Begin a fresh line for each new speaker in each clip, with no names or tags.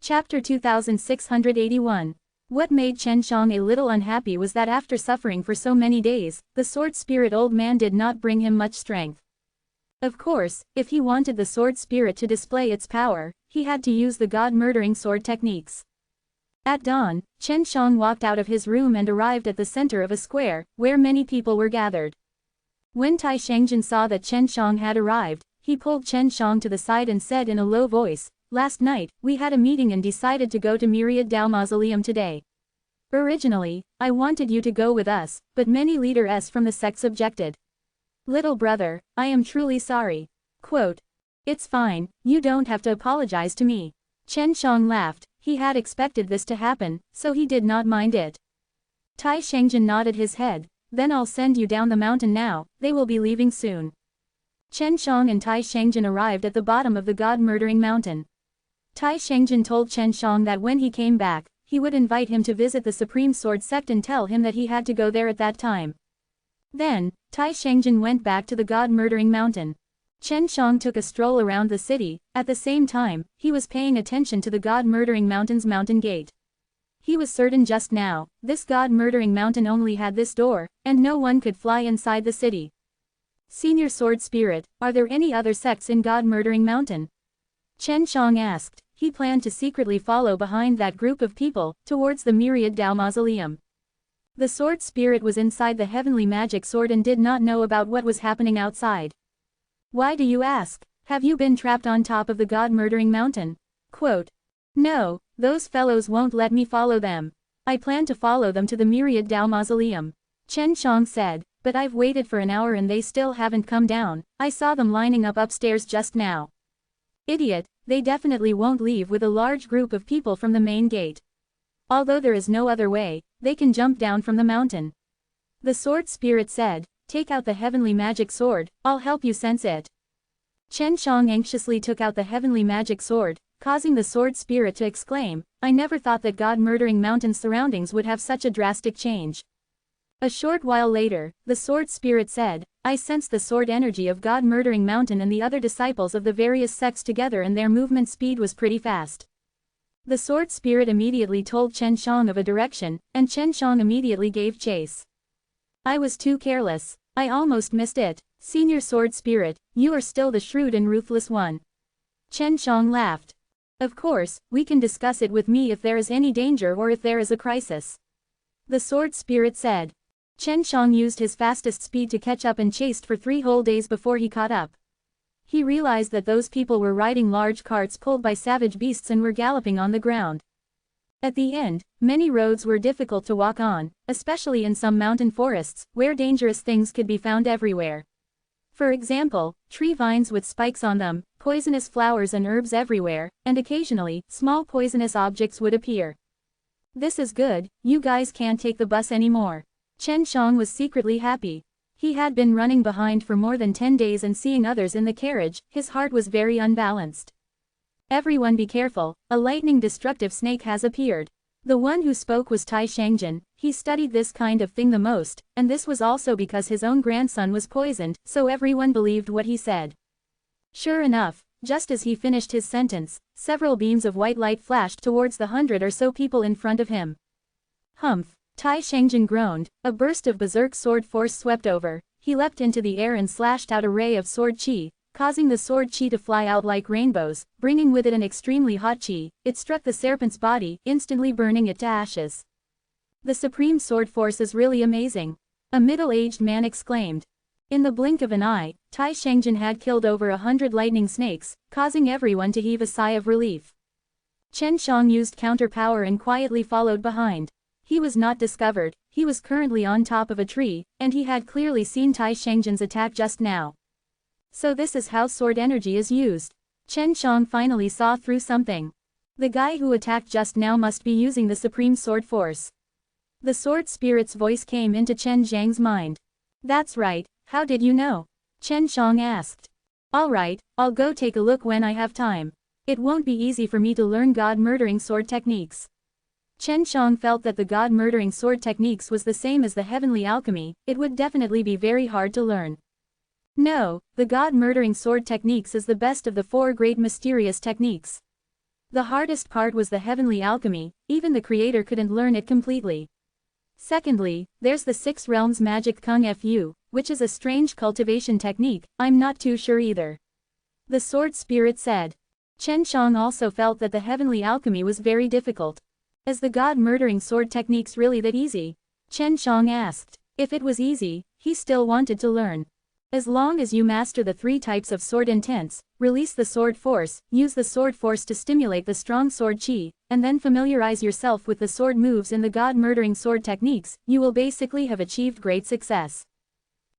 Chapter 2681. What made Chen Shang a little unhappy was that after suffering for so many days, the sword spirit old man did not bring him much strength. Of course, if he wanted the sword spirit to display its power, he had to use the god-murdering sword techniques. At dawn, Chen Shang walked out of his room and arrived at the center of a square, where many people were gathered. When Tai Shangjin saw that Chen Shang had arrived, he pulled Chen Shang to the side and said in a low voice, "Last night, we had a meeting and decided to go to Myriad Dao Mausoleum today. Originally, I wanted you to go with us, but many leaders from the sects objected. Little brother, I am truly sorry." Quote. "It's fine, you don't have to apologize to me." Chen Shang laughed, he had expected this to happen, so he did not mind it. Tai Shangjin nodded his head, "Then I'll send you down the mountain now, they will be leaving soon." Chen Shang and Tai Shangjin arrived at the bottom of the god-murdering mountain. Tai Shangjin told Chen Shang that when he came back, he would invite him to visit the Supreme Sword Sect and tell him that he had to go there at that time. Then, Tai Shangjin went back to the god-murdering mountain. Chen Shang took a stroll around the city. At the same time, he was paying attention to the god-murdering mountain's mountain gate. He was certain just now, this god-murdering mountain only had this door, and no one could fly inside the city. "Senior Sword Spirit, are there any other sects in god-murdering mountain?" Chen Shang asked. He planned to secretly follow behind that group of people, towards the Myriad Dao Mausoleum. The sword spirit was inside the heavenly magic sword and did not know about what was happening outside. "Why do you ask? Have you been trapped on top of the god-murdering mountain?" Quote. "No, those fellows won't let me follow them. I plan to follow them to the Myriad Dao Mausoleum." Chen Shang said, "But I've waited for an hour and they still haven't come down. I saw them lining up upstairs just now." "Idiot, they definitely won't leave with a large group of people from the main gate. Although there is no other way, they can jump down from the mountain." The sword spirit said, "Take out the heavenly magic sword, I'll help you sense it." Chen Shang anxiously took out the heavenly magic sword, causing the sword spirit to exclaim, "I never thought that god-murdering mountain surroundings would have such a drastic change." A short while later, the sword spirit said, "I sense the sword energy of god-murdering mountain and the other disciples of the various sects together, and their movement speed was pretty fast." The sword spirit immediately told Chen Shang of a direction, and Chen Shang immediately gave chase. "I was too careless. I almost missed it. Senior sword spirit, you are still the shrewd and ruthless one." Chen Shang laughed. "Of course, we can discuss it with me if there is any danger or if there is a crisis," the sword spirit said. Chen Shang used his fastest speed to catch up and chased for 3 whole days before he caught up. He realized that those people were riding large carts pulled by savage beasts and were galloping on the ground. At the end, many roads were difficult to walk on, especially in some mountain forests, where dangerous things could be found everywhere. For example, tree vines with spikes on them, poisonous flowers and herbs everywhere, and occasionally, small poisonous objects would appear. "This is good, you guys can't take the bus anymore." Chen Shang was secretly happy. He had been running behind for more than 10 days and seeing others in the carriage, his heart was very unbalanced. "Everyone be careful, a lightning destructive snake has appeared." The one who spoke was Tai Shangjin. He studied this kind of thing the most, and this was also because his own grandson was poisoned, so everyone believed what he said. Sure enough, just as he finished his sentence, several beams of white light flashed towards the 100 or so people in front of him. "Humph!" Tai Shangjin groaned. A burst of berserk sword force swept over. He leapt into the air and slashed out a ray of sword chi, causing the sword chi to fly out like rainbows, bringing with it an extremely hot chi. It struck the serpent's body, instantly burning it to ashes. "The supreme sword force is really amazing," a middle-aged man exclaimed. In the blink of an eye, Tai Shangjin had killed over 100 lightning snakes, causing everyone to heave a sigh of relief. Chen Shang used counter power and quietly followed behind. He was not discovered. He was currently on top of a tree, and he had clearly seen Tai Shangjin's attack just now. So this is how sword energy is used. Chen Shang finally saw through something. The guy who attacked just now must be using the supreme sword force. The sword spirit's voice came into Chen Zhang's mind. "That's right, how did you know?" Chen Shang asked. "All right, I'll go take a look when I have time. It won't be easy for me to learn god-murdering sword techniques." Chen Shang felt that the god-murdering sword techniques was the same as the heavenly alchemy. It would definitely be very hard to learn. No, the god-murdering sword techniques is the best of the 4 great mysterious techniques. The hardest part was the heavenly alchemy, even the creator couldn't learn it completely. Secondly, there's the Six Realms Magic Kung Fu, which is a strange cultivation technique, I'm not too sure either. The sword spirit said. Chen Shang also felt that the heavenly alchemy was very difficult. Is the god-murdering sword techniques really that easy? Chen Shang asked. If it was easy, he still wanted to learn. As long as you master the 3 types of sword intents, release the sword force, use the sword force to stimulate the strong sword chi, and then familiarize yourself with the sword moves in the god-murdering sword techniques, you will basically have achieved great success.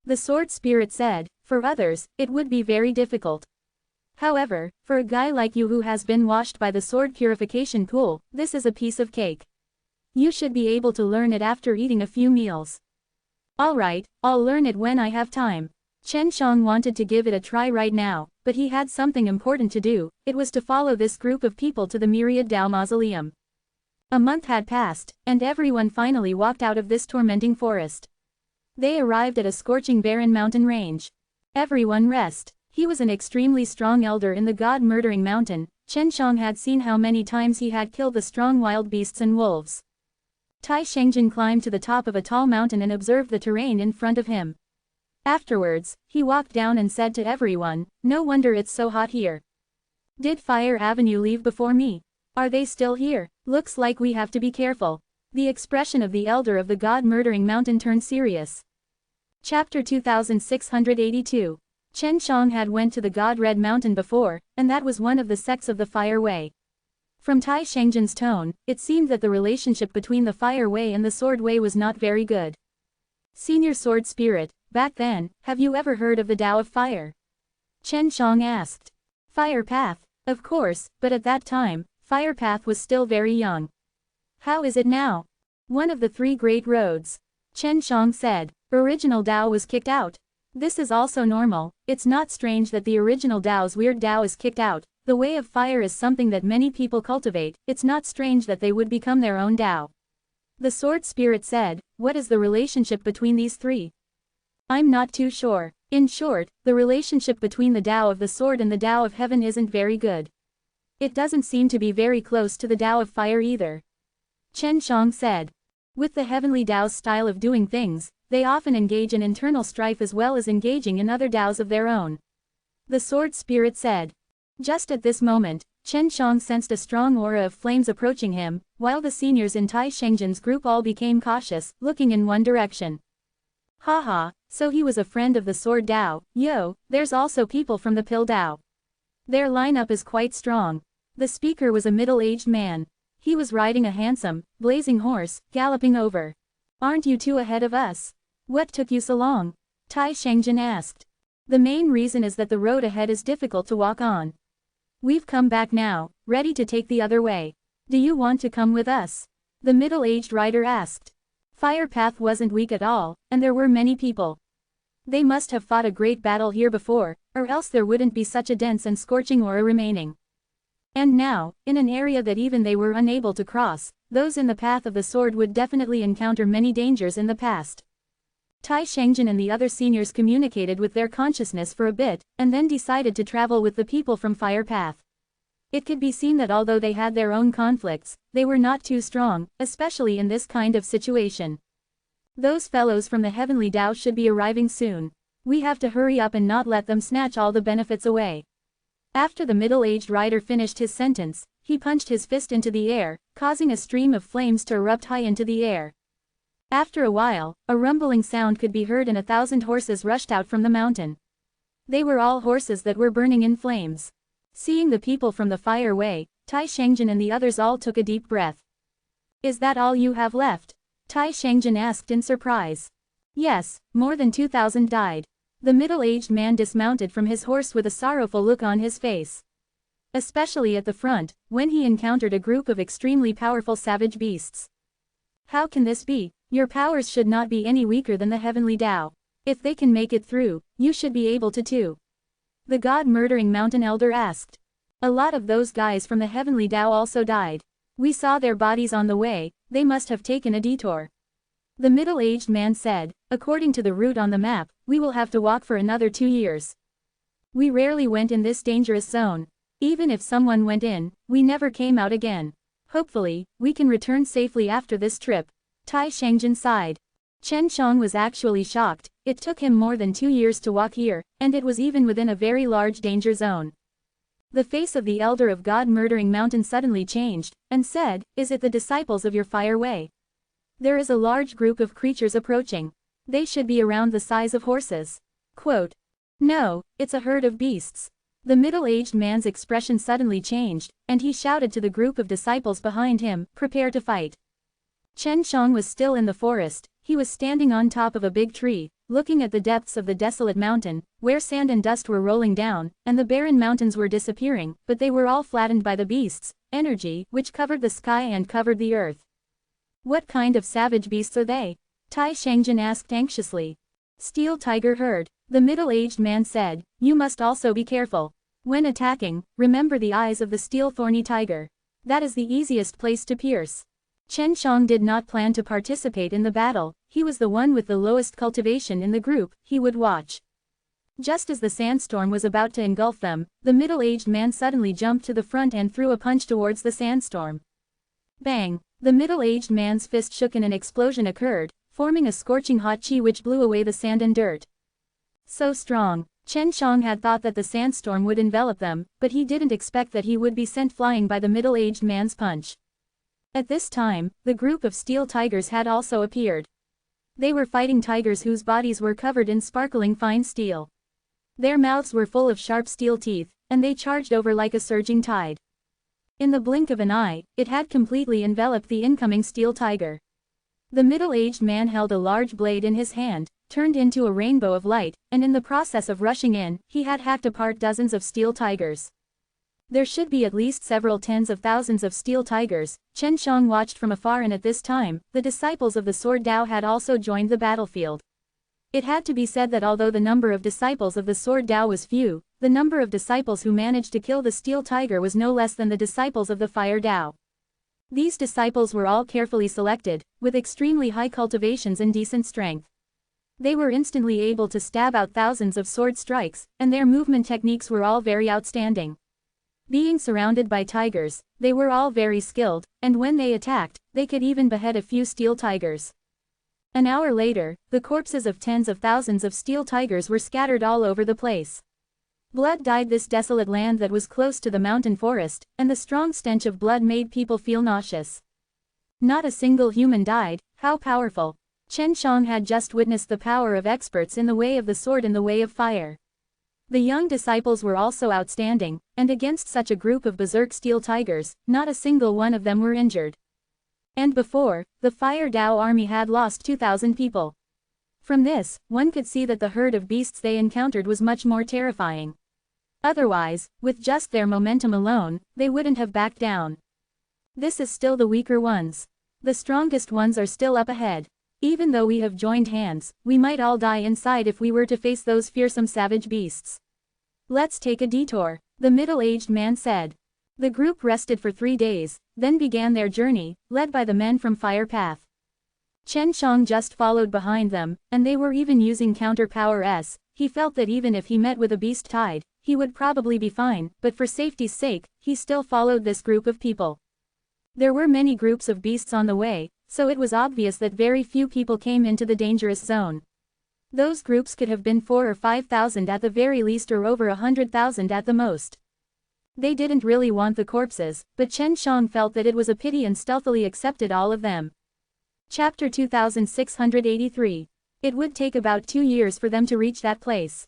The sword spirit said. For others, it would be very difficult. However, for a guy like you who has been washed by the sword purification pool, this is a piece of cake. You should be able to learn it after eating a few meals. Alright, I'll learn it when I have time. Chen Shang wanted to give it a try right now, but he had something important to do, it was to follow this group of people to the Myriad Dao Mausoleum. A month had passed, and everyone finally walked out of this tormenting forest. They arrived at a scorching barren mountain range. Everyone rest. He was an extremely strong elder in the god-murdering mountain. Chen Shang had seen how many times he had killed the strong wild beasts and wolves. Tai Shengjin climbed to the top of a tall mountain and observed the terrain in front of him. Afterwards, he walked down and said to everyone, no wonder it's so hot here. Did Fire Avenue leave before me? Are they still here? Looks like we have to be careful. The expression of the elder of the god-murdering mountain turned serious. Chapter 2682. Chen Shang had went to the God Red Mountain before, and that was one of the sects of the Fire Way. From Tai Shengjin's tone, it seemed that the relationship between the Fire Way and the Sword Way was not very good. Senior Sword Spirit, back then, have you ever heard of the Tao of Fire? Chen Shang asked. Fire Path, of course, but at that time, Fire Path was still very young. How is it now? One of the 3 great roads. Chen Shang said. Original Tao was kicked out. This is also normal, it's not strange that the original Tao's weird Tao is kicked out. The way of fire is something that many people cultivate, it's not strange that they would become their own Tao. The sword spirit said, what is the relationship between these 3? I'm not too sure. In short, the relationship between the Tao of the sword and the Tao of heaven isn't very good. It doesn't seem to be very close to the Tao of fire either. Chen Shang said. With the heavenly Tao's style of doing things, they often engage in internal strife as well as engaging in other Taos of their own. The sword spirit said. Just at this moment, Chen Shang sensed a strong aura of flames approaching him, while the seniors in Tai Shengjin's group all became cautious, looking in one direction. Haha, so he was a friend of the sword Tao. Yo, there's also people from the pill Tao. Their lineup is quite strong. The speaker was a middle-aged man. He was riding a handsome, blazing horse, galloping over. Aren't you 2 ahead of us? What took you so long? Tai Shengjin asked. The main reason is that the road ahead is difficult to walk on. We've come back now, ready to take the other way. Do you want to come with us? The middle-aged rider asked. Fire Path wasn't weak at all, and there were many people. They must have fought a great battle here before, or else there wouldn't be such a dense and scorching aura remaining. And now, in an area that even they were unable to cross, those in the path of the sword would definitely encounter many dangers in the past. Tai Shengjin and the other seniors communicated with their consciousness for a bit, and then decided to travel with the people from Fire Path. It could be seen that although they had their own conflicts, they were not too strong, especially in this kind of situation. Those fellows from the Heavenly Tao should be arriving soon. We have to hurry up and not let them snatch all the benefits away. After the middle-aged rider finished his sentence, he punched his fist into the air, causing a stream of flames to erupt high into the air. After a while, a rumbling sound could be heard and 1,000 horses rushed out from the mountain. They were all horses that were burning in flames. Seeing the people from the Fire Way, Tai Shengjin and the others all took a deep breath. Is that all you have left? Tai Shengjin asked in surprise. Yes, more than 2,000 died. The middle-aged man dismounted from his horse with a sorrowful look on his face. Especially at the front, when he encountered a group of extremely powerful savage beasts. How can this be? Your powers should not be any weaker than the Heavenly Tao. If they can make it through, you should be able to too. The god-murdering mountain elder asked. A lot of those guys from the Heavenly Tao also died. We saw their bodies on the way, they must have taken a detour. The middle-aged man said, according to the route on the map, we will have to walk for another 2 years. We rarely went in this dangerous zone. Even if someone went in, we never came out again. Hopefully, we can return safely after this trip. Tai Shangjin sighed. Chen Shang was actually shocked. It took him more than 2 years to walk here, and it was even within a very large danger zone. The face of the Elder of God-murdering mountain suddenly changed, and said, "Is it the disciples of your fire way? There is a large group of creatures approaching. They should be around the size of horses." Quote. "No, it's a herd of beasts." The middle-aged man's expression suddenly changed, and he shouted to the group of disciples behind him, "Prepare to fight." Chen Shang was still in the forest. He was standing on top of a big tree, looking at the depths of the desolate mountain, where sand and dust were rolling down, and the barren mountains were disappearing, but they were all flattened by the beasts' energy, which covered the sky and covered the earth. "What kind of savage beasts are they?" Tai Shangjin asked anxiously. "Steel tiger herd," the middle-aged man said. "You must also be careful. When attacking, remember the eyes of the steel thorny tiger. That is the easiest place to pierce." Chen Shang did not plan to participate in the battle. He was the one with the lowest cultivation in the group. He would watch. Just as the sandstorm was about to engulf them, the middle-aged man suddenly jumped to the front and threw a punch towards the sandstorm. Bang! The middle-aged man's fist shook and an explosion occurred, forming a scorching hot chi which blew away the sand and dirt. So strong. Chen Shang had thought that the sandstorm would envelop them, but he didn't expect that he would be sent flying by the middle-aged man's punch. At this time, the group of steel tigers had also appeared. They were fighting tigers whose bodies were covered in sparkling fine steel. Their mouths were full of sharp steel teeth, and they charged over like a surging tide. In the blink of an eye, it had completely enveloped the incoming steel tiger. The middle-aged man held a large blade in his hand, turned into a rainbow of light, and in the process of rushing in, he had hacked apart dozens of steel tigers. There should be at least several tens of thousands of steel tigers. Chen Shang watched from afar, and at this time, the disciples of the Sword Dao had also joined the battlefield. It had to be said that although the number of disciples of the Sword Dao was few, the number of disciples who managed to kill the steel tiger was no less than the disciples of the Fire Dao. These disciples were all carefully selected, with extremely high cultivations and decent strength. They were instantly able to stab out thousands of sword strikes, and their movement techniques were all very outstanding. Being surrounded by tigers, they were all very skilled, and when they attacked, they could even behead a few steel tigers. An hour later, the corpses of tens of thousands of steel tigers were scattered all over the place. Blood dyed this desolate land that was close to the mountain forest, and the strong stench of blood made people feel nauseous. Not a single human died. How powerful! Chen Shang had just witnessed the power of experts in the way of the sword and the way of fire. The young disciples were also outstanding, and against such a group of berserk steel tigers, not a single one of them were injured. And before, the Fire Dao army had lost 2,000 people. From this, one could see that the herd of beasts they encountered was much more terrifying. Otherwise, with just their momentum alone, they wouldn't have backed down. This is still the weaker ones. The strongest ones are still up ahead. Even though we have joined hands, we might all die inside if we were to face those fearsome savage beasts. Let's take a detour, the middle-aged man said. The group rested for 3 days, then began their journey, led by the men from Fire Path. Chen Shang just followed behind them, and they were even using counter power S. He felt that even if he met with a beast tide, he would probably be fine, but for safety's sake, he still followed this group of people. There were many groups of beasts on the way, so it was obvious that very few people came into the dangerous zone. Those groups could have been 4,000 or 5,000 at the very least, or over 100,000 at the most. They didn't really want the corpses, but Chen Shang felt that it was a pity and stealthily accepted all of them. Chapter 2683. It would take about 2 years for them to reach that place.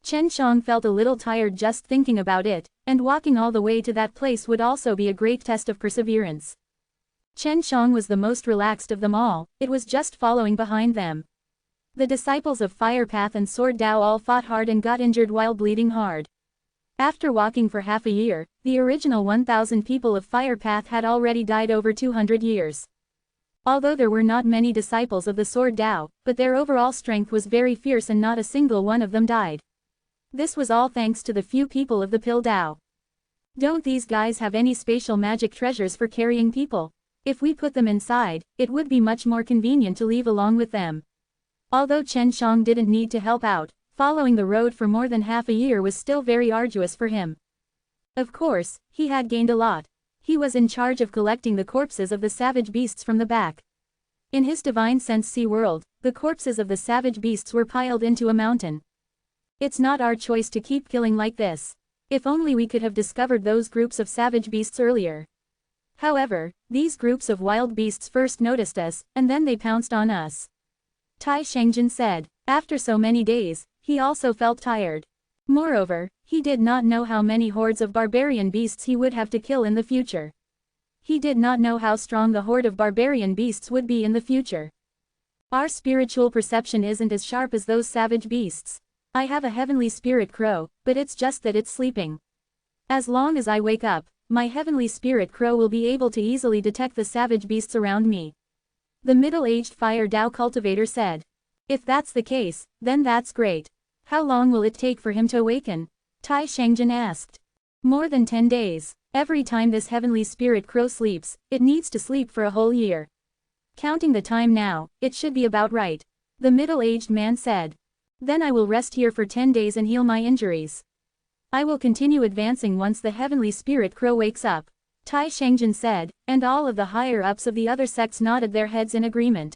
Chen Shang felt a little tired just thinking about it, and walking all the way to that place would also be a great test of perseverance. Chen Shang was the most relaxed of them all. It was just following behind them. The disciples of Fire Path and Sword Dao all fought hard and got injured while bleeding hard. After walking for half a year, the original 1,000 people of Fire Path had already died over 200 years. Although there were not many disciples of the Sword Dao, but their overall strength was very fierce and not a single one of them died. This was all thanks to the few people of the Pill Dao. Don't these guys have any spatial magic treasures for carrying people? If we put them inside, it would be much more convenient to leave along with them. Although Chen Shang didn't need to help out, following the road for more than half a year was still very arduous for him. Of course, he had gained a lot. He was in charge of collecting the corpses of the savage beasts from the back. In his divine sense sea world, the corpses of the savage beasts were piled into a mountain. It's not our choice to keep killing like this. If only we could have discovered those groups of savage beasts earlier. However, these groups of wild beasts first noticed us, and then they pounced on us. Tai Shengjin said. After so many days, he also felt tired. Moreover, he did not know how many hordes of barbarian beasts he would have to kill in the future. He did not know how strong the horde of barbarian beasts would be in the future. Our spiritual perception isn't as sharp as those savage beasts. I have a heavenly spirit crow, but it's just that it's sleeping. As long as I wake up, my heavenly spirit crow will be able to easily detect the savage beasts around me. The middle-aged fire Dao cultivator said. If that's the case, then that's great. How long will it take for him to awaken? Tai Shengjin asked. More than 10 days. Every time this heavenly spirit crow sleeps, it needs to sleep for a whole year. Counting the time now, it should be about right. The middle-aged man said. Then I will rest here for 10 days and heal my injuries. I will continue advancing once the heavenly spirit crow wakes up. Tai Shengjin said, and all of the higher-ups of the other sects nodded their heads in agreement.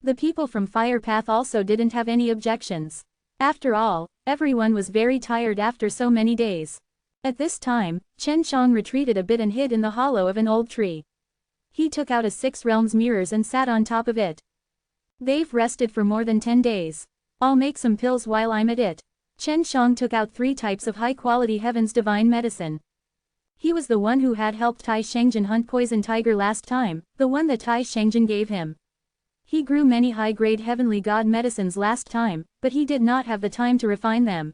The people from Fire Path also didn't have any objections. After all, everyone was very tired after so many days. At this time, Chen Shang retreated a bit and hid in the hollow of an old tree. He took out a 6 realms mirrors and sat on top of it. They've rested for more than 10 days. I'll make some pills while I'm at it. Chen Shang took out 3 types of high-quality heaven's divine medicine. He was the one who had helped Tai Shengjin hunt poison tiger last time, the one that Tai Shengjin gave him. He grew many high-grade heavenly god medicines last time, but he did not have the time to refine them.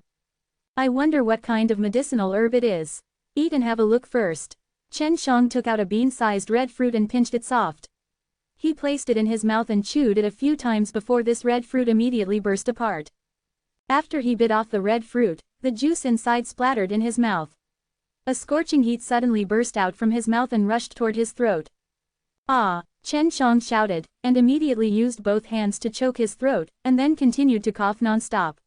I wonder what kind of medicinal herb it is. Eat and have a look first. Chen Shang took out a bean-sized red fruit and pinched it soft. He placed it in his mouth and chewed it a few times before this red fruit immediately burst apart. After he bit off the red fruit, the juice inside splattered in his mouth. A scorching heat suddenly burst out from his mouth and rushed toward his throat. Ah! Chen Shang shouted, and immediately used both hands to choke his throat, and then continued to cough non-stop.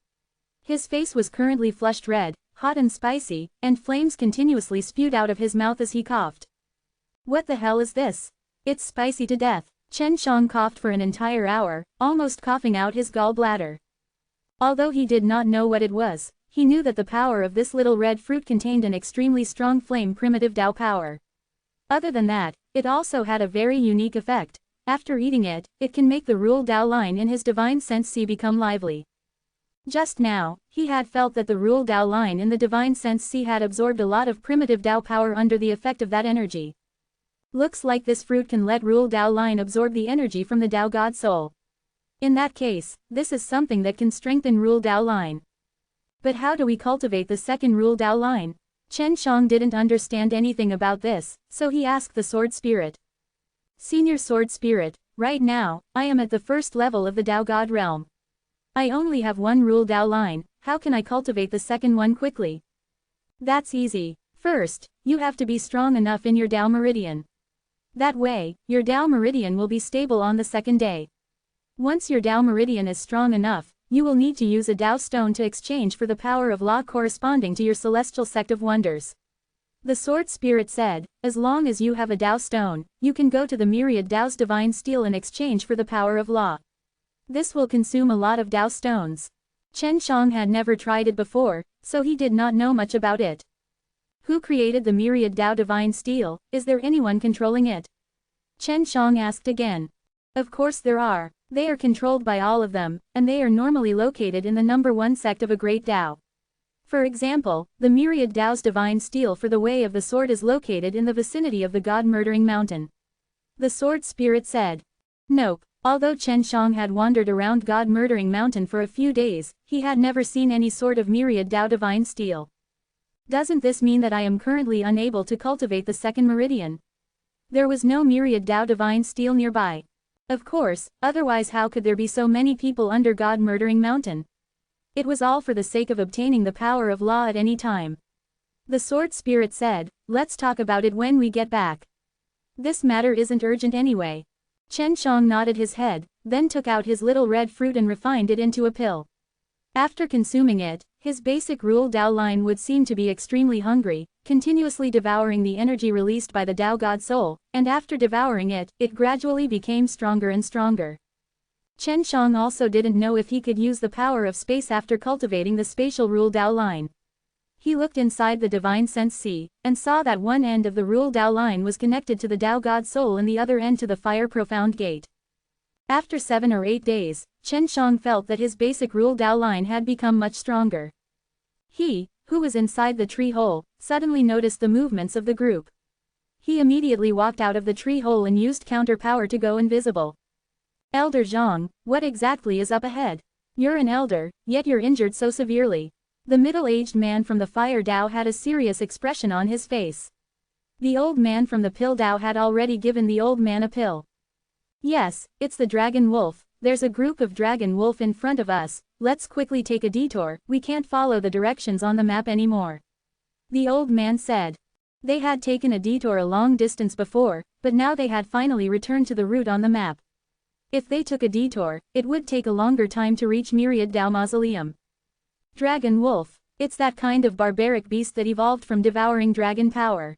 His face was currently flushed red, hot and spicy, and flames continuously spewed out of his mouth as he coughed. What the hell is this? It's spicy to death. Chen Shang coughed for an entire hour, almost coughing out his gallbladder. Although he did not know what it was, he knew that the power of this little red fruit contained an extremely strong flame primitive Dao power. Other than that, it also had a very unique effect. After eating it, it can make the rule Dao line in his divine sense C become lively. Just now, he had felt that the rule Dao line in the divine sense C had absorbed a lot of primitive Dao power under the effect of that energy. Looks like this fruit can let rule Dao line absorb the energy from the Dao God Soul. In that case, this is something that can strengthen rule Dao line. But how do we cultivate the second rule Dao line? Chen Shang didn't understand anything about this, so he asked the Sword Spirit. Senior Sword Spirit, right now, I am at the first level of the Dao God realm. I only have one rule Dao line, how can I cultivate the second one quickly? That's easy. First, you have to be strong enough in your Dao meridian. That way, your Dao meridian will be stable on the second day. Once your Dao meridian is strong enough, you will need to use a Dao stone to exchange for the power of law corresponding to your celestial sect of wonders. The Sword Spirit said, as long as you have a Dao stone, you can go to the myriad Dao's divine steel in exchange for the power of law. This will consume a lot of Dao stones. Chen Shang had never tried it before, so he did not know much about it. Who created the myriad Dao divine steel? Is there anyone controlling it? Chen Shang asked again. Of course there are. They are controlled by all of them, and they are normally located in the number 1 sect of a great Dao. For example, the myriad Dao's divine steel for the way of the sword is located in the vicinity of the God-murdering mountain. The Sword Spirit said. Nope. Although Chen Shang had wandered around God-murdering mountain for a few days, he had never seen any sort of myriad Dao divine steel. Doesn't this mean that I am currently unable to cultivate the second meridian? There was no myriad Dao divine steel nearby. Of course, otherwise how could there be so many people under God-murdering mountain? It was all for the sake of obtaining the power of law at any time. The Sword Spirit said, let's talk about it when we get back. This matter isn't urgent anyway. Chen Shang nodded his head, then took out his little red fruit and refined it into a pill. After consuming it, his basic rule Dao line would seem to be extremely hungry, continuously devouring the energy released by the Tao God Soul, and after devouring it, it gradually became stronger and stronger. Chen Shang also didn't know if he could use the power of space after cultivating the spatial rule Tao line. He looked inside the divine sense sea, and saw that one end of the rule Tao line was connected to the Tao God Soul and the other end to the fire profound gate. After 7 or 8 days, Chen Shang felt that his basic rule Tao line had become much stronger. He, who was inside the tree hole, suddenly noticed the movements of the group. He immediately walked out of the tree hole and used counter power to go invisible. Elder Zhang, what exactly is up ahead? You're an elder, yet you're injured so severely. The middle-aged man from the fire Tao had a serious expression on his face. The old man from the pill Tao had already given the old man a pill. Yes, it's the dragon wolf. There's a group of dragon wolf in front of us. Let's quickly take a detour, we can't follow the directions on the map anymore. The old man said. They had taken a detour a long distance before, but now they had finally returned to the route on the map. If they took a detour, it would take a longer time to reach Myriad Tao Mausoleum. Dragon wolf. It's that kind of barbaric beast that evolved from devouring dragon power.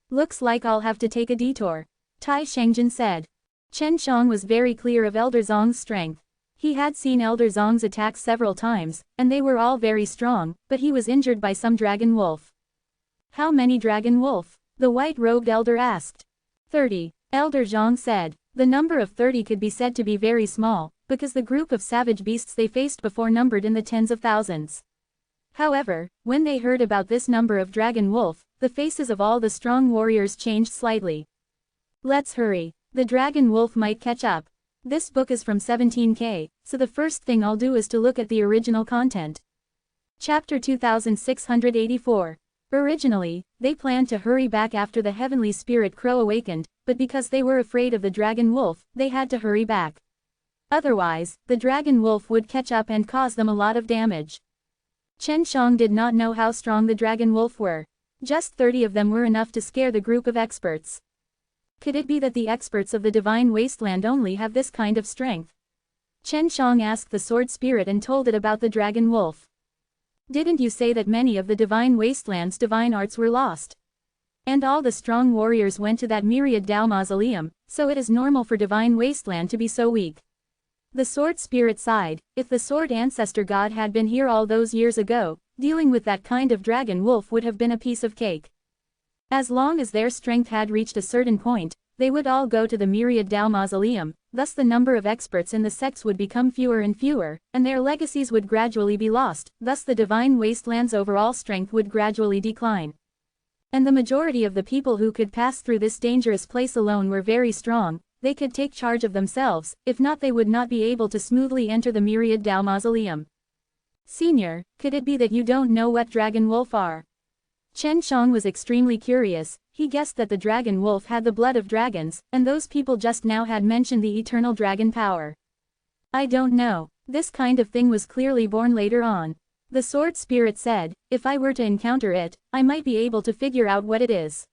Looks like I'll have to take a detour. Tai Shengjin said. Chen Shang was very clear of Elder Zong's strength. He had seen Elder Zong's attacks several times, and they were all very strong, but he was injured by some dragon wolf. How many dragon wolf? The white-robed elder asked. 30. Elder Zhang said. The number of 30 could be said to be very small, because the group of savage beasts they faced before numbered in the tens of thousands. However, when they heard about this number of dragon wolf, the faces of all the strong warriors changed slightly. Let's hurry. The dragon wolf might catch up. This book is from 17K, so the first thing I'll do is to look at the original content. Chapter 2684. Originally, they planned to hurry back after the heavenly spirit crow awakened, but because they were afraid of the dragon wolf, they had to hurry back. Otherwise, the dragon wolf would catch up and cause them a lot of damage. Chen Shang did not know how strong the dragon wolf were. Just 30 of them were enough to scare the group of experts. Could it be that the experts of the divine wasteland only have this kind of strength? Chen Shang asked the sword spirit and told it about the dragon wolf. Didn't you say that many of the divine wasteland's divine arts were lost? And all the strong warriors went to that Myriad Tao Mausoleum, so it is normal for divine wasteland to be so weak. The sword spirit sighed. If the sword ancestor god had been here all those years ago, dealing with that kind of dragon wolf would have been a piece of cake. As long as their strength had reached a certain point, they would all go to the Myriad Tao Mausoleum, thus the number of experts in the sects would become fewer and fewer, and their legacies would gradually be lost, thus the divine wasteland's overall strength would gradually decline. And the majority of the people who could pass through this dangerous place alone were very strong. They could take charge of themselves, if not they would not be able to smoothly enter the Myriad Tao Mausoleum. Senior, could it be that you don't know what dragon wolf are? Chen Shang was extremely curious. He guessed that the dragon wolf had the blood of dragons, and those people just now had mentioned the eternal dragon power. I don't know. This kind of thing was clearly born later on. The sword spirit said, if I were to encounter it, I might be able to figure out what it is.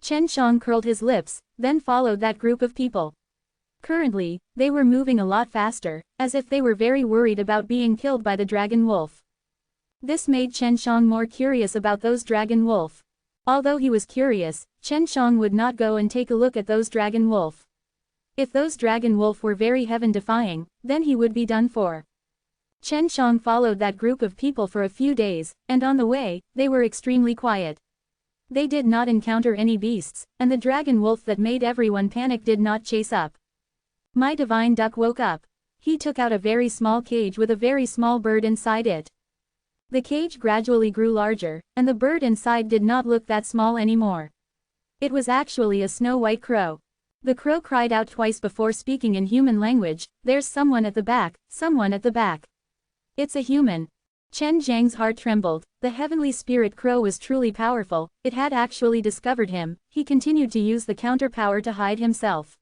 Chen Shang curled his lips, then followed that group of people. Currently, they were moving a lot faster, as if they were very worried about being killed by the dragon wolf. This made Chen Shang more curious about those dragon wolf. Although he was curious, Chen Shang would not go and take a look at those dragon wolf. If those dragon wolf were very heaven-defying, then he would be done for. Chen Shang followed that group of people for a few days, and on the way, they were extremely quiet. They did not encounter any beasts, and the dragon wolf that made everyone panic did not chase up. My divine duck woke up. He took out a very small cage with a very small bird inside it. The cage gradually grew larger, and the bird inside did not look that small anymore. It was actually a snow-white crow. The crow cried out twice before speaking in human language, there's someone at the back, someone at the back. It's a human. Chen Zhang's heart trembled. The heavenly spirit crow was truly powerful, it had actually discovered him. He continued to use the counter power to hide himself.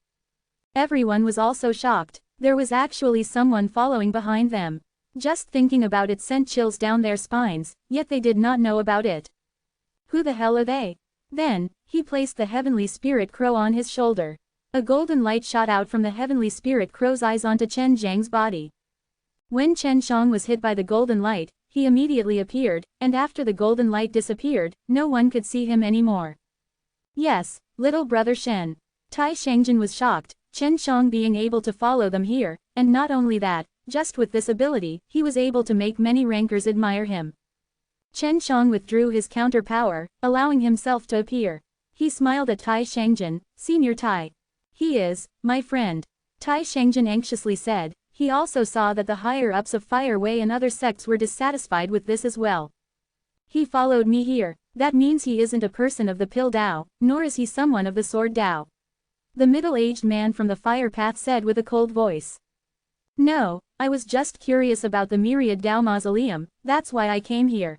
Everyone was also shocked. There was actually someone following behind them. Just thinking about it sent chills down their spines, yet they did not know about it. Who the hell are they? Then, he placed the heavenly spirit crow on his shoulder. A golden light shot out from the heavenly spirit crow's eyes onto Chen Zhang's body. When Chen Shang was hit by the golden light, he immediately appeared, and after the golden light disappeared, no one could see him anymore. Yes, little brother Shen. Tai Shangjin was shocked, Chen Shang being able to follow them here, and not only that, just with this ability, he was able to make many rankers admire him. Chen Shang withdrew his counter power, allowing himself to appear. He smiled at Tai Shangjin, Senior Tai. He is, my friend. Tai Shangjin anxiously said. He also saw that the higher-ups of Fire Wei and other sects were dissatisfied with this as well. He followed me here. That means he isn't a person of the Pill Dao, nor is he someone of the Sword Dao. The middle-aged man from the Fire Path said with a cold voice. No, I was just curious about the Myriad Dao Mausoleum, that's why I came here.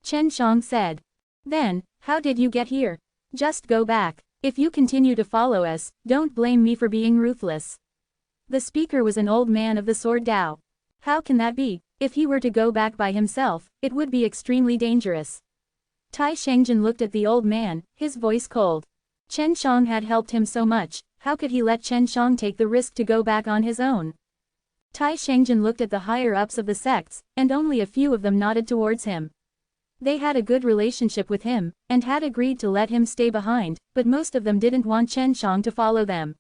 Chen Shang said. Then, how did you get here? Just go back. If you continue to follow us, don't blame me for being ruthless. The speaker was an old man of the Sword Dao. How can that be? If he were to go back by himself, it would be extremely dangerous. Tai Shangjin looked at the old man, his voice cold. Chen Shang had helped him so much, how could he let Chen Shang take the risk to go back on his own? Tai Shangjin looked at the higher-ups of the sects, and only a few of them nodded towards him. They had a good relationship with him, and had agreed to let him stay behind, but most of them didn't want Chen Shang to follow them.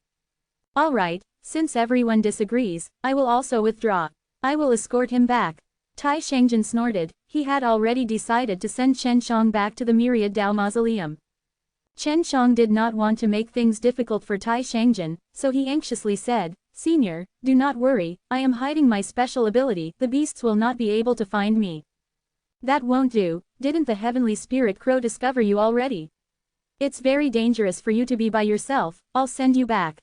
Alright, since everyone disagrees, I will also withdraw. I will escort him back. Tai Shangjin snorted, he had already decided to send Chen Shang back to the Myriad Dao Mausoleum. Chen Shang did not want to make things difficult for Tai Shangjin, so he anxiously said, Senior, do not worry, I am hiding my special ability, the beasts will not be able to find me. That won't do, didn't the Heavenly Spirit Crow discover you already? It's very dangerous for you to be by yourself, I'll send you back.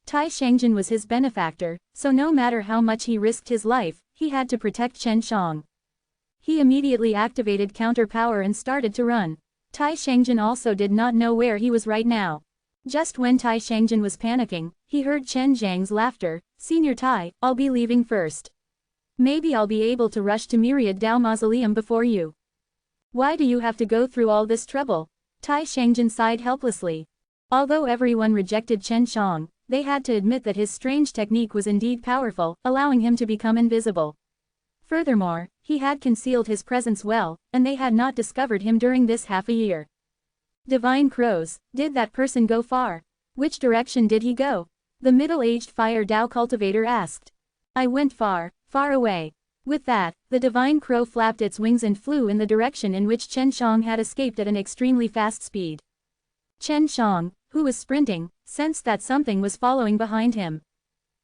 Tai Shangjin was his benefactor, so no matter how much he risked his life, he had to protect Chen Shang. He immediately activated counter power and started to run. Tai Shangjin also did not know where he was right now. Just when Tai Shangjin was panicking, he heard Chen Zhang's laughter, Senior Tai, I'll be leaving first. Maybe I'll be able to rush to Myriad Dao Mausoleum before you. Why do you have to go through all this trouble? Tai Shangjin sighed helplessly. Although everyone rejected Chen Shang, they had to admit that his strange technique was indeed powerful, allowing him to become invisible. Furthermore, he had concealed his presence well, and they had not discovered him during this half a year. Divine Crows, did that person go far? Which direction did he go? The middle-aged Fire Dao cultivator asked. I went far, far away. With that, the Divine Crow flapped its wings and flew in the direction in which Chen Shang had escaped at an extremely fast speed. Chen Shang, who was sprinting, sensed that something was following behind him.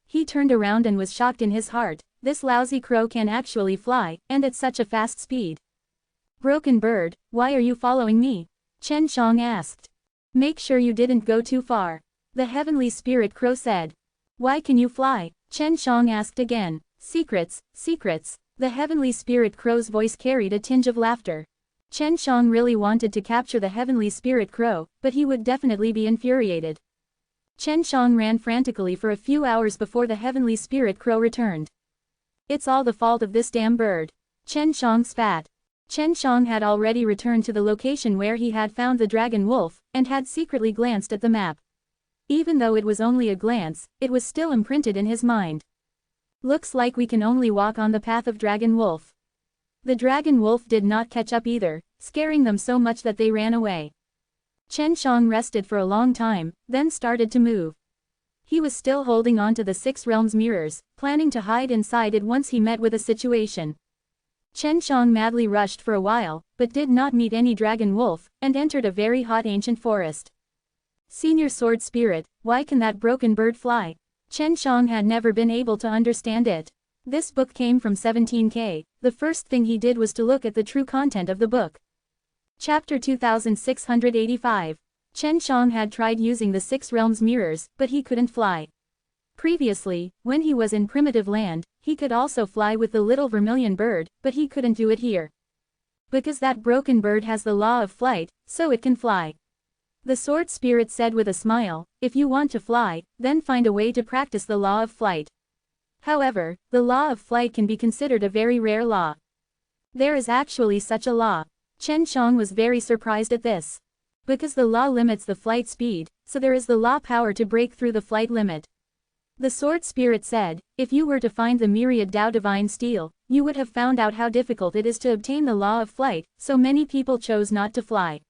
He turned around and was shocked in his heart, this lousy crow can actually fly, and at such a fast speed. Broken bird, why are you following me? Chen Shang asked. Make sure you didn't go too far. The Heavenly Spirit Crow said. Why can you fly? Chen Shang asked again. Secrets, secrets. The Heavenly Spirit Crow's voice carried a tinge of laughter. Chen Shang really wanted to capture the Heavenly Spirit Crow, but he would definitely be infuriated. Chen Shang ran frantically for a few hours before the Heavenly Spirit Crow returned. It's all the fault of this damn bird. Chen Shang spat. Chen Shang had already returned to the location where he had found the dragon wolf, and had secretly glanced at the map. Even though it was only a glance, it was still imprinted in his mind. Looks like we can only walk on the path of Dragon Wolf. The Dragon Wolf did not catch up either, scaring them so much that they ran away. Chen Shang rested for a long time, then started to move. He was still holding on to the Six Realms mirrors, planning to hide inside it once he met with a situation. Chen Shang madly rushed for a while, but did not meet any Dragon Wolf, and entered a very hot ancient forest. Senior Sword Spirit, why can that broken bird fly? Chen Shang had never been able to understand it. This book came from 17K, the first thing he did was to look at the true content of the book. Chapter 2685. Chen Shang had tried using the Six Realms mirrors, but he couldn't fly. Previously, when he was in Primitive Land, he could also fly with the little vermilion bird, but he couldn't do it here. Because that broken bird has the law of flight, so it can fly. The Sword Spirit said with a smile, if you want to fly, then find a way to practice the law of flight. However, the law of flight can be considered a very rare law. There is actually such a law. Chen Shang was very surprised at this. Because the law limits the flight speed, so there is the law power to break through the flight limit. The sword spirit said, if you were to find the myriad Tao divine steel, you would have found out how difficult it is to obtain the law of flight, so many people chose not to fly.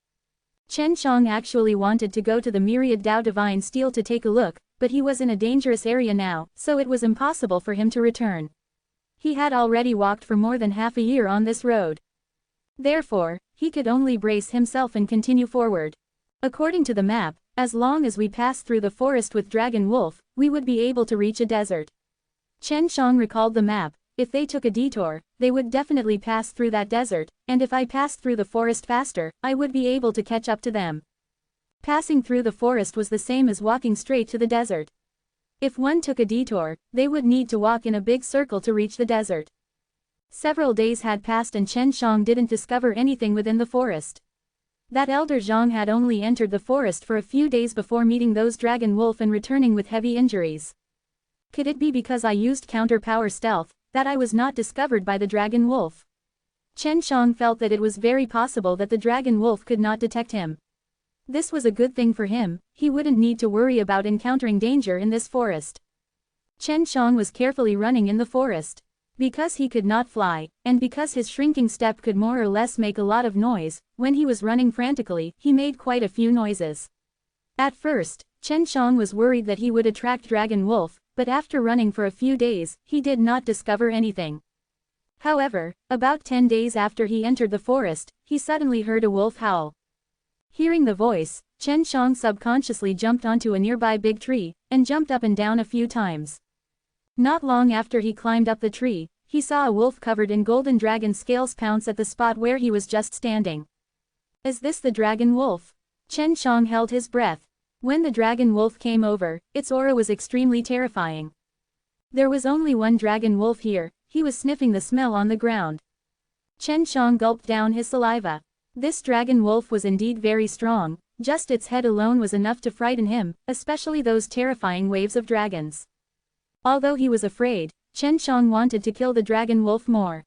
Chen Shang actually wanted to go to the myriad Tao divine steel to take a look, but he was in a dangerous area now, so it was impossible for him to return. He had already walked for more than half a year on this road. Therefore, he could only brace himself and continue forward. According to the map, as long as we pass through the forest with Dragon Wolf, we would be able to reach a desert. Chen Shang recalled the map. If they took a detour, they would definitely pass through that desert, and if I passed through the forest faster, I would be able to catch up to them. Passing through the forest was the same as walking straight to the desert. If one took a detour, they would need to walk in a big circle to reach the desert. Several days had passed and Chen Shang didn't discover anything within the forest. That elder Zhang had only entered the forest for a few days before meeting those dragon wolf and returning with heavy injuries. Could it be because I used counter-power stealth, that I was not discovered by the dragon wolf? Chen Shang felt that it was very possible that the dragon wolf could not detect him. This was a good thing for him, he wouldn't need to worry about encountering danger in this forest. Chen Shang was carefully running in the forest. Because he could not fly, and because his shrinking step could more or less make a lot of noise, when he was running frantically, he made quite a few noises. At first, Chen Shang was worried that he would attract Dragon Wolf, but after running for a few days, he did not discover anything. However, about 10 days after he entered the forest, he suddenly heard a wolf howl. Hearing the voice, Chen Shang subconsciously jumped onto a nearby big tree, and jumped up and down a few times. Not long after he climbed up the tree, he saw a wolf covered in golden dragon scales pounce at the spot where he was just standing. Is this the dragon wolf? Chen Shang held his breath. When the dragon wolf came over, its aura was extremely terrifying. There was only one dragon wolf here, he was sniffing the smell on the ground. Chen Shang gulped down his saliva. This dragon wolf was indeed very strong, just its head alone was enough to frighten him, especially those terrifying waves of dragons. Although he was afraid, Chen Shang wanted to kill the dragon wolf more.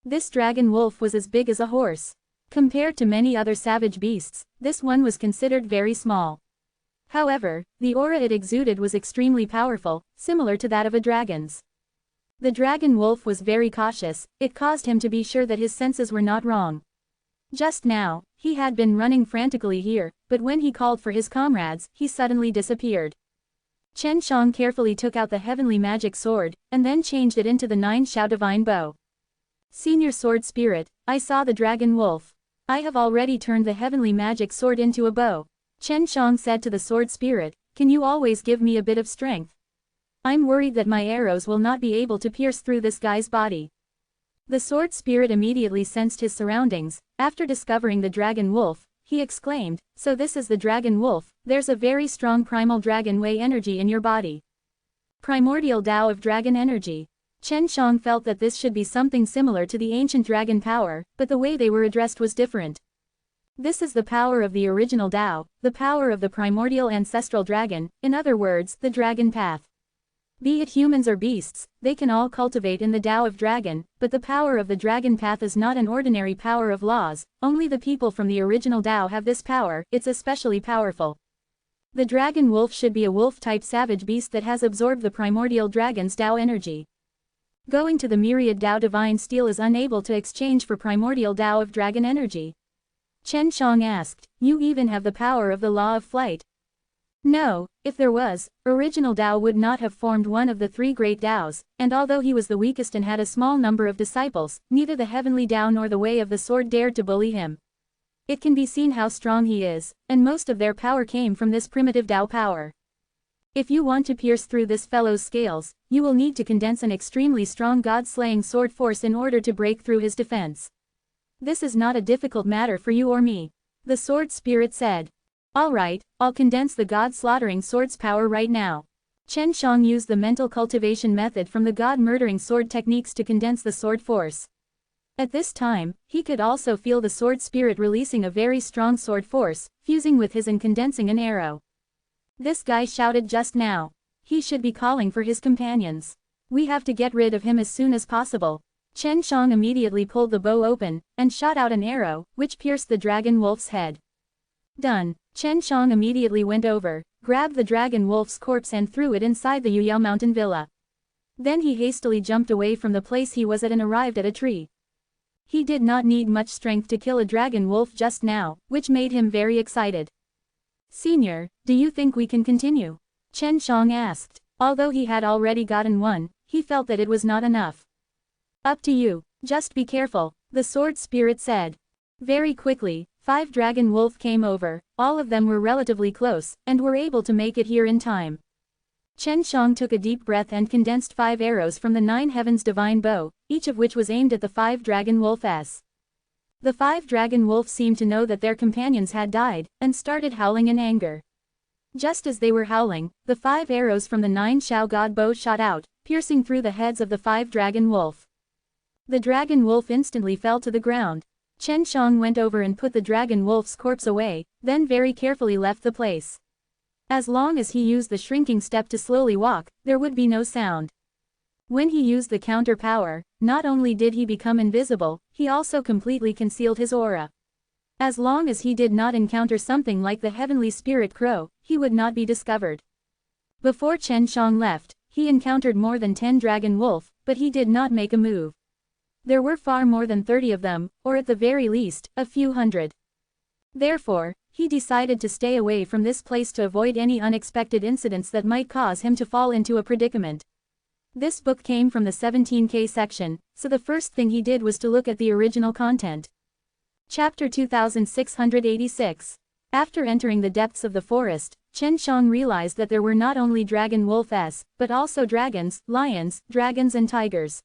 This dragon wolf was as big as a horse. Compared to many other savage beasts, this one was considered very small. However, the aura it exuded was extremely powerful, similar to that of a dragon's. The dragon wolf was very cautious, it caused him to be sure that his senses were not wrong. Just now, he had been running frantically here, but when he called for his comrades, he suddenly disappeared. Chen Shang carefully took out the heavenly magic sword, and then changed it into the 9 Xiao divine bow. Senior sword spirit, I saw the dragon wolf. I have already turned the heavenly magic sword into a bow. Chen Shang said to the sword spirit, can you always give me a bit of strength? I'm worried that my arrows will not be able to pierce through this guy's body. The sword spirit immediately sensed his surroundings. After discovering the dragon wolf, he exclaimed, so this is the dragon wolf, there's a very strong primal dragon way energy in your body. Primordial Tao of dragon energy. Chen Shang felt that this should be something similar to the ancient dragon power, but the way they were addressed was different. This is the power of the original Tao, the power of the primordial ancestral dragon, in other words, the dragon path. Be it humans or beasts, they can all cultivate in the Tao of dragon, but the power of the dragon path is not an ordinary power of laws, only the people from the original Tao have this power, it's especially powerful. The dragon wolf should be a wolf-type savage beast that has absorbed the primordial dragon's Tao energy. Going to the myriad Tao divine steel is unable to exchange for primordial Tao of dragon energy. Chen Shang asked, you even have the power of the law of flight? No, if there was, original Tao would not have formed one of the 3 great Taos, and although he was the weakest and had a small number of disciples, neither the heavenly Tao nor the way of the sword dared to bully him. It can be seen how strong he is, and most of their power came from this primitive Tao power. If you want to pierce through this fellow's scales, you will need to condense an extremely strong god-slaying sword force in order to break through his defense. This is not a difficult matter for you or me. The sword spirit said. Alright, I'll condense the god-slaughtering sword's power right now. Chen Shang used the mental cultivation method from the god-murdering sword techniques to condense the sword force. At this time, he could also feel the sword spirit releasing a very strong sword force, fusing with his and condensing an arrow. This guy shouted just now. He should be calling for his companions. We have to get rid of him as soon as possible. Chen Shang immediately pulled the bow open, and shot out an arrow, which pierced the dragon wolf's head. Done. Chen Shang immediately went over, grabbed the dragon wolf's corpse and threw it inside the Yuyao mountain villa. Then he hastily jumped away from the place he was at and arrived at a tree. He did not need much strength to kill a dragon wolf just now, which made him very excited. "Senior, do you think we can continue?" Chen Shang asked. Although he had already gotten one, he felt that it was not enough. "Up to you, just be careful," the sword spirit said. Very quickly, 5 dragon wolf came over, all of them were relatively close, and were able to make it here in time. Chen Shang took a deep breath and condensed 5 arrows from the 9 heavens divine bow, each of which was aimed at the 5 dragon wolves. The 5 dragon wolves seemed to know that their companions had died, and started howling in anger. Just as they were howling, the 5 arrows from the 9 Shao God bow shot out, piercing through the heads of the 5 dragon wolf. The dragon wolf instantly fell to the ground. Chen Shang went over and put the dragon wolf's corpse away, then very carefully left the place. As long as he used the shrinking step to slowly walk, there would be no sound. When he used the counter power, not only did he become invisible, he also completely concealed his aura. As long as he did not encounter something like the heavenly spirit crow, he would not be discovered. Before Chen Shang left, he encountered more than 10 dragon wolf, but he did not make a move. There were far more than 30 of them, or at the very least, a few hundred. Therefore, he decided to stay away from this place to avoid any unexpected incidents that might cause him to fall into a predicament. This book came from the 17K section, so the first thing he did was to look at the original content. Chapter 2686. After entering the depths of the forest, Chen Shang realized that there were not only dragon wolves, but also dragons, lions, dragons and tigers.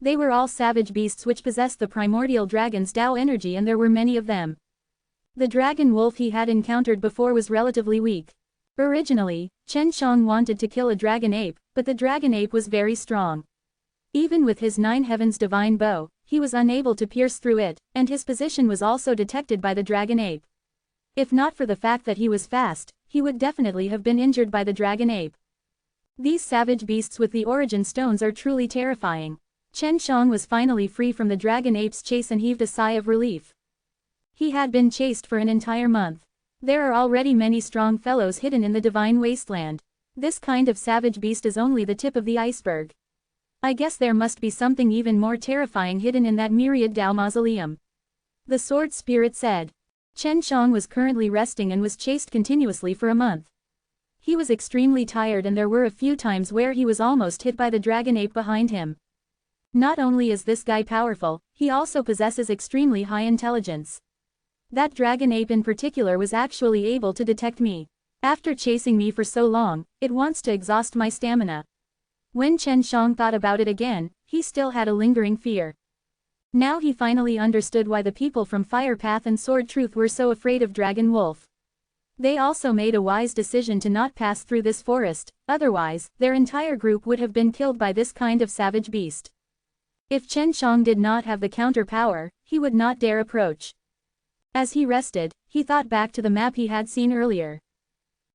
They were all savage beasts which possessed the primordial dragon's Tao energy, and there were many of them. The dragon wolf he had encountered before was relatively weak. Originally, Chen Shang wanted to kill a dragon ape, but the dragon ape was very strong. Even with his 9 heavens divine bow, he was unable to pierce through it, and his position was also detected by the dragon ape. If not for the fact that he was fast, he would definitely have been injured by the dragon ape. These savage beasts with the origin stones are truly terrifying. Chen Shang was finally free from the dragon ape's chase and heaved a sigh of relief. He had been chased for an entire month. There are already many strong fellows hidden in the divine wasteland. This kind of savage beast is only the tip of the iceberg. I guess there must be something even more terrifying hidden in that myriad Tao mausoleum. The sword spirit said. Chen Shang was currently resting and was chased continuously for a month. He was extremely tired, and there were a few times where he was almost hit by the dragon ape behind him. Not only is this guy powerful, he also possesses extremely high intelligence. That dragon ape in particular was actually able to detect me. After chasing me for so long, it wants to exhaust my stamina. When Chen Shang thought about it again, he still had a lingering fear. Now he finally understood why the people from Fire Path and Sword Truth were so afraid of Dragon Wolf. They also made a wise decision to not pass through this forest, otherwise, their entire group would have been killed by this kind of savage beast. If Chen Shang did not have the counter power, he would not dare approach. As he rested, he thought back to the map he had seen earlier.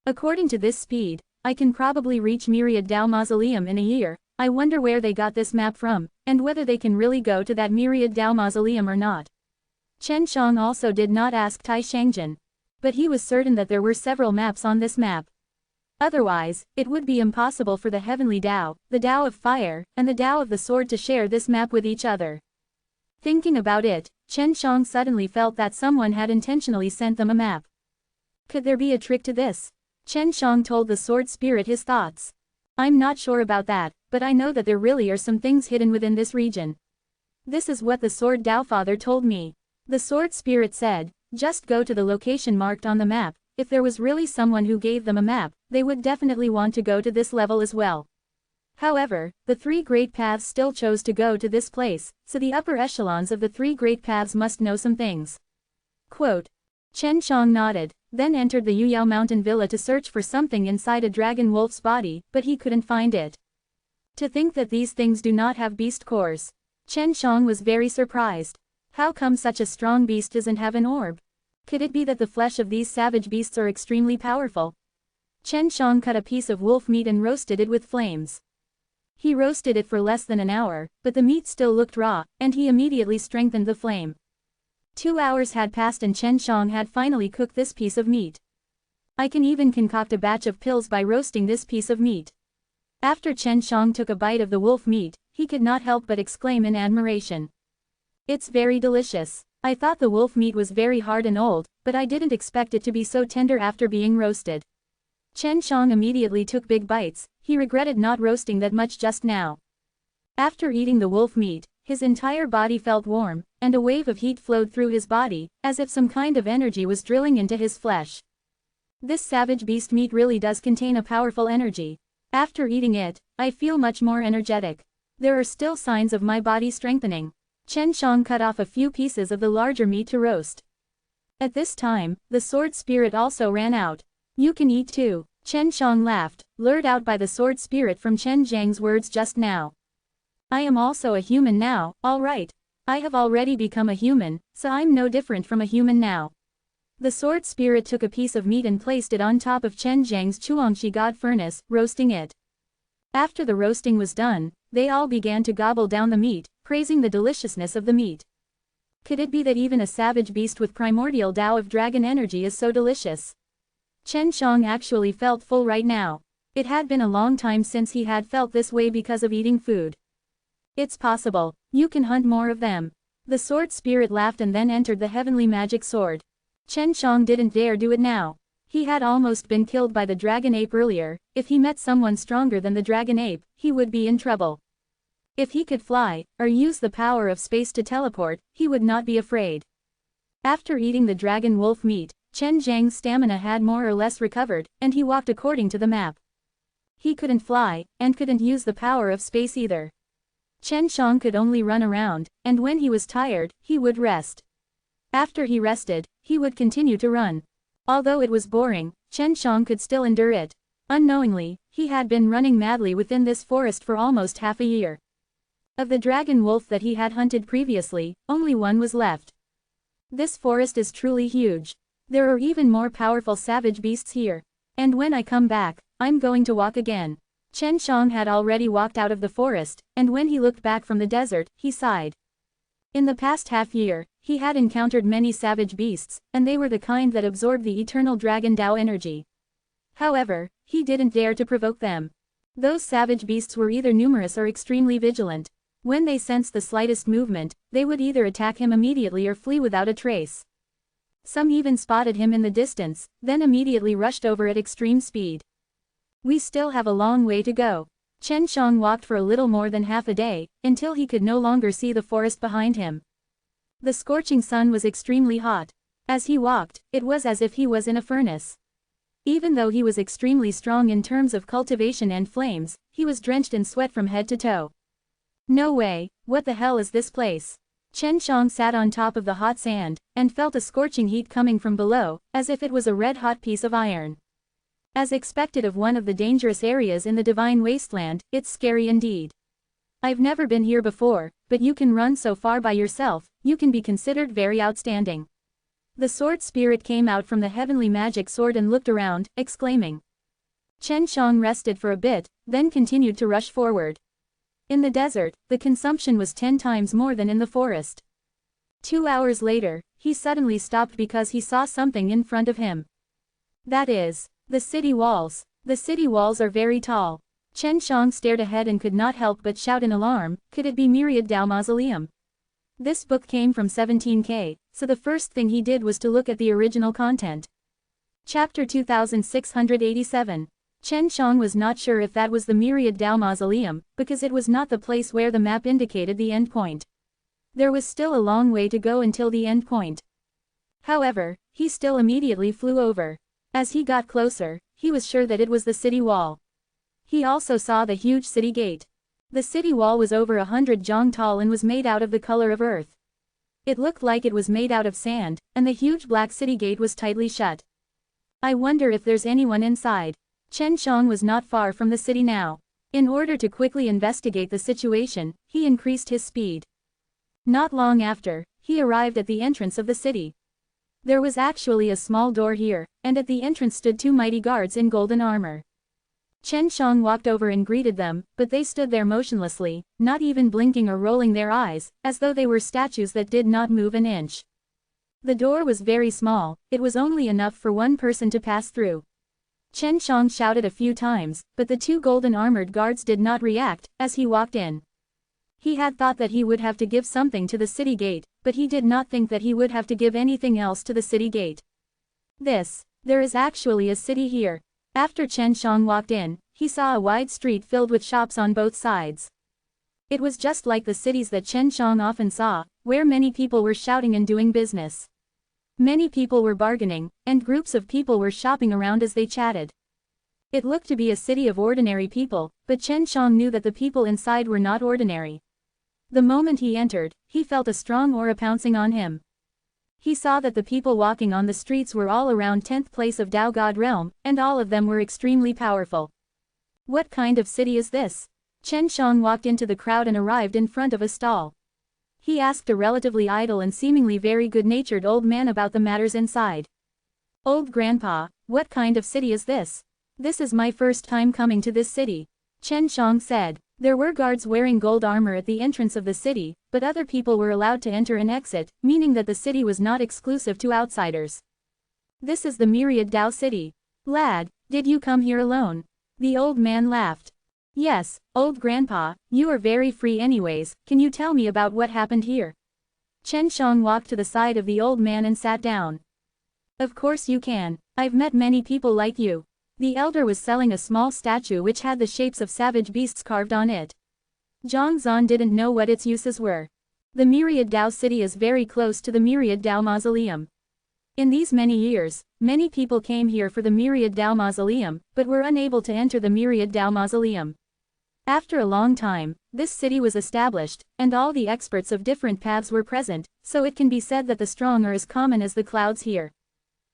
According to this speed, I can probably reach Myriad Tao Mausoleum in a year. I wonder where they got this map from, and whether they can really go to that Myriad Tao Mausoleum or not. Chen Shang also did not ask Tai Shangjin. But he was certain that there were several maps on this map. Otherwise, it would be impossible for the Heavenly Tao, the Tao of Fire, and the Tao of the Sword to share this map with each other. Thinking about it, Chen Shang suddenly felt that someone had intentionally sent them a map. Could there be a trick to this? Chen Shang told the Sword Spirit his thoughts. I'm not sure about that, but I know that there really are some things hidden within this region. This is what the Sword Tao Father told me. The Sword Spirit said, just go to the location marked on the map. If there was really someone who gave them a map, they would definitely want to go to this level as well. However, the three great paths still chose to go to this place, so the upper echelons of the three great paths must know some things. Quote. Chen Shang nodded, then entered the Yuyao Mountain Villa to search for something inside a dragon wolf's body, but he couldn't find it. To think that these things do not have beast cores. Chen Shang was very surprised. How come such a strong beast doesn't have an orb? Could it be that the flesh of these savage beasts are extremely powerful? Chen Shang cut a piece of wolf meat and roasted it with flames. He roasted it for less than an hour, but the meat still looked raw, and he immediately strengthened the flame. 2 hours had passed and Chen Shang had finally cooked this piece of meat. I can even concoct a batch of pills by roasting this piece of meat. After Chen Shang took a bite of the wolf meat, he could not help but exclaim in admiration. It's very delicious. I thought the wolf meat was very hard and old, but I didn't expect it to be so tender after being roasted. Chen Shang immediately took big bites. He regretted not roasting that much just now. After eating the wolf meat, his entire body felt warm, and a wave of heat flowed through his body, as if some kind of energy was drilling into his flesh. This savage beast meat really does contain a powerful energy. After eating it, I feel much more energetic. There are still signs of my body strengthening. Chen Shang cut off a few pieces of the larger meat to roast. At this time, the sword spirit also ran out. You can eat too. Chen Shang laughed, lured out by the sword spirit from Chen Zhang's words just now. I am also a human now, alright. I have already become a human, so I'm no different from a human now. The sword spirit took a piece of meat and placed it on top of Chen Zhang's Chuangshi God furnace, roasting it. After the roasting was done, they all began to gobble down the meat, praising the deliciousness of the meat. Could it be that even a savage beast with primordial Tao of dragon energy is so delicious? Chen Shang actually felt full right now. It had been a long time since he had felt this way because of eating food. It's possible. You can hunt more of them. The sword spirit laughed and then entered the heavenly magic sword. Chen Shang didn't dare do it now. He had almost been killed by the dragon ape earlier. If he met someone stronger than the dragon ape, he would be in trouble. If he could fly, or use the power of space to teleport, he would not be afraid. After eating the dragon wolf meat, Chen Zhang's stamina had more or less recovered, and he walked according to the map. He couldn't fly, and couldn't use the power of space either. Chen Shang could only run around, and when he was tired, he would rest. After he rested, he would continue to run. Although it was boring, Chen Shang could still endure it. Unknowingly, he had been running madly within this forest for almost half a year. Of the dragon wolf that he had hunted previously, only one was left. This forest is truly huge. There are even more powerful savage beasts here. And when I come back, I'm going to walk again. Chen Shang had already walked out of the forest, and when he looked back from the desert, he sighed. In the past half year, he had encountered many savage beasts, and they were the kind that absorbed the eternal dragon Tao energy. However, he didn't dare to provoke them. Those savage beasts were either numerous or extremely vigilant. When they sensed the slightest movement, they would either attack him immediately or flee without a trace. Some even spotted him in the distance, then immediately rushed over at extreme speed. We still have a long way to go. Chen Shang walked for a little more than half a day, until he could no longer see the forest behind him. The scorching sun was extremely hot. As he walked, it was as if he was in a furnace. Even though he was extremely strong in terms of cultivation and flames, he was drenched in sweat from head to toe. No way, what the hell is this place? Chen Shang sat on top of the hot sand, and felt a scorching heat coming from below, as if it was a red-hot piece of iron. As expected of one of the dangerous areas in the divine wasteland, it's scary indeed. I've never been here before, but you can run so far by yourself, you can be considered very outstanding. The sword spirit came out from the heavenly magic sword and looked around, exclaiming. Chen Shang rested for a bit, then continued to rush forward. In the desert, the consumption was 10 times more than in the forest. 2 hours later, he suddenly stopped because he saw something in front of him. That is, the city walls. The city walls are very tall. Chen Shang stared ahead and could not help but shout in alarm, could it be Myriad Dao Mausoleum? This book came from 17K, so the first thing he did was to look at the original content. Chapter 2687. Chen Shang was not sure if that was the Myriad Dao Mausoleum, because it was not the place where the map indicated the end point. There was still a long way to go until the end point. However, he still immediately flew over. As he got closer, he was sure that it was the city wall. He also saw the huge city gate. The city wall was over 100 zhang tall and was made out of the color of earth. It looked like it was made out of sand, and the huge black city gate was tightly shut. I wonder if there's anyone inside. Chen Shang was not far from the city now. In order to quickly investigate the situation, he increased his speed. Not long after, he arrived at the entrance of the city. There was actually a small door here, and at the entrance stood 2 mighty guards in golden armor. Chen Shang walked over and greeted them, but they stood there motionlessly, not even blinking or rolling their eyes, as though they were statues that did not move an inch. The door was very small, it was only enough for one person to pass through. Chen Shang shouted a few times, but the two golden armored guards did not react, as he walked in. He had thought that he would have to give something to the city gate, but he did not think that he would have to give anything else to the city gate. There is actually a city here. After Chen Shang walked in, he saw a wide street filled with shops on both sides. It was just like the cities that Chen Shang often saw, where many people were shouting and doing business. Many people were bargaining, and groups of people were shopping around as they chatted. It looked to be a city of ordinary people, but Chen Shang knew that the people inside were not ordinary. The moment he entered, he felt a strong aura pouncing on him. He saw that the people walking on the streets were all around 10th place of Tao God realm, and all of them were extremely powerful. What kind of city is this? Chen Shang walked into the crowd and arrived in front of a stall. He asked a relatively idle and seemingly very good-natured old man about the matters inside. Old grandpa, what kind of city is this? This is my first time coming to this city. Chen Shang said. There were guards wearing gold armor at the entrance of the city, but other people were allowed to enter and exit, meaning that the city was not exclusive to outsiders. This is the Myriad Tao City. Lad, did you come here alone? The old man laughed. Yes, old grandpa, you are very free anyways, can you tell me about what happened here? Chen Shang walked to the side of the old man and sat down. Of course you can, I've met many people like you. The elder was selling a small statue which had the shapes of savage beasts carved on it. Zhang Zan didn't know what its uses were. The Myriad Tao City is very close to the Myriad Tao Mausoleum. In these many years, many people came here for the Myriad Tao Mausoleum, but were unable to enter the Myriad Tao Mausoleum. After a long time, this city was established, and all the experts of different paths were present, so it can be said that the strong are as common as the clouds here.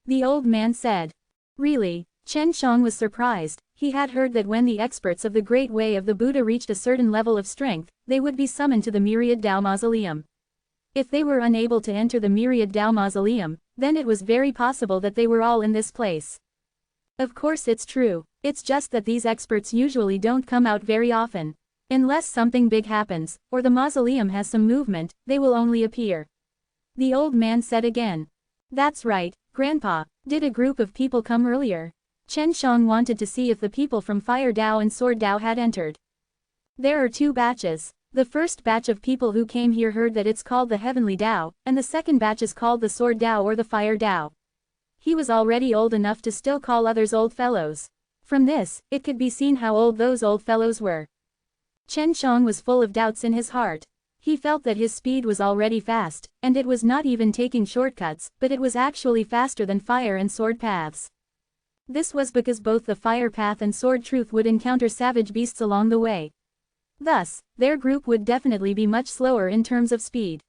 The old man said. Really? Chen Shang was surprised. He had heard that when the experts of the Great Way of the Buddha reached a certain level of strength, they would be summoned to the Myriad Tao Mausoleum. If they were unable to enter the Myriad Tao Mausoleum, then it was very possible that they were all in this place. Of course it's true, it's just that these experts usually don't come out very often. Unless something big happens, or the mausoleum has some movement, they will only appear. The old man said again. That's right, Grandpa, did a group of people come earlier? Chen Shang wanted to see if the people from Fire Tao and Sword Tao had entered. There are two batches. The first batch of people who came here heard that it's called the Heavenly Tao, and the second batch is called the Sword Tao or the Fire Tao. He was already old enough to still call others old fellows. From this, it could be seen how old those old fellows were. Chen Shang was full of doubts in his heart. He felt that his speed was already fast, and it was not even taking shortcuts, but it was actually faster than fire and sword paths. This was because both the fire path and sword truth would encounter savage beasts along the way. Thus, their group would definitely be much slower in terms of speed.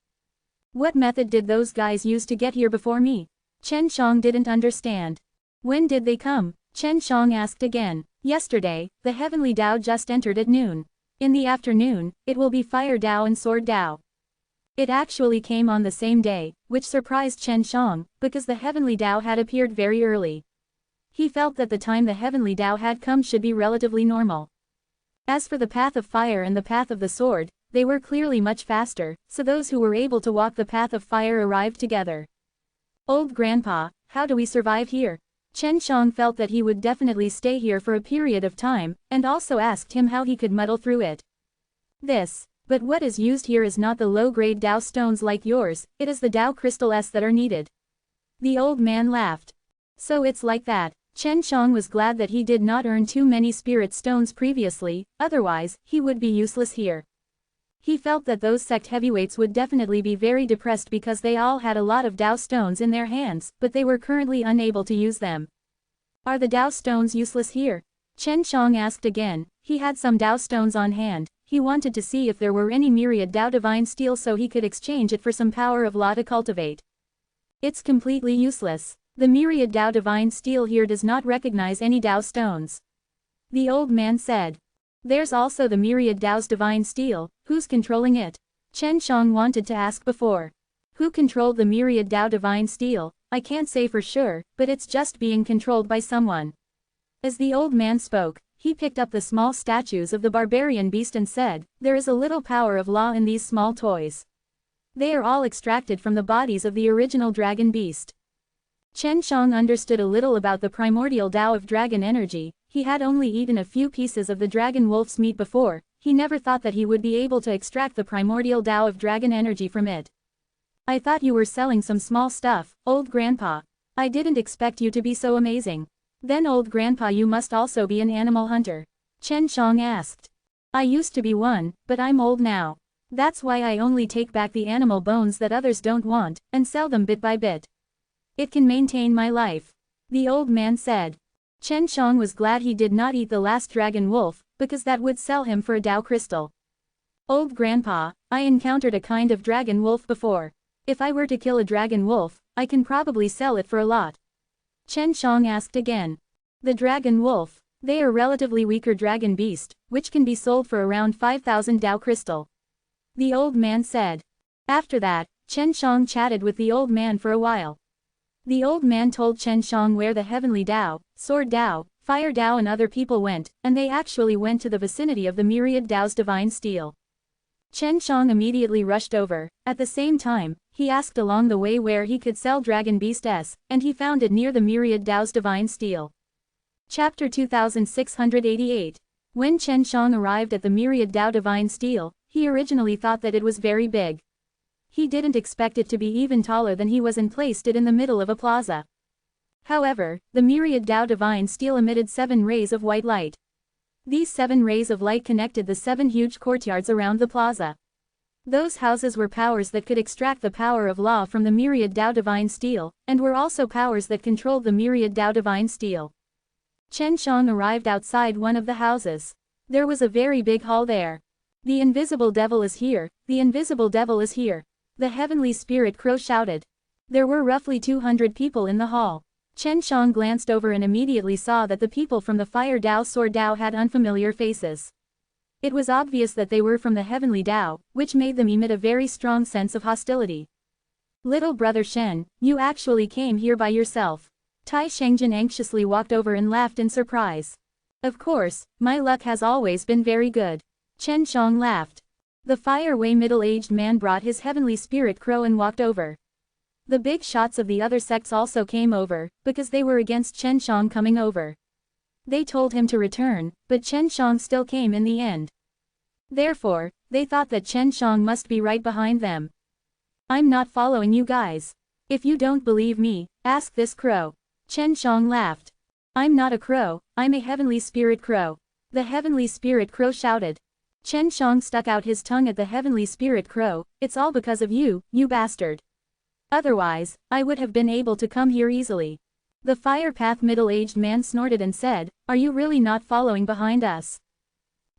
What method did those guys use to get here before me? Chen Shang didn't understand. When did they come? Chen Shang asked again. Yesterday, the Heavenly Tao just entered at noon. In the afternoon, it will be Fire Tao and Sword Tao. It actually came on the same day, which surprised Chen Shang, because the Heavenly Tao had appeared very early. He felt that the time the Heavenly Tao had come should be relatively normal. As for the path of fire and the path of the sword, they were clearly much faster, so those who were able to walk the path of fire arrived together. Old Grandpa, how do we survive here? Chen Shang felt that he would definitely stay here for a period of time, and also asked him how he could muddle through it. But what is used here is not the low-grade Tao stones like yours, it is the Tao crystals that are needed. The old man laughed. So it's like that. Chen Shang was glad that he did not earn too many spirit stones previously, otherwise, he would be useless here. He felt that those sect heavyweights would definitely be very depressed because they all had a lot of Tao stones in their hands, but they were currently unable to use them. Are the Tao stones useless here? Chen Shang asked again. He had some Tao stones on hand. He wanted to see if there were any myriad Tao divine steel so he could exchange it for some power of law to cultivate. It's completely useless. The myriad Tao divine steel here does not recognize any Tao stones. The old man said. There's also the myriad Tao's divine steel, who's controlling it? Chen Shang wanted to ask before. Who controlled the myriad Tao divine steel? I can't say for sure, but it's just being controlled by someone. As the old man spoke, he picked up the small statues of the barbarian beast and said, there is a little power of law in these small toys. They are all extracted from the bodies of the original dragon beast. Chen Shang understood a little about the primordial Tao of dragon energy. He had only eaten a few pieces of the dragon wolf's meat before. He never thought that he would be able to extract the primordial Tao of dragon energy from it. I thought you were selling some small stuff, old grandpa. I didn't expect you to be so amazing. Then old grandpa, you must also be an animal hunter? Chen Shang asked. I used to be one, but I'm old now. That's why I only take back the animal bones that others don't want, and sell them bit by bit. It can maintain my life. The old man said. Chen Shang was glad he did not eat the last dragon wolf, because that would sell him for a Tao crystal. Old grandpa, I encountered a kind of dragon wolf before. If I were to kill a dragon wolf, I can probably sell it for a lot. Chen Shang asked again. The dragon wolf. They are relatively weaker dragon beast, which can be sold for around 5,000 Tao crystal. The old man said. After that, Chen Shang chatted with the old man for a while. The old man told Chen Shang where the heavenly Tao, sword Tao, fire Tao and other people went, and they actually went to the vicinity of the myriad Tao's divine steel. Chen Shang immediately rushed over. At the same time, he asked along the way where he could sell dragon beast S, and he found it near the myriad Tao's divine steel. Chapter 2688. When Chen Shang arrived at the myriad Tao divine steel, he originally thought that it was very big. He didn't expect it to be even taller than he was and placed it in the middle of a plaza. However, the myriad Tao divine steel emitted 7 rays of white light. These 7 rays of light connected the 7 huge courtyards around the plaza. Those houses were powers that could extract the power of law from the myriad Tao divine steel, and were also powers that controlled the myriad Tao divine steel. Chen Shang arrived outside one of the houses. There was a very big hall there. The invisible devil is here, the invisible devil is here. The heavenly spirit crow shouted. There were roughly 200 people in the hall. Chen Shang glanced over and immediately saw that the people from the fire Tao sword Tao had unfamiliar faces. It was obvious that they were from the heavenly Tao, which made them emit a very strong sense of hostility. Little brother Shen, you actually came here by yourself. Tai Shengjin anxiously walked over and laughed in surprise. Of course, my luck has always been very good. Chen Shang laughed. The fire-way middle-aged man brought his heavenly spirit crow and walked over. The big shots of the other sects also came over, because they were against Chen Shang coming over. They told him to return, but Chen Shang still came in the end. Therefore, they thought that Chen Shang must be right behind them. I'm not following you guys. If you don't believe me, ask this crow. Chen Shang laughed. I'm not a crow, I'm a heavenly spirit crow. The heavenly spirit crow shouted. Chen Shang stuck out his tongue at the heavenly spirit crow. It's all because of you, you bastard. Otherwise, I would have been able to come here easily. The fire path middle-aged man snorted and said, are you really not following behind us?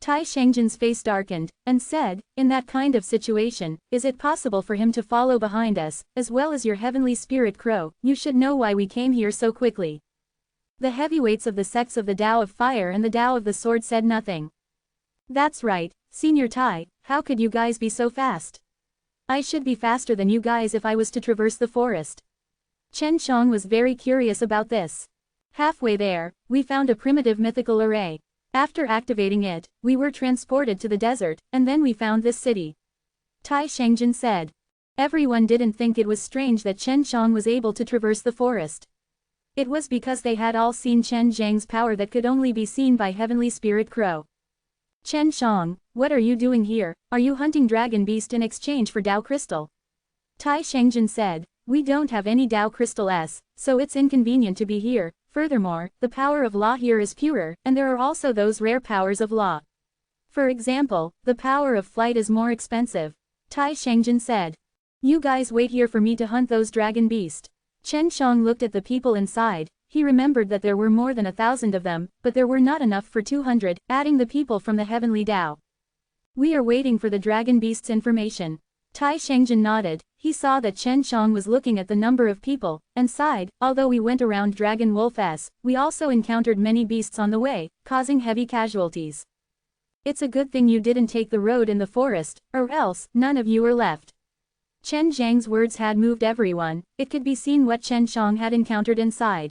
Tai Shengjin's face darkened, and said, in that kind of situation, is it possible for him to follow behind us, as well as your heavenly spirit crow? You should know why we came here so quickly. The heavyweights of the sects of the Tao of Fire and the Tao of the Sword said nothing. That's right, Senior Tai, how could you guys be so fast? I should be faster than you guys if I was to traverse the forest. Chen Shang was very curious about this. Halfway there, we found a primitive mythical array. After activating it, we were transported to the desert, and then we found this city. Tai Shengjin said. Everyone didn't think it was strange that Chen Shang was able to traverse the forest. It was because they had all seen Chen Zhang's power that could only be seen by Heavenly Spirit Crow. Chen Shang, what are you doing here? Are you hunting Dragon Beast in exchange for Tao Crystal? Tai Shengjin said, we don't have any Tao Crystal S, so it's inconvenient to be here. Furthermore, the power of law here is purer, and there are also those rare powers of law. For example, the power of flight is more expensive. Tai Shengjin said. You guys wait here for me to hunt those dragon beast. Chen Shang looked at the people inside. He remembered that there were more than 1,000 of them, but there were not enough for 200, adding the people from the heavenly Tao. We are waiting for the dragon beast's information. Tai Shengjin nodded. He saw that Chen Shang was looking at the number of people, and sighed. Although we went around Dragon Wolf S, we also encountered many beasts on the way, causing heavy casualties. It's a good thing you didn't take the road in the forest, or else, none of you are left. Chen Zhang's words had moved everyone. It could be seen what Chen Shang had encountered inside.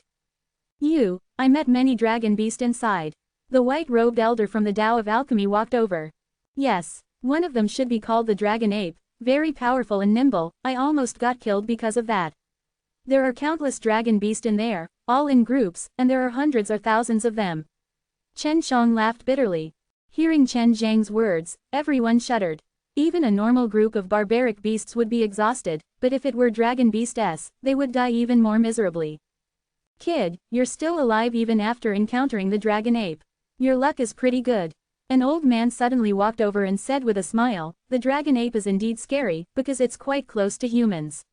I met many dragon beasts inside. The white-robed elder from the Tao of Alchemy walked over. Yes, one of them should be called the Dragon Ape, very powerful and nimble. I almost got killed because of that. There are countless dragon beasts in there, all in groups, and there are hundreds or thousands of them. Chen Shang laughed bitterly. Hearing Chen Zhang's words, everyone shuddered. Even a normal group of barbaric beasts would be exhausted, but if it were dragon beasts, they would die even more miserably. Kid, you're still alive even after encountering the dragon ape. Your luck is pretty good. An old man suddenly walked over and said with a smile, the dragon ape is indeed scary, because it's quite close to humans.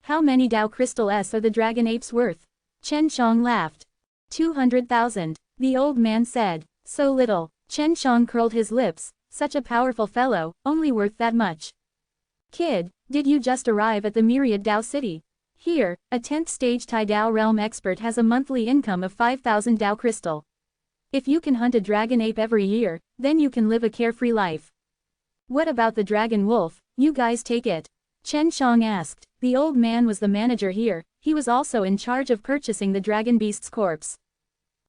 How many Dao crystals are the dragon apes worth? Chen Shang laughed. 200,000. The old man said. So little. Chen Shang curled his lips. Such a powerful fellow, only worth that much. Kid, did you just arrive at the Myriad Dao City? Here, a 10th stage Tai Dao realm expert has a monthly income of 5,000 Dao crystal. If you can hunt a dragon ape every year, then you can live a carefree life. What about the dragon wolf? You guys take it? Chen Shang asked. The old man was the manager here, he was also in charge of purchasing the dragon beast's corpse.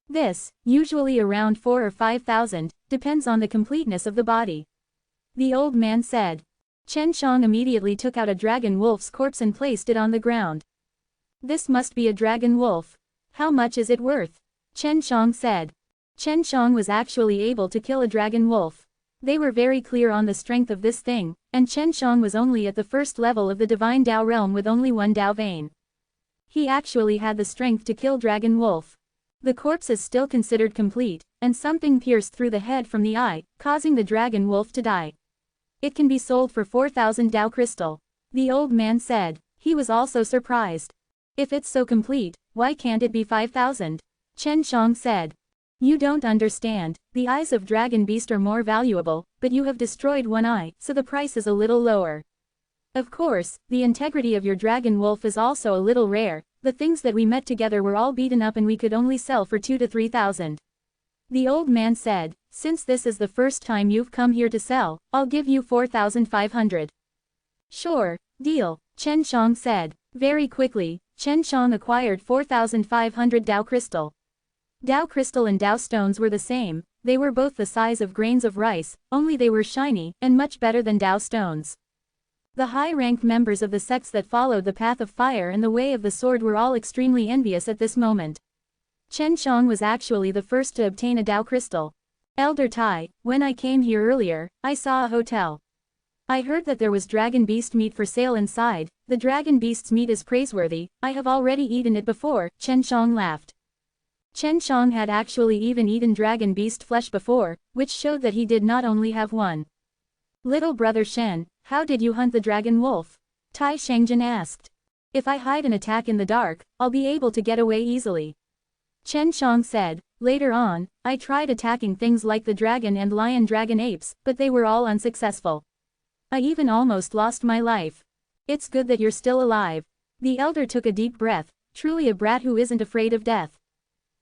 This, usually around 4 or 5,000, depends on the completeness of the body. The old man said. Chen Shang immediately took out a dragon wolf's corpse and placed it on the ground. This must be a dragon wolf. How much is it worth? Chen Shang said. Chen Shang was actually able to kill a dragon wolf. They were very clear on the strength of this thing, and Chen Shang was only at the first level of the divine Dao realm with only one Dao vein. He actually had the strength to kill dragon wolf. The corpse is still considered complete, and something pierced through the head from the eye, causing the dragon wolf to die. It can be sold for 4,000 Dao crystal. The old man said. He was also surprised. If it's so complete, why can't it be 5,000? Chen Shang said. You don't understand, the eyes of dragon beast are more valuable, but you have destroyed one eye, so the price is a little lower. Of course, the integrity of your dragon wolf is also a little rare. The things that we met together were all beaten up and we could only sell for 2,000 to 3,000. The old man said, since this is the first time you've come here to sell, I'll give you 4,500. Sure, deal, Chen Shang said. Very quickly, Chen Shang acquired 4,500 Dao crystal. Dao crystal and Dao stones were the same, they were both the size of grains of rice, only they were shiny, and much better than Dao stones. The high-ranked members of the sects that followed the path of fire and the way of the sword were all extremely envious at this moment. Chen Shang was actually the first to obtain a Dao crystal. Elder Tai, when I came here earlier, I saw a hotel. I heard that there was dragon beast meat for sale inside. The dragon beast's meat is praiseworthy, I have already eaten it before, Chen Shang laughed. Chen Shang had actually even eaten dragon beast flesh before, which showed that he did not only have one. Little brother Shen, how did you hunt the dragon wolf? Tai Shangjin asked. If I hide and attack in the dark, I'll be able to get away easily. Chen Shang said. Later on, I tried attacking things like the dragon and lion dragon apes, but they were all unsuccessful. I even almost lost my life. It's good that you're still alive. The elder took a deep breath, truly a brat who isn't afraid of death.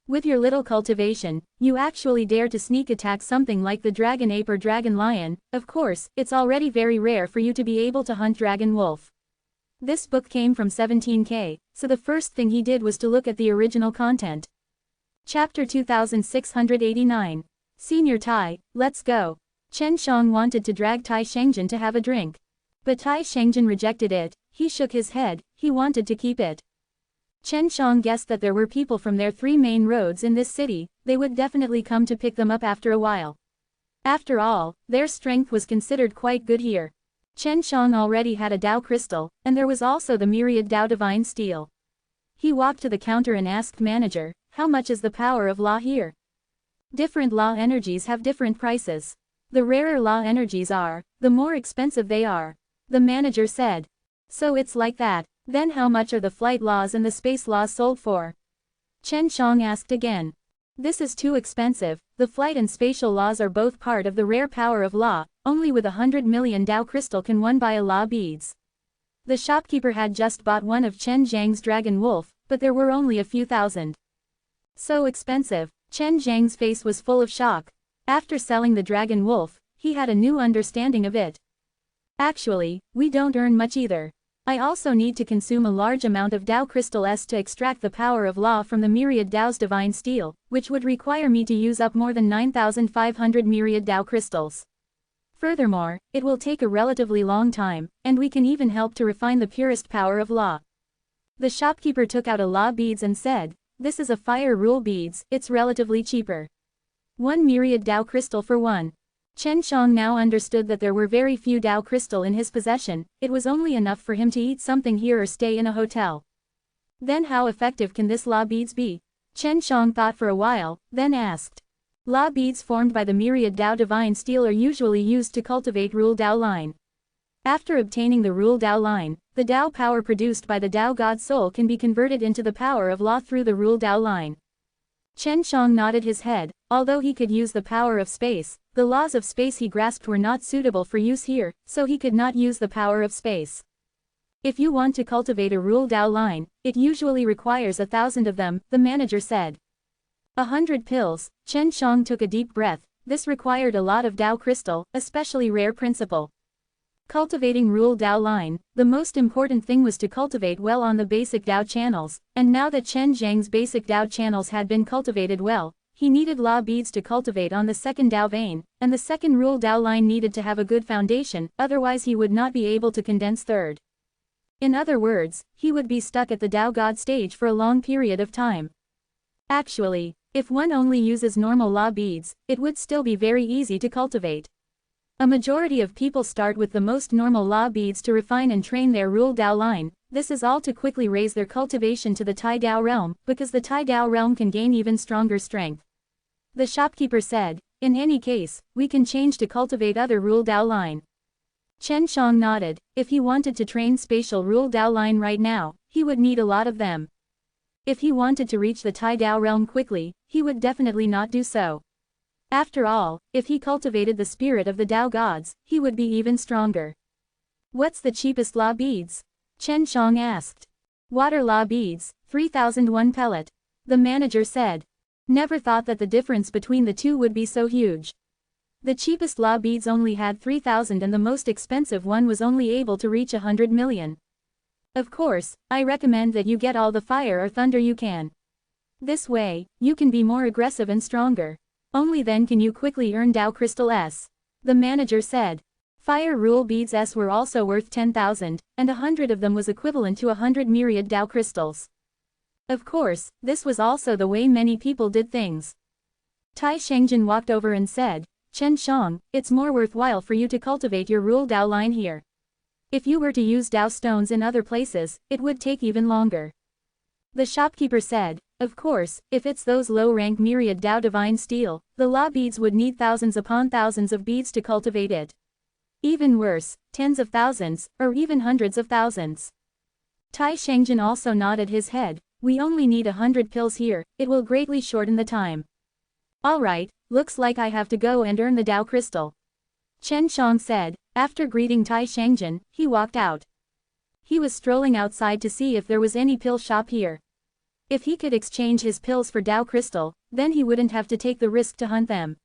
With your little cultivation, you actually dare to sneak attack something like the dragon ape or dragon lion. Of course, it's already very rare for you to be able to hunt dragon wolf. This book came from 17K, so the first thing he did was to look at the original content. Chapter 2689. Senior Tai, let's go. Chen Shang wanted to drag Tai Shangjin to have a drink. But Tai Shangjin rejected it, he shook his head, he wanted to keep it. Chen Shang guessed that there were people from their 3 main roads in this city, they would definitely come to pick them up after a while. After all, their strength was considered quite good here. Chen Shang already had a Dao crystal, and there was also the myriad Dao divine steel. He walked to the counter and asked manager, how much is the power of law here? Different law energies have different prices. The rarer law energies are, the more expensive they are. The manager said. So it's like that. Then how much are the flight laws and the space laws sold for? Chen Shang asked again. This is too expensive, the flight and spatial laws are both part of the rare power of law, only with 100 million Dao crystal can one buy a law beads. The shopkeeper had just bought one of Chen Zhang's dragon wolf, but there were only a few thousand. So expensive, Chen Zhang's face was full of shock. After selling the dragon wolf, he had a new understanding of it. Actually, we don't earn much either. I also need to consume a large amount of Dao crystal S to extract the power of law from the myriad Dao's divine steel, which would require me to use up more than 9,500 myriad Dao crystals. Furthermore, it will take a relatively long time, and we can even help to refine the purest power of law. The shopkeeper took out a law beads and said, "This is a fire rule beads, it's relatively cheaper. 1 myriad Dao crystal for one." Chen Shang now understood that there were very few Dao crystal in his possession, it was only enough for him to eat something here or stay in a hotel. Then how effective can this law beads be? Chen Shang thought for a while, then asked. Law beads formed by the myriad Dao divine steel are usually used to cultivate rule Dao line. After obtaining the rule Dao line, the Dao power produced by the Dao God soul can be converted into the power of law through the rule Dao line. Chen Shang nodded his head, although he could use the power of space, the laws of space he grasped were not suitable for use here, so he could not use the power of space. If you want to cultivate a rule Dao line, it usually requires 1,000 of them, the manager said. 100 pills, Chen Shang took a deep breath, this required a lot of Dao crystal, especially rare principle. Cultivating rule Dao line, the most important thing was to cultivate well on the basic Dao channels, and now that Chen Zhang's basic Dao channels had been cultivated well, he needed law beads to cultivate on the second Dao vein, and the second rule Dao line needed to have a good foundation, otherwise he would not be able to condense third. In other words, he would be stuck at the Dao God stage for a long period of time. Actually, if one only uses normal law beads, it would still be very easy to cultivate. A majority of people start with the most normal law beads to refine and train their rule Dao line, this is all to quickly raise their cultivation to the Tai Dao realm, because the Tai Dao realm can gain even stronger strength. The shopkeeper said, in any case, we can change to cultivate other rule Dao line. Chen Shang nodded, if he wanted to train spatial rule Dao line right now, he would need a lot of them. If he wanted to reach the Tai Dao realm quickly, he would definitely not do so. After all, if he cultivated the spirit of the Dao gods, he would be even stronger. What's the cheapest law beads? Chen Shang asked. Water law beads, 3,001 pellet. The manager said. Never thought that the difference between the two would be so huge. The cheapest law beads only had 3,000 and the most expensive one was only able to reach 100 million. Of course, I recommend that you get all the fire or thunder you can. This way, you can be more aggressive and stronger. Only then can you quickly earn Dao Crystal S. The manager said. Fire rule beads S were also worth 10,000, and 100 of them was equivalent to 100 myriad Dao crystals. Of course, this was also the way many people did things. Tai Shengjin walked over and said, Chen Shang, it's more worthwhile for you to cultivate your rule Dao line here. If you were to use Dao stones in other places, it would take even longer. The shopkeeper said, of course, if it's those low-rank myriad Dao divine steel, the law beads would need thousands upon thousands of beads to cultivate it. Even worse, tens of thousands, or even hundreds of thousands. Tai Shengjin also nodded his head, we only need 100 pills here, it will greatly shorten the time. Alright, looks like I have to go and earn the Dao crystal. Chen Shang said, after greeting Tai Shengjin, he walked out. He was strolling outside to see if there was any pill shop here. If he could exchange his pills for Dao crystal, then he wouldn't have to take the risk to hunt them.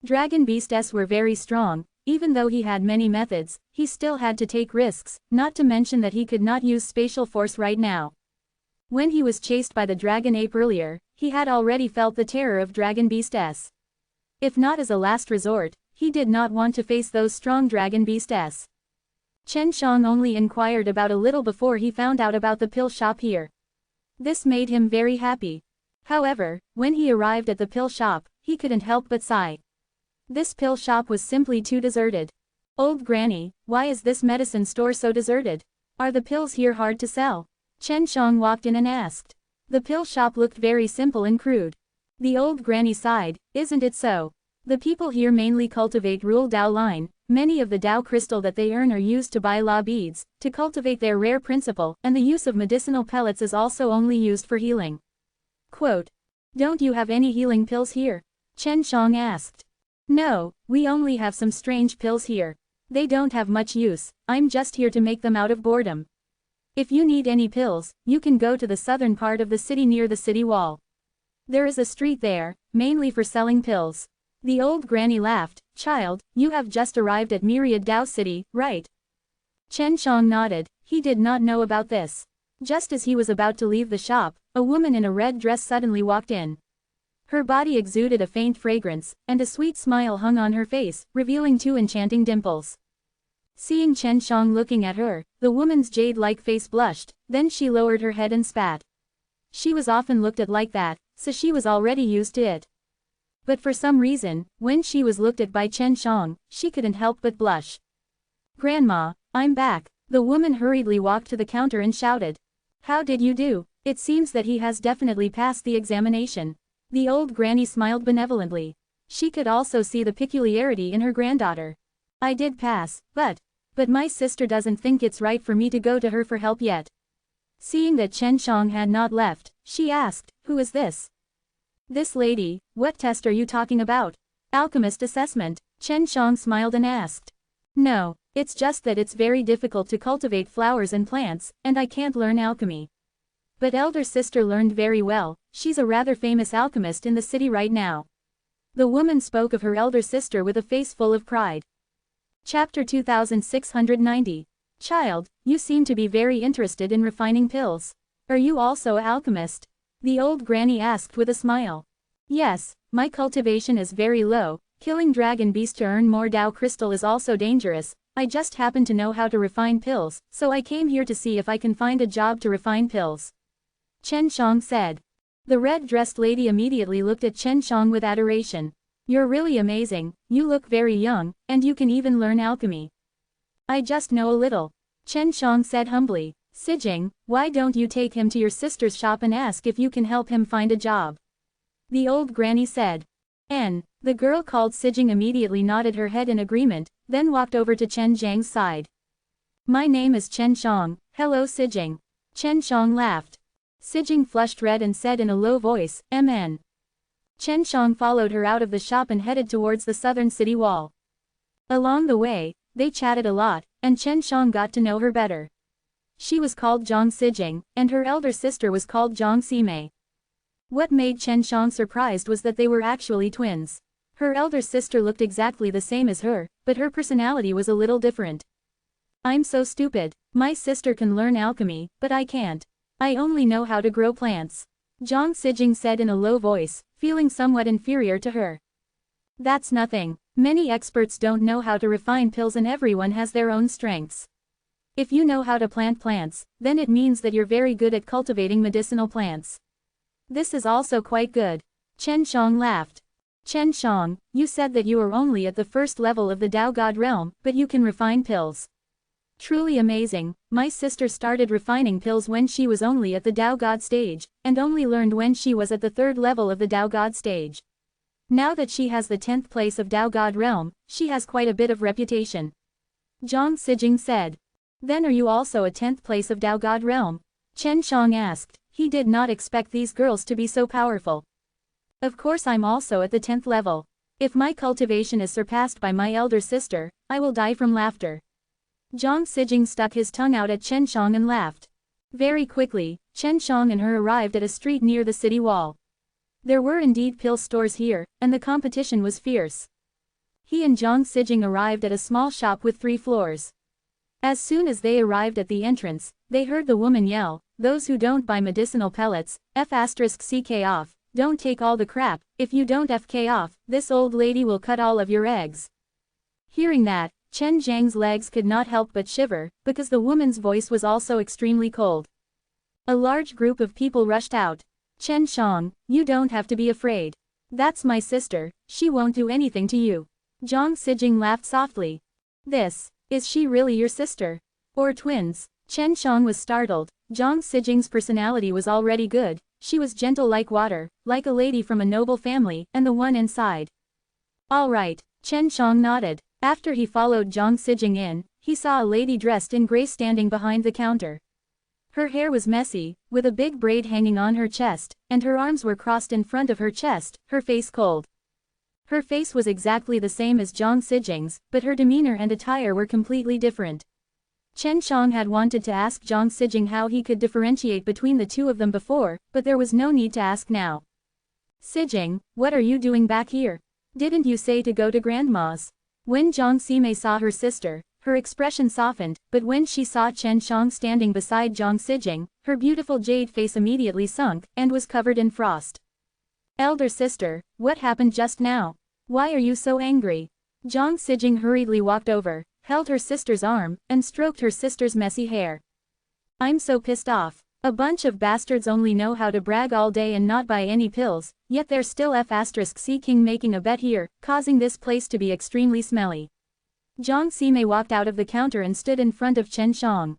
Dragon beasts were very strong, even though he had many methods, he still had to take risks, not to mention that he could not use spatial force right now. When he was chased by the dragon ape earlier, he had already felt the terror of dragon beasts. If not as a last resort, he did not want to face those strong dragon beasts. Chen Shang only inquired about a little before he found out about the pill shop here. This made him very happy. However, when he arrived at the pill shop, he couldn't help but sigh. This pill shop was simply too deserted. Old Granny, why is this medicine store so deserted? Are the pills here hard to sell? Chen Shang walked in and asked. The pill shop looked very simple and crude. The old granny sighed, isn't it so? The people here mainly cultivate rule Dao line, many of the Dao crystal that they earn are used to buy law beads, to cultivate their rare principle, and the use of medicinal pellets is also only used for healing. Quote. Don't you have any healing pills here? Chen Shang asked. No, we only have some strange pills here. They don't have much use, I'm just here to make them out of boredom. If you need any pills, you can go to the southern part of the city near the city wall. There is a street there, mainly for selling pills. The old granny laughed, child, you have just arrived at Myriad Dao City, right? Chen Shang nodded, he did not know about this. Just as he was about to leave the shop, a woman in a red dress suddenly walked in. Her body exuded a faint fragrance, and a sweet smile hung on her face, revealing two enchanting dimples. Seeing Chen Shang looking at her, the woman's jade-like face blushed, then she lowered her head and spat. She was often looked at like that, so she was already used to it. But for some reason, when she was looked at by Chen Shang, she couldn't help but blush. "Grandma, I'm back." The woman hurriedly walked to the counter and shouted. "How did you do? It seems that he has definitely passed the examination." The old granny smiled benevolently. She could also see the peculiarity in her granddaughter. "I did pass, but my sister doesn't think it's right for me to go to her for help yet." Seeing that Chen Shang had not left, she asked, "Who is this?" "This lady. What test are you talking about?" "Alchemist assessment." Chen Shang smiled and asked. "No, it's just that it's very difficult to cultivate flowers and plants, and I can't learn alchemy. But elder sister learned very well, she's a rather famous alchemist in the city right now." The woman spoke of her elder sister with a face full of pride. Chapter 2690. "Child, you seem to be very interested in refining pills. Are you also an alchemist?" the old granny asked with a smile. "Yes, my cultivation is very low, killing dragon beasts to earn more Dao crystal is also dangerous, I just happen to know how to refine pills, so I came here to see if I can find a job to refine pills," Chen Shang said. The red-dressed lady immediately looked at Chen Shang with adoration. "You're really amazing, you look very young, and you can even learn alchemy." "I just know a little," Chen Shang said humbly. "Sijing, why don't you take him to your sister's shop and ask if you can help him find a job?" the old granny said. The girl called Sijing immediately nodded her head in agreement, then walked over to Chen Zhang's side. "My name is Chen Shang, hello Sijing." Chen Shang laughed. Sijing flushed red and said in a low voice, "MN." Chen Shang followed her out of the shop and headed towards the southern city wall. Along the way, they chatted a lot, and Chen Shang got to know her better. She was called Zhang Sijing, and her elder sister was called Zhang Simei. What made Chen Shang surprised was that they were actually twins. Her elder sister looked exactly the same as her, but her personality was a little different. "I'm so stupid. My sister can learn alchemy, but I can't. I only know how to grow plants," Zhang Sijing said in a low voice, feeling somewhat inferior to her. "That's nothing. Many experts don't know how to refine pills and everyone has their own strengths. If you know how to plant plants, then it means that you're very good at cultivating medicinal plants. This is also quite good." Chen Shang laughed. "Chen Shang, you said that you are only at the first level of the Dao God realm, but you can refine pills. Truly amazing. My sister started refining pills when she was only at the Dao God stage, and only learned when she was at the third level of the Dao God stage. Now that she has the 10th place of Dao God realm, she has quite a bit of reputation," Zhang Sijing said. "Then are you also a 10th place of Dao God realm?" Chen Shang asked. He did not expect these girls to be so powerful. "Of course I'm also at the 10th level. If my cultivation is surpassed by my elder sister, I will die from laughter." Zhang Sijing stuck his tongue out at Chen Shang and laughed. Very quickly, Chen Shang and her arrived at a street near the city wall. There were indeed pill stores here, and the competition was fierce. He and Zhang Sijing arrived at a small shop with 3 floors. As soon as they arrived at the entrance, they heard the woman yell, "Those who don't buy medicinal pellets, F***ck off, don't take all the crap, if you don't FK off, this old lady will cut all of your eggs." Hearing that, Chen Zhang's legs could not help but shiver, because the woman's voice was also extremely cold. A large group of people rushed out. "Chen Shang, you don't have to be afraid. That's my sister, she won't do anything to you." Zhang Sijing laughed softly. Is she really your sister? Or twins?" Chen Shang was startled. Zhang Sijing's personality was already good, she was gentle like water, like a lady from a noble family, and the one inside. "All right," Chen Shang nodded. After he followed Zhang Sijing in, he saw a lady dressed in grey standing behind the counter. Her hair was messy, with a big braid hanging on her chest, and her arms were crossed in front of her chest, her face cold. Her face was exactly the same as Zhang Sijing's, but her demeanor and attire were completely different. Chen Shang had wanted to ask Zhang Sijing how he could differentiate between the two of them before, but there was no need to ask now. "Sijing, what are you doing back here? Didn't you say to go to Grandma's?" When Zhang Simei saw her sister, her expression softened, but when she saw Chen Shang standing beside Zhang Sijing, her beautiful jade face immediately sunk, and was covered in frost. "Elder sister, what happened just now? Why are you so angry?" Zhang Sijing hurriedly walked over, held her sister's arm, and stroked her sister's messy hair. I'm so pissed off. A bunch of bastards only know how to brag all day and not buy any pills, yet they're still f***ing making a bet here, causing this place to be extremely smelly. Jiang Sime walked out of the counter and stood in front of Chen Shang.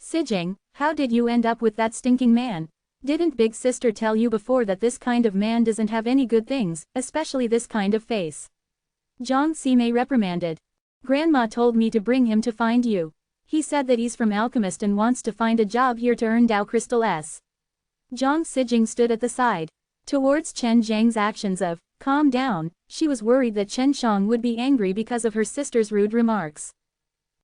Sijing, how did you end up with that stinking man? Didn't big sister tell you before that this kind of man doesn't have any good things, especially this kind of face? Jiang Sime reprimanded. Grandma told me to bring him to find you. He said that he's from Alchemist and wants to find a job here to earn Dao Crystal S. Jiang Sijing stood at the side. Towards Chen Zhang's actions of, calm down, she was worried that Chen Shang would be angry because of her sister's rude remarks.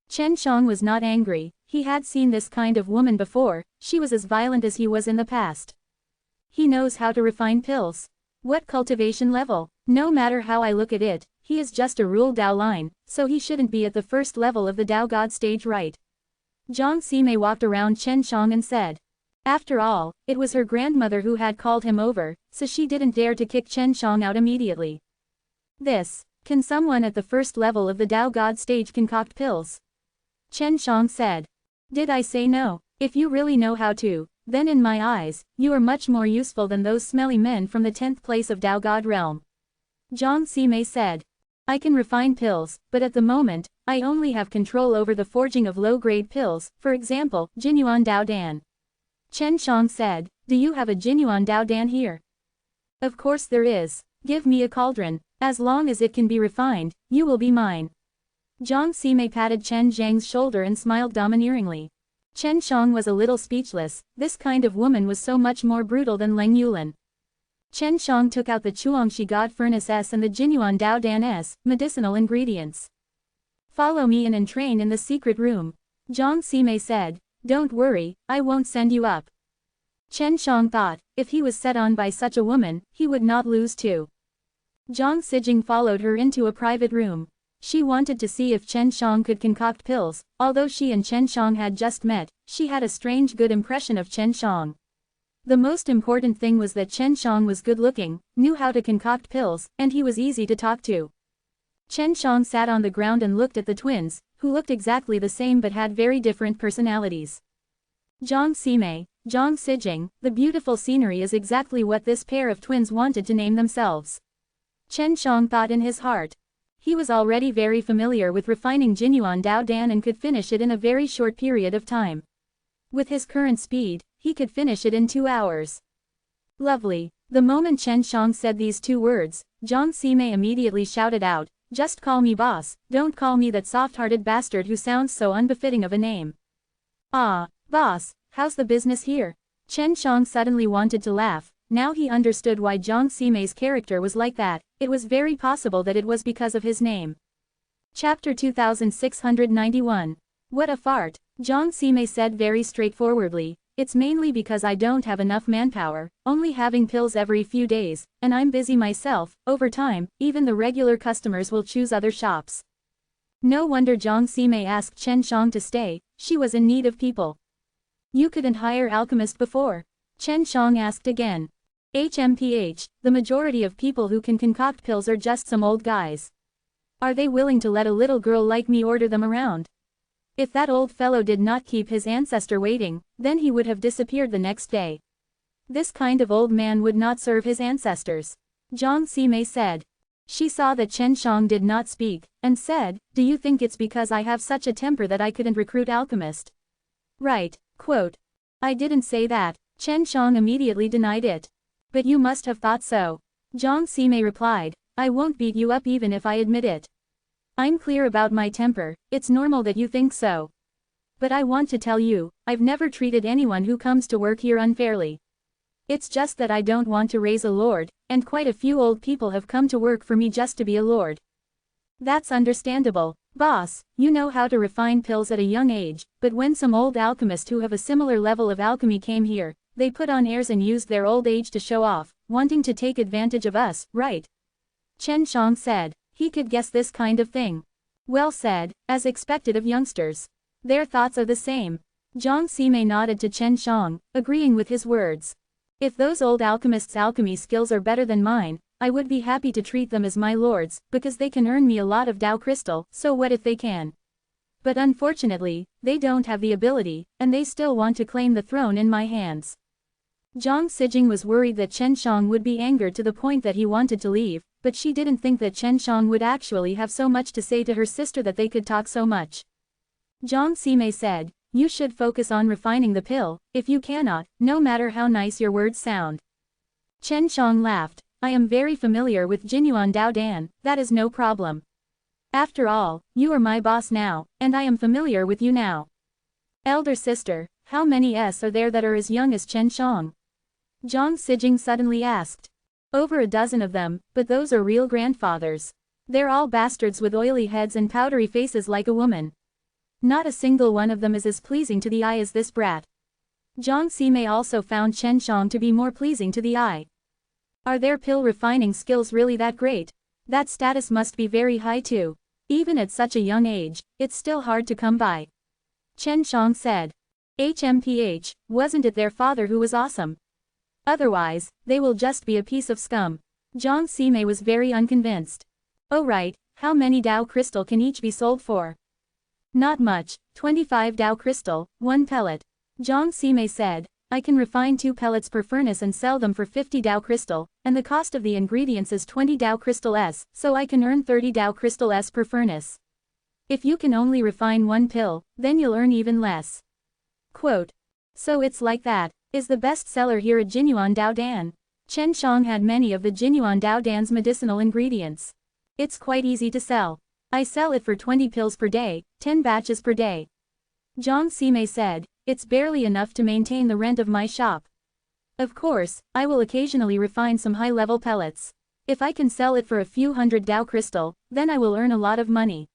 Chen Shang was not angry, he had seen this kind of woman before, she was as violent as he was in the past. He knows how to refine pills. What cultivation level? No matter how I look at it, he is just a rule Dao line, so he shouldn't be at the first level of the Dao God stage, right? Jiang Sime walked around Chen Shang and said. After all, it was her grandmother who had called him over, so she didn't dare to kick Chen Shang out immediately. Can someone at the first level of the Dao God stage concoct pills? Chen Shang said. Did I say no? If you really know how to, then in my eyes, you are much more useful than those smelly men from the 10th place of Dao God realm. Jiang Sime said. I can refine pills, but at the moment, I only have control over the forging of low-grade pills, for example, Jinyuan Dao Dan. Chen Shang said, do you have a Jinyuan Dao Dan here? Of course there is. Give me a cauldron. As long as it can be refined, you will be mine. Jiang Sime patted Chen Zhang's shoulder and smiled domineeringly. Chen Shang was a little speechless, this kind of woman was so much more brutal than Leng Yulin. Chen Shang took out the Chuangshi God Furnace S and the Jinyuan Dao Dan S, medicinal ingredients. Follow me in and train in the secret room. Jiang Sime said, don't worry, I won't send you up. Chen Shang thought, if he was set on by such a woman, he would not lose too. Jiang Sijing followed her into a private room. She wanted to see if Chen Shang could concoct pills, although she and Chen Shang had just met, she had a strange good impression of Chen Shang. The most important thing was that Chen Shang was good-looking, knew how to concoct pills, and he was easy to talk to. Chen Shang sat on the ground and looked at the twins, who looked exactly the same but had very different personalities. Jiang Sime, Jiang Sijing, the beautiful scenery is exactly what this pair of twins wanted to name themselves. Chen Shang thought in his heart. He was already very familiar with refining Jinyuan Dao Dan and could finish it in a very short period of time. With his current speed, he could finish it in 2 hours. Lovely. The moment Chen Shang said these 2 words, Jiang Sime immediately shouted out, just call me boss, don't call me that soft-hearted bastard who sounds so unbefitting of a name. Ah, boss, how's the business here? Chen Shang suddenly wanted to laugh, now he understood why Jiang Sime's character was like that, it was very possible that it was because of his name. Chapter 2691. What a fart, Jiang Sime said very straightforwardly. It's mainly because I don't have enough manpower, only having pills every few days, and I'm busy myself. Over time, even the regular customers will choose other shops. No wonder Jiang Sime asked Chen Shang to stay, she was in need of people. You couldn't hire alchemist before? Chen Shang asked again. HMPH, the majority of people who can concoct pills are just some old guys. Are they willing to let a little girl like me order them around? If that old fellow did not keep his ancestor waiting, then he would have disappeared the next day. This kind of old man would not serve his ancestors. Jiang Sime said. She saw that Chen Shang did not speak, and said, do you think it's because I have such a temper that I couldn't recruit alchemist? Right, quote. I didn't say that, Chen Shang immediately denied it. But you must have thought so. Jiang Sime replied, I won't beat you up even if I admit it. I'm clear about my temper, it's normal that you think so. But I want to tell you, I've never treated anyone who comes to work here unfairly. It's just that I don't want to raise a lord, and quite a few old people have come to work for me just to be a lord. That's understandable, boss, you know how to refine pills at a young age, but when some old alchemist who have a similar level of alchemy came here, they put on airs and used their old age to show off, wanting to take advantage of us, right? Chen Shang said. He could guess this kind of thing. Well said, as expected of youngsters. Their thoughts are the same. Jiang Sime nodded to Chen Shang, agreeing with his words. If those old alchemists' alchemy skills are better than mine, I would be happy to treat them as my lords, because they can earn me a lot of Dao crystal, so what if they can? But unfortunately, they don't have the ability, and they still want to claim the throne in my hands. Zhang Sijing was worried that Chen Shang would be angered to the point that he wanted to leave, but she didn't think that Chen Shang would actually have so much to say to her sister that they could talk so much. Zhang Sime said, "You should focus on refining the pill, if you cannot, no matter how nice your words sound." Chen Shang laughed, "I am very familiar with Jinyuan Daodan, that is no problem. After all, you are my boss now, and I am familiar with you now." "Elder sister, how many S are there that are as young as Chen Shang?" Zhang Sijing suddenly asked. "Over a dozen of them, but those are real grandfathers. They're all bastards with oily heads and powdery faces like a woman. Not a single one of them is as pleasing to the eye as this brat." Zhang Sime also found Chen Shang to be more pleasing to the eye. "Are their pill refining skills really that great? That status must be very high too. Even at such a young age, it's still hard to come by." Chen Shang said. "HMPH, wasn't it their father who was awesome? Otherwise, they will just be a piece of scum." Zhang Sime was very unconvinced. "Oh right, how many Dao crystal can each be sold for?" "Not much, 25 Dao crystal, 1 pellet." Zhang Sime said, "I can refine 2 pellets per furnace and sell them for 50 Dao crystal, and the cost of the ingredients is 20 Dao crystal S, so I can earn 30 Dao crystal S per furnace. If you can only refine 1 pill, then you'll earn even less." Quote. "So it's like that. Is the best seller here a Jinyuan Daodan?" Chen Shang had many of the Jinyuan Daodan's medicinal ingredients. "It's quite easy to sell. I sell it for 20 pills per day, 10 batches per day." Zhang Sime said, "It's barely enough to maintain the rent of my shop. Of course, I will occasionally refine some high-level pellets. If I can sell it for a few hundred Dao crystal, then I will earn a lot of money."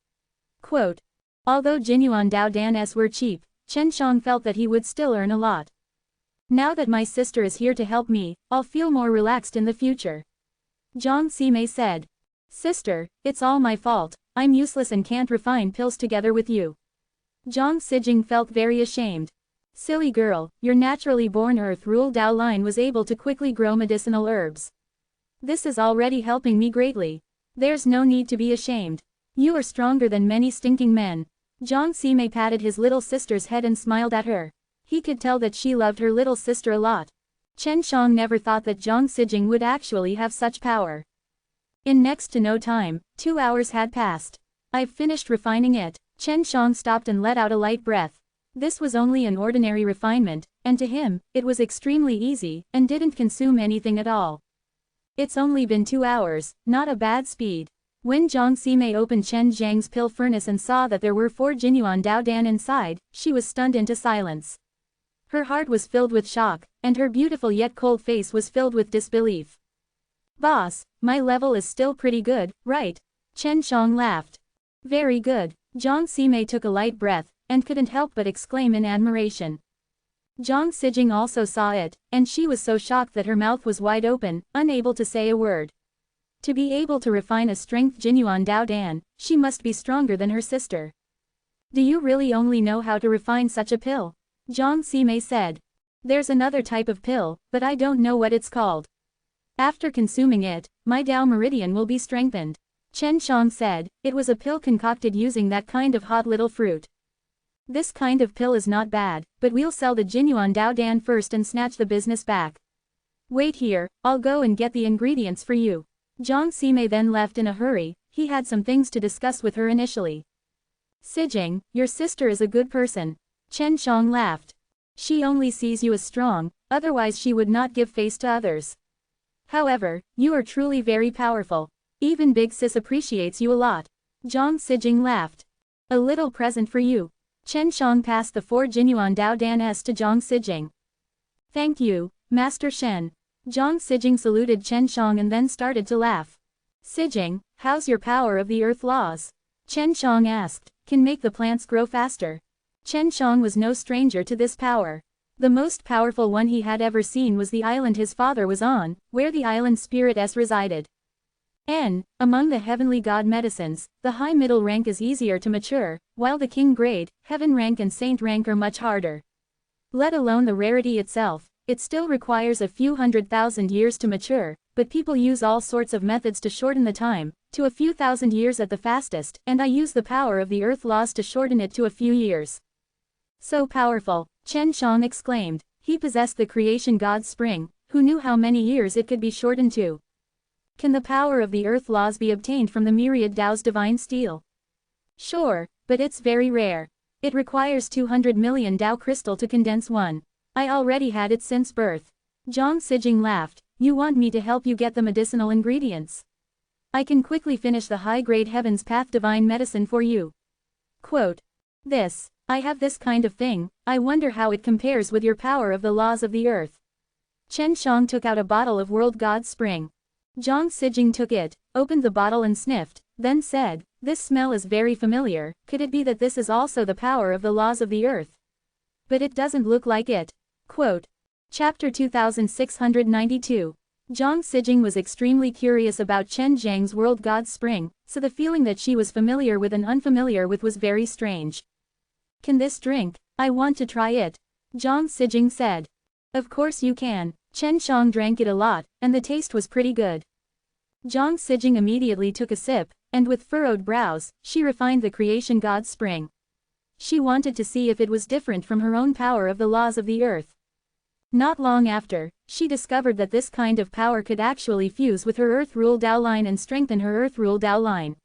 Quote. Although Jinyuan Daodan's were cheap, Chen Shang felt that he would still earn a lot. "Now that my sister is here to help me, I'll feel more relaxed in the future." Zhang Sime said. "Sister, it's all my fault, I'm useless and can't refine pills together with you." Zhang Sijing felt very ashamed. "Silly girl, your naturally born earth-rule Dao line was able to quickly grow medicinal herbs. This is already helping me greatly. There's no need to be ashamed. You are stronger than many stinking men." Zhang Sime patted his little sister's head and smiled at her. He could tell that she loved her little sister a lot. Chen Shang never thought that Zhang Sijing would actually have such power. In next to no time, 2 hours had passed. "I've finished refining it." Chen Shang stopped and let out a light breath. This was only an ordinary refinement, and to him, it was extremely easy, and didn't consume anything at all. It's only been 2 hours, not a bad speed. When Zhang Sime opened Chen Zhang's pill furnace and saw that there were 4 Jinyuan Daodan inside, she was stunned into silence. Her heart was filled with shock, and her beautiful yet cold face was filled with disbelief. "Boss, my level is still pretty good, right?" Chen Shang laughed. "Very good." Zhang Sime took a light breath, and couldn't help but exclaim in admiration. Zhang Sijing also saw it, and she was so shocked that her mouth was wide open, unable to say a word. To be able to refine a strength Jinyuan Daodan, she must be stronger than her sister. "Do you really only know how to refine such a pill?" Zhang Sime said. "There's another type of pill, but I don't know what it's called. After consuming it, my Dao meridian will be strengthened." Chen Shang said, "It was a pill concocted using that kind of hot little fruit. This kind of pill is not bad, but we'll sell the Jinyuan Daodan first and snatch the business back. Wait here, I'll go and get the ingredients for you." Zhang Sime then left in a hurry. He had some things to discuss with her initially. "Sijing, your sister is a good person." Chen Shang laughed. "She only sees you as strong, otherwise she would not give face to others. However, you are truly very powerful. Even Big Sis appreciates you a lot." Zhang Sijing laughed. "A little present for you." Chen Shang passed the 4 Jinyuan Daodan to Zhang Sijing. "Thank you, Master Shen." Zhang Sijing saluted Chen Shang and then started to laugh. "Sijing, how's your power of the earth laws?" Chen Shang asked. "Can make the plants grow faster." Chen Shang was no stranger to this power. The most powerful one he had ever seen was the island his father was on, where the island spirit S resided. Among the heavenly god medicines, the high middle rank is easier to mature, while the king grade, heaven rank and saint rank are much harder. Let alone the rarity itself, it still requires a few 100,000 years to mature, but people use all sorts of methods to shorten the time, To a few thousand years at the fastest, and I use the power of the earth laws to shorten it to a few years. So powerful, Chen Shang exclaimed. He possessed the creation god's spring, who knew how many years it could be shortened to. Can the power of the earth laws be obtained from the myriad Tao's divine steel? Sure, but it's very rare. It requires 200 million Tao crystal to condense one. I already had it since birth. Zhang Sijing laughed. You want me to help you get the medicinal ingredients? I can quickly finish the high-grade Heaven's Path divine medicine for you. Quote. I have this kind of thing, I wonder how it compares with your power of the laws of the earth. Chen Shang took out a bottle of World God Spring. Zhang Sijing took it, opened the bottle and sniffed, then said, this smell is very familiar, could it be that this is also the power of the laws of the earth? But it doesn't look like it. Quote. Chapter 2692. Zhang Sijing was extremely curious about Chen Zhang's World God Spring, so the feeling that she was familiar with and unfamiliar with was very strange. Can this drink? I want to try it. Zhang Sijing said. Of course you can. Chen Shang drank it a lot, and the taste was pretty good. Zhang Sijing immediately took a sip, and with furrowed brows, she refined the creation god's spring. She wanted to see if it was different from her own power of the laws of the earth. Not long after, she discovered that this kind of power could actually fuse with her Earth Rule Tao line and strengthen her Earth Rule Tao line.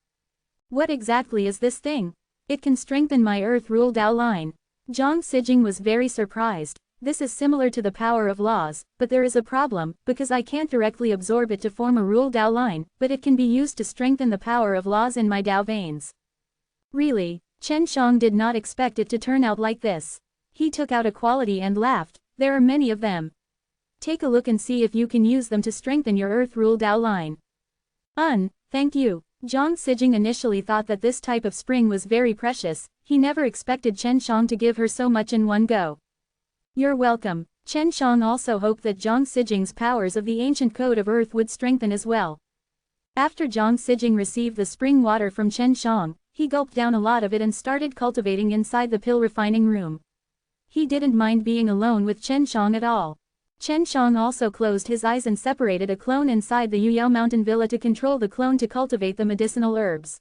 What exactly is this thing? It can strengthen my Earth Rule Tao line. Zhang Sijing was very surprised. This is similar to the power of laws, but there is a problem, because I can't directly absorb it to form a Rule Tao line, but it can be used to strengthen the power of laws in my Tao veins. Really, Chen Shang did not expect it to turn out like this. He took out a quality and laughed. There are many of them. Take a look and see if you can use them to strengthen your Earth Rule Tao line. Thank you. Zhang Sijing initially thought that this type of spring was very precious, he never expected Chen Shang to give her so much in one go. You're welcome. Chen Shang also hoped that Zhang Sijing's powers of the ancient code of earth would strengthen as well. After Zhang Sijing received the spring water from Chen Shang, he gulped down a lot of it and started cultivating inside the pill refining room. He didn't mind being alone with Chen Shang at all. Chen Shang also closed his eyes and separated a clone inside the Yuyao mountain villa to control the clone to cultivate the medicinal herbs.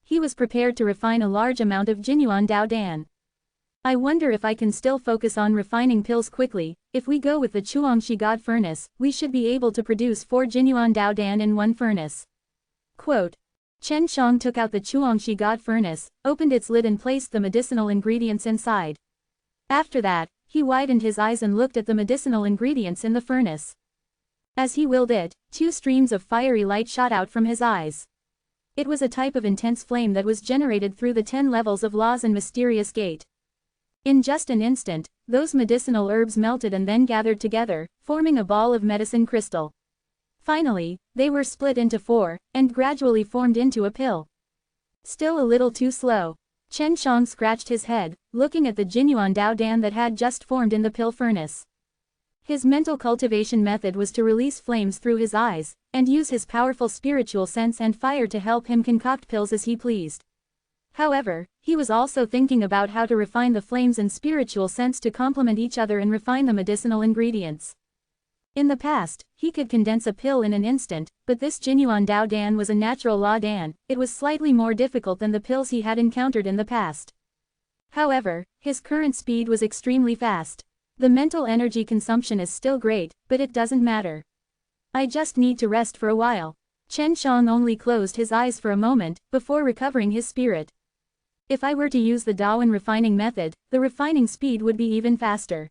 He was prepared to refine a large amount of Jinyuan Dao Dan. I wonder if I can still focus on refining pills quickly. If we go with the Chuangshi God furnace, we should be able to produce 4 Jinyuan Dao Dan in one furnace. Quote. Chen Shang took out the Chuangshi God furnace, opened its lid and placed the medicinal ingredients inside. After that, he widened his eyes and looked at the medicinal ingredients in the furnace. As he willed it, 2 streams of fiery light shot out from his eyes. It was a type of intense flame that was generated through the 10 levels of laws and mysterious gate. In just an instant, those medicinal herbs melted and then gathered together, forming a ball of medicine crystal. Finally, they were split into 4, and gradually formed into a pill. Still a little too slow. Chen Shang scratched his head, looking at the Jinyuan Dao Dan that had just formed in the pill furnace. His mental cultivation method was to release flames through his eyes, and use his powerful spiritual sense and fire to help him concoct pills as he pleased. However, he was also thinking about how to refine the flames and spiritual sense to complement each other and refine the medicinal ingredients. In the past, he could condense a pill in an instant, but this Jinyuan Dao Dan was a natural law Dan. It was slightly more difficult than the pills he had encountered in the past. However, his current speed was extremely fast. The mental energy consumption is still great, but it doesn't matter. I just need to rest for a while. Chen Shang only closed his eyes for a moment, before recovering his spirit. If I were to use the Daoan refining method, the refining speed would be even faster.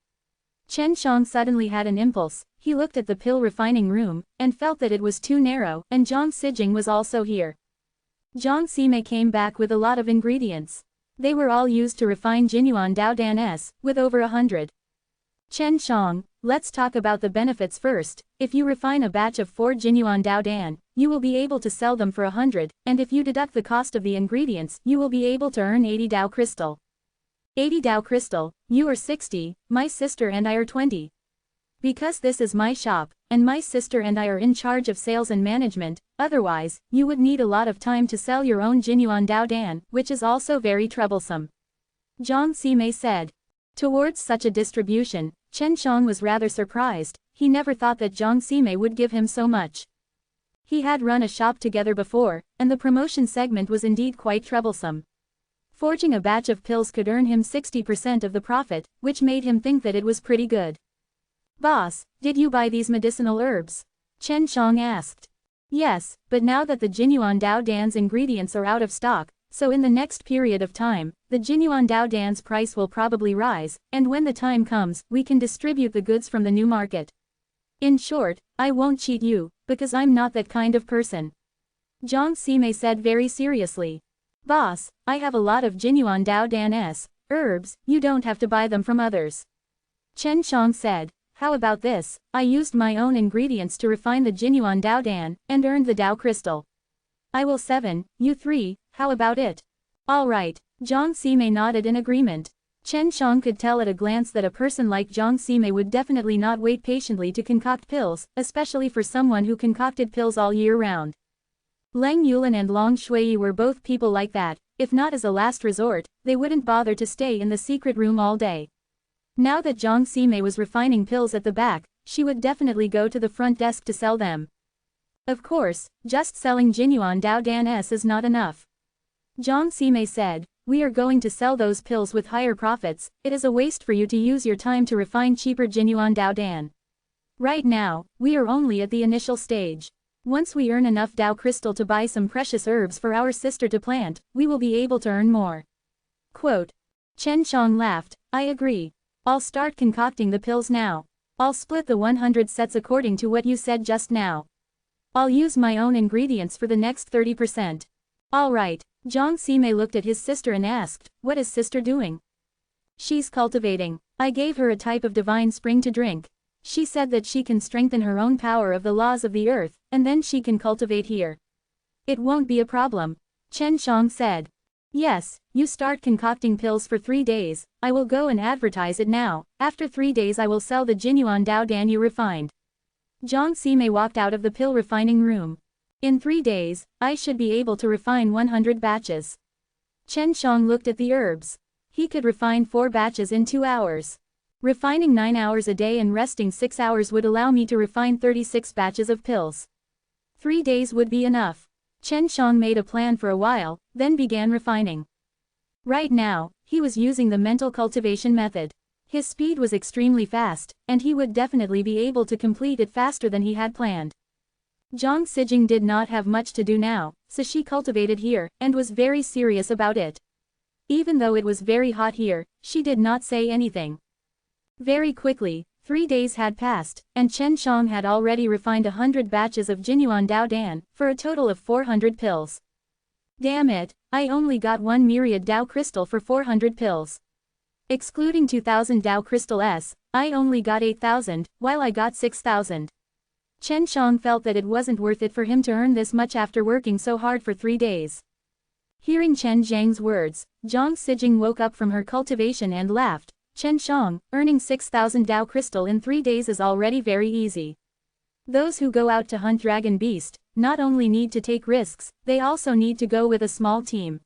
Chen Shang suddenly had an impulse. He looked at the pill refining room, and felt that it was too narrow, and Zhang Sijing was also here. Zhang Sime came back with a lot of ingredients. They were all used to refine Jinyuan Dao Dan S, with over 100. Chen Shang, let's talk about the benefits first. If you refine a batch of 4 Jinyuan Dao Dan, you will be able to sell them for 100, and if you deduct the cost of the ingredients, you will be able to earn 80 Dao Crystal. 80 Dao Crystal, you are 60, my sister and I are 20. Because this is my shop, and my sister and I are in charge of sales and management, otherwise, you would need a lot of time to sell your own Jinyuan Dao Dan, which is also very troublesome. Zhang Sime said. Towards such a distribution, Chen Shang was rather surprised. He never thought that Zhang Sime would give him so much. He had run a shop together before, and the promotion segment was indeed quite troublesome. Forging a batch of pills could earn him 60% of the profit, which made him think that it was pretty good. "Boss, did you buy these medicinal herbs?" Chen Shang asked. "Yes, but now that the Jinyuan Dao Dan's ingredients are out of stock, so in the next period of time, the Jinyuan Dao Dan's price will probably rise, and when the time comes, we can distribute the goods from the new market. In short, I won't cheat you, because I'm not that kind of person," Jiang Sime said very seriously. "Boss, I have a lot of Jinyuan Dao Dan's herbs, you don't have to buy them from others," Chen Shang said. "How about this, I used my own ingredients to refine the Jinyuan Dao Dan, and earned the Dao Crystal. I will 7, you 3, how about it?" "All right," Jiang Sime nodded in agreement. Chen Shang could tell at a glance that a person like Jiang Sime would definitely not wait patiently to concoct pills, especially for someone who concocted pills all year round. Leng Yulin and Long Shui were both people like that. If not as a last resort, they wouldn't bother to stay in the secret room all day. Now that Jiang Sime was refining pills at the back, she would definitely go to the front desk to sell them. Of course, just selling Jinyuan Dao Dan's is not enough. Jiang Sime said, "We are going to sell those pills with higher profits, it is a waste for you to use your time to refine cheaper Jinyuan Dao Dan. Right now, we are only at the initial stage. Once we earn enough Dao Crystal to buy some precious herbs for our sister to plant, we will be able to earn more." Quote. Chen Shang laughed, "I agree. I'll start concocting the pills now. I'll split the 100 sets according to what you said just now. I'll use my own ingredients for the next 30%. All right." Jiang Sime looked at his sister and asked, "What is sister doing?" "She's cultivating. I gave her a type of divine spring to drink. She said that she can strengthen her own power of the laws of the earth, and then she can cultivate here. It won't be a problem," Chen Shang said. "Yes, you start concocting pills for 3 days, I will go and advertise it now, after 3 days I will sell the Jinyuan Dao Dan you refined." Jiang Sime walked out of the pill refining room. "In 3 days, I should be able to refine 100 batches. Chen Shang looked at the herbs. He could refine 4 batches in 2 hours. Refining 9 hours a day and resting 6 hours would allow me to refine 36 batches of pills. 3 days would be enough. Chen Shang made a plan for a while, then began refining. Right now, he was using the mental cultivation method. His speed was extremely fast, and he would definitely be able to complete it faster than he had planned. Zhang Sijing did not have much to do now, so she cultivated here, and was very serious about it. Even though it was very hot here, she did not say anything. Very quickly, 3 days had passed, and Chen Shang had already refined 100 batches of Jinyuan Dao Dan, for a total of 400 pills. Damn it, I only got 1 myriad Dao Crystal for 400 pills. Excluding 2000 Dao Crystal S, I only got 8000, while I got 6000. Chen Shang felt that it wasn't worth it for him to earn this much after working so hard for 3 days. Hearing Chen Zhang's words, Zhang Sijing woke up from her cultivation and laughed. Chen Shang, earning 6000 Dao Crystal in 3 days is already very easy. Those who go out to hunt dragon beast, not only need to take risks, they also need to go with a small team.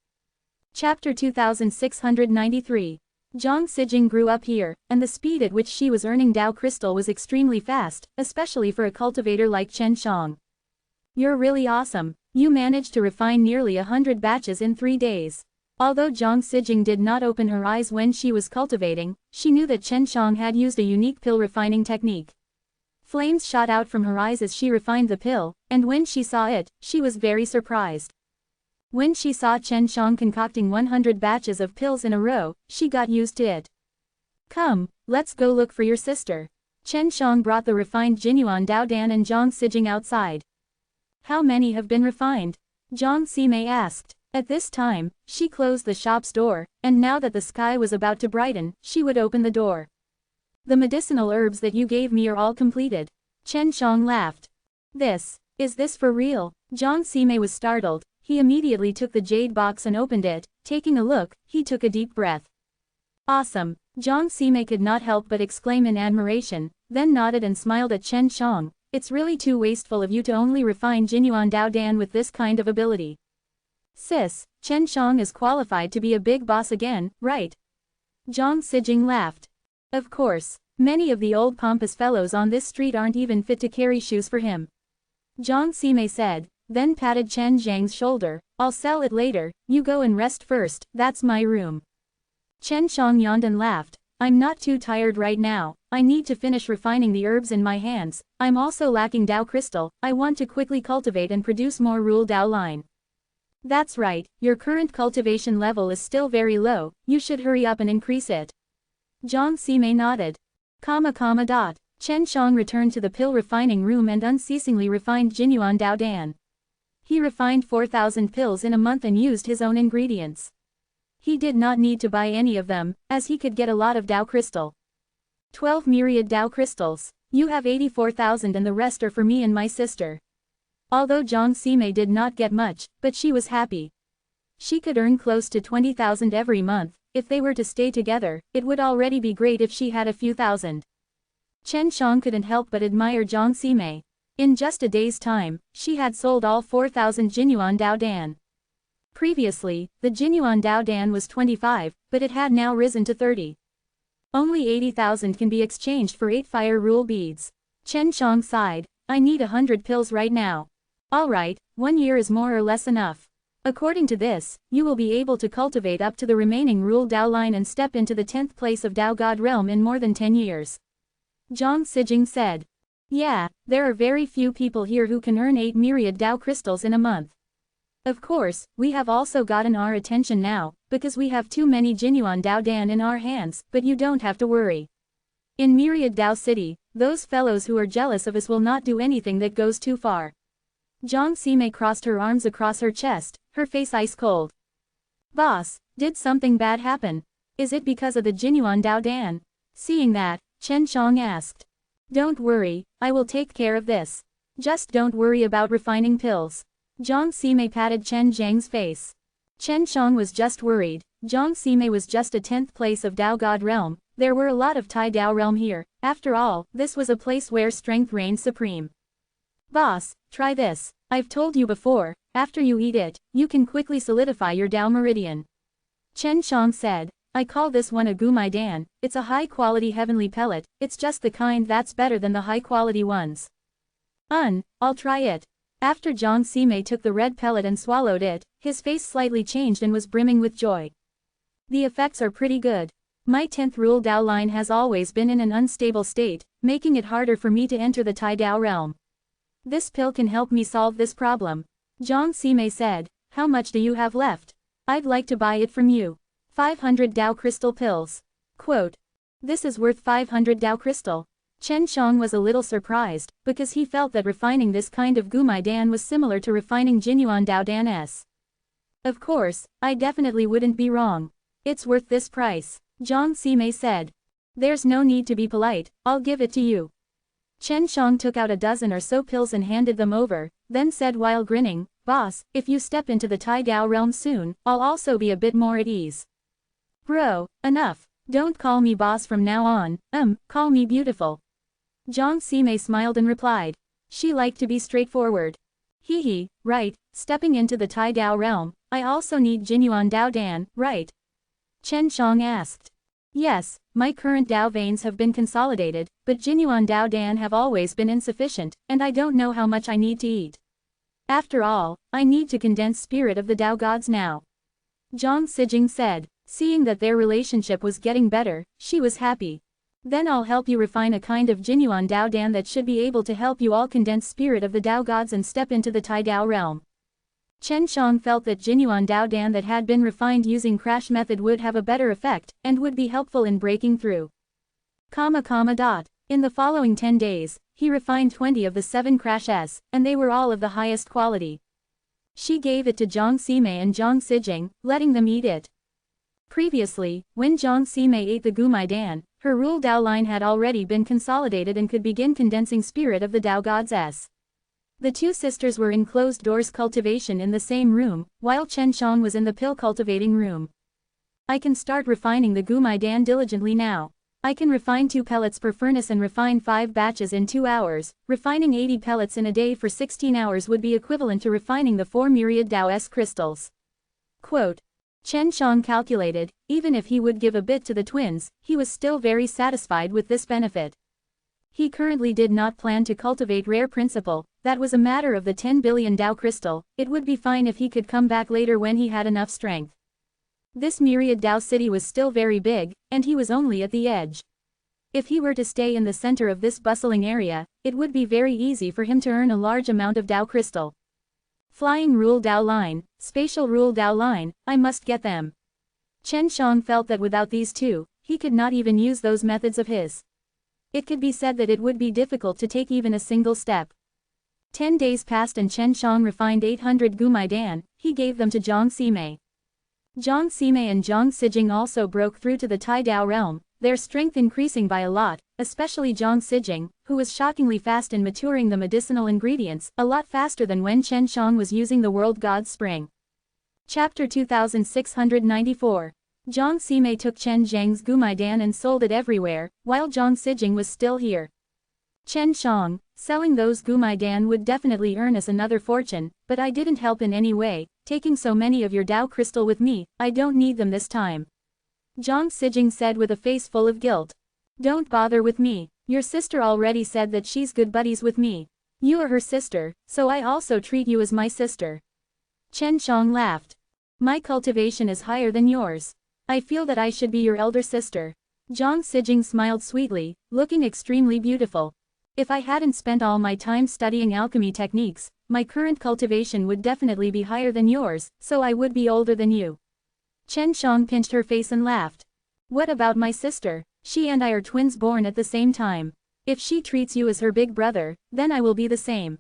Chapter 2693. Zhang Sijing grew up here, and the speed at which she was earning Dao Crystal was extremely fast, especially for a cultivator like Chen Shang. You're really awesome, you managed to refine nearly 100 batches in 3 days. Although Zhang Sijing did not open her eyes when she was cultivating, she knew that Chen Shang had used a unique pill refining technique. Flames shot out from her eyes as she refined the pill, and when she saw it, she was very surprised. When she saw Chen Shang concocting 100 batches of pills in a row, she got used to it. Come, let's go look for your sister. Chen Shang brought the refined Jinyuan Dao Dan and Zhang Sijing outside. How many have been refined? Zhang Sime asked. At this time, she closed the shop's door, and now that the sky was about to brighten, she would open the door. The medicinal herbs that you gave me are all completed. Chen Shang laughed. Is this for real? Zhang Sime was startled. He immediately took the jade box and opened it. Taking a look, he took a deep breath. Awesome. Zhang Sime could not help but exclaim in admiration, then nodded and smiled at Chen Shang. It's really too wasteful of you to only refine Jinyuan Dao Dan with this kind of ability. Sis, Chen Shang is qualified to be a big boss again, right? Zhang Sijing laughed. Of course, many of the old pompous fellows on this street aren't even fit to carry shoes for him. Jiang Sime said, then patted Chen Zhang's shoulder. I'll sell it later, you go and rest first, that's my room. Chen Shang yawned and laughed. I'm not too tired right now, I need to finish refining the herbs in my hands, I'm also lacking Dao Crystal, I want to quickly cultivate and produce more Rule Dao line. That's right, your current cultivation level is still very low, you should hurry up and increase it. Jiang Sime nodded. Chen Shang returned to the pill refining room and unceasingly refined Jinyuan Dao Dan. He refined 4,000 pills in a month and used his own ingredients. He did not need to buy any of them, as he could get a lot of Dao Crystal. 12 myriad Dao Crystals. You have 84,000 and the rest are for me and my sister. Although Jiang Sime did not get much, but she was happy. She could earn close to 20,000 every month. If they were to stay together, it would already be great if she had a few thousand. Chen Shang couldn't help but admire Jiang Sime. In just a day's time, she had sold all 4,000 Jinyuan Dao Dan. Previously, the Jinyuan Dao Dan was 25, but it had now risen to 30. Only 80,000 can be exchanged for 8 fire rule beads. Chen Shang sighed, I need 100 pills right now. Alright, 1 year is more or less enough. According to this, you will be able to cultivate up to the remaining Rule Dao line and step into the 10th place of Dao God realm in more than 10 years. Zhang Sijing said. Yeah, there are very few people here who can earn 8 myriad Dao crystals in a month. Of course, we have also gotten our attention now, because we have too many Jinyuan Dao Dan in our hands, but you don't have to worry. In Myriad Dao City, those fellows who are jealous of us will not do anything that goes too far. Jiang Sime crossed her arms across her chest, her face ice cold. Boss, did something bad happen? Is it because of the Jinyuan Dao Dan? Seeing that, Chen Shang asked. Don't worry, I will take care of this. Just don't worry about refining pills. Jiang Sime patted Chen Zhang's face. Chen Shang was just worried. Jiang Sime was just a 10th place of Dao God realm. There were a lot of Tai Dao realm here. After all, this was a place where strength reigned supreme. Boss, try this. I've told you before, after you eat it, you can quickly solidify your Dao meridian. Chen Shang said, I call this one a Gumai Dan. It's a high-quality heavenly pellet. It's just the kind that's better than the high-quality ones. I'll try it. After Jiang Sime took the red pellet and swallowed it, his face slightly changed and was brimming with joy. The effects are pretty good. My 10th Rule Dao line has always been in an unstable state, making it harder for me to enter the Tai Dao realm. This pill can help me solve this problem. Jiang Sime said, how much do you have left? I'd like to buy it from you. 500 Dao crystal pills. Quote. This is worth 500 Dao crystal. Chen Shang was a little surprised, because he felt that refining this kind of Gumai Dan was similar to refining Jinyuan Dao Dan S. Of course, I definitely wouldn't be wrong. It's worth this price, Jiang Sime said. There's no need to be polite, I'll give it to you. Chen Shang took out a dozen or so pills and handed them over, then said while grinning, Boss, if you step into the Tai Dao realm soon, I'll also be a bit more at ease. Bro, enough. Don't call me boss from now on, call me beautiful. Jiang Sime smiled and replied. She liked to be straightforward. Hee, right, stepping into the Tai Dao realm, I also need Jinyuan Dao Dan, right? Chen Shang asked. Yes, my current Dao veins have been consolidated, but Jinyuan Dao Dan have always been insufficient, and I don't know how much I need to eat. After all, I need to condense spirit of the Dao gods now. Zhang Sijing said. Seeing that their relationship was getting better, she was happy. Then I'll help you refine a kind of Jinyuan Dao Dan that should be able to help you all condense spirit of the Dao gods and step into the Tai Dao realm. Chen Shang felt that Jinyuan Dao Dan that had been refined using crash method would have a better effect, and would be helpful in breaking through. In the following 10 days, he refined 20 of the 7 crash S, and they were all of the highest quality. She gave it to Jiang Sime and Jiang Sijing, letting them eat it. Previously, when Jiang Sime ate the Gumai Dan, her Rule Dao line had already been consolidated and could begin condensing spirit of the Dao gods S. The two sisters were in closed doors cultivation in the same room, while Chen Shang was in the pill cultivating room. I can start refining the Gumai Dan diligently now. I can refine 2 pellets per furnace and refine 5 batches in 2 hours. Refining 80 pellets in a day for 16 hours would be equivalent to refining the 4 myriad Dao S crystals. Quote. Chen Shang calculated, even if he would give a bit to the twins, he was still very satisfied with this benefit. He currently did not plan to cultivate rare principle, That was a matter of the 10 billion Tao crystal. It would be fine if he could come back later when he had enough strength. This myriad Tao city was still very big, and he was only at the edge. If he were to stay in the center of this bustling area, it would be very easy for him to earn a large amount of Tao crystal. Flying rule Tao line, spatial rule Tao line, I must get them. Chen Shang felt that without these two, he could not even use those methods of his. It could be said that it would be difficult to take even a single step. 10 days passed and Chen Shang refined 800 Gumai Dan. He gave them to Jiang Sime. Jiang Sime and Jiang Sijing also broke through to the Tai Dao realm, their strength increasing by a lot, especially Jiang Sijing, who was shockingly fast in maturing the medicinal ingredients, a lot faster than when Chen Shang was using the World God's Spring. Chapter 2694. Jiang Sime took Chen Zhang's Gumai Dan and sold it everywhere, while Jiang Sijing was still here. Chen Shang, selling those Gumai Dan would definitely earn us another fortune, but I didn't help in any way, taking so many of your Tao crystal with me, I don't need them this time. Jiang Sijing said with a face full of guilt. Don't bother with me, your sister already said that she's good buddies with me. You are her sister, so I also treat you as my sister. Chen Shang laughed. My cultivation is higher than yours. I feel that I should be your elder sister. Jiang Sijing smiled sweetly, looking extremely beautiful. If I hadn't spent all my time studying alchemy techniques, my current cultivation would definitely be higher than yours, so I would be older than you. Chen Shang pinched her face and laughed. What about my sister? She and I are twins born at the same time. If she treats you as her big brother, then I will be the same.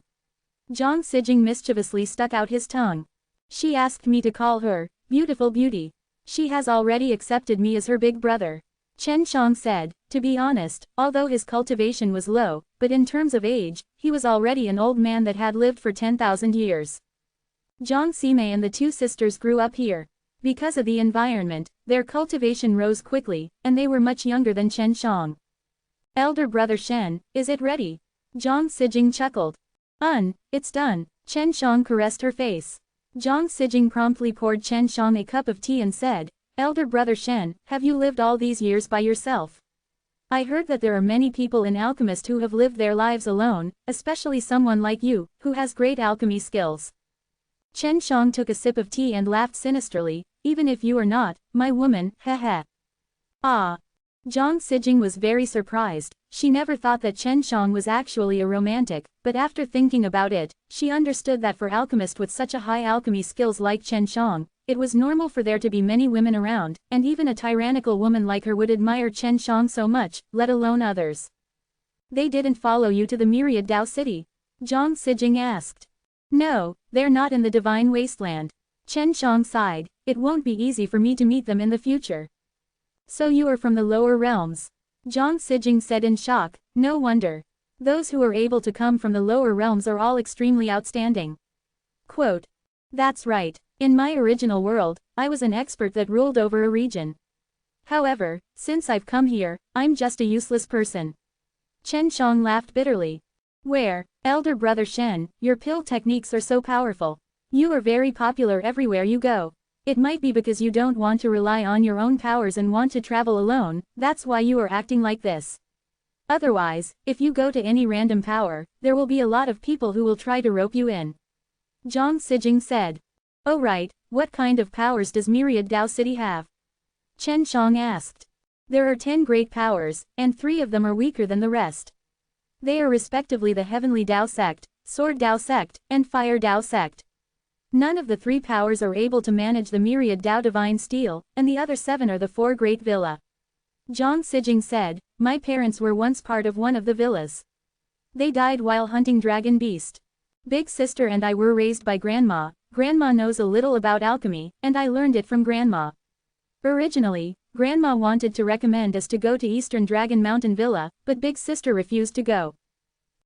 Jiang Sijing mischievously stuck out his tongue. She asked me to call her beautiful beauty. She has already accepted me as her big brother. Chen Shang said, to be honest, although his cultivation was low, but in terms of age, he was already an old man that had lived for 10,000 years. Jiang Sime and the two sisters grew up here. Because of the environment, their cultivation rose quickly, and they were much younger than Chen Shang. Elder brother Shen, is it ready? Jiang Sijing chuckled. It's done. Chen Shang caressed her face. Jiang Sijing promptly poured Chen Shang a cup of tea and said, Elder brother Shen, have you lived all these years by yourself? I heard that there are many people in Alchemist who have lived their lives alone, especially someone like you, who has great alchemy skills. Chen Shang took a sip of tea and laughed sinisterly, even if you are not, my woman, heh. Ah. Jiang Sijing was very surprised. She never thought that Chen Shang was actually a romantic, but after thinking about it, she understood that for alchemist with such a high alchemy skills like Chen Shang, it was normal for there to be many women around, and even a tyrannical woman like her would admire Chen Shang so much, let alone others. They didn't follow you to the Myriad Tao City? Jiang Sijing asked. No, they're not in the Divine Wasteland. Chen Shang sighed, it won't be easy for me to meet them in the future. So you are from the lower realms? Jiang Sijing said in shock, no wonder. Those who are able to come from the lower realms are all extremely outstanding. Quote. That's right. In my original world, I was an expert that ruled over a region. However, since I've come here, I'm just a useless person. Chen Shang laughed bitterly. Where, elder brother Shen, your pill techniques are so powerful. You are very popular everywhere you go. It might be because you don't want to rely on your own powers and want to travel alone, that's why you are acting like this. Otherwise, if you go to any random power, there will be a lot of people who will try to rope you in. Jiang Sijing said. Oh right, what kind of powers does Myriad Tao City have? Chen Shang asked. There are 10 great powers, and 3 of them are weaker than the rest. They are respectively the Heavenly Tao Sect, Sword Tao Sect, and Fire Tao Sect. None of the 3 powers are able to manage the Myriad Tao Divine Steel, and the other 7 are the 4 Great Villa. Jiang Sijing said, my parents were once part of one of the villas. They died while hunting dragon beast. Big sister and I were raised by grandma. Grandma knows a little about alchemy, and I learned it from grandma. Originally, grandma wanted to recommend us to go to Eastern Dragon Mountain Villa, but big sister refused to go.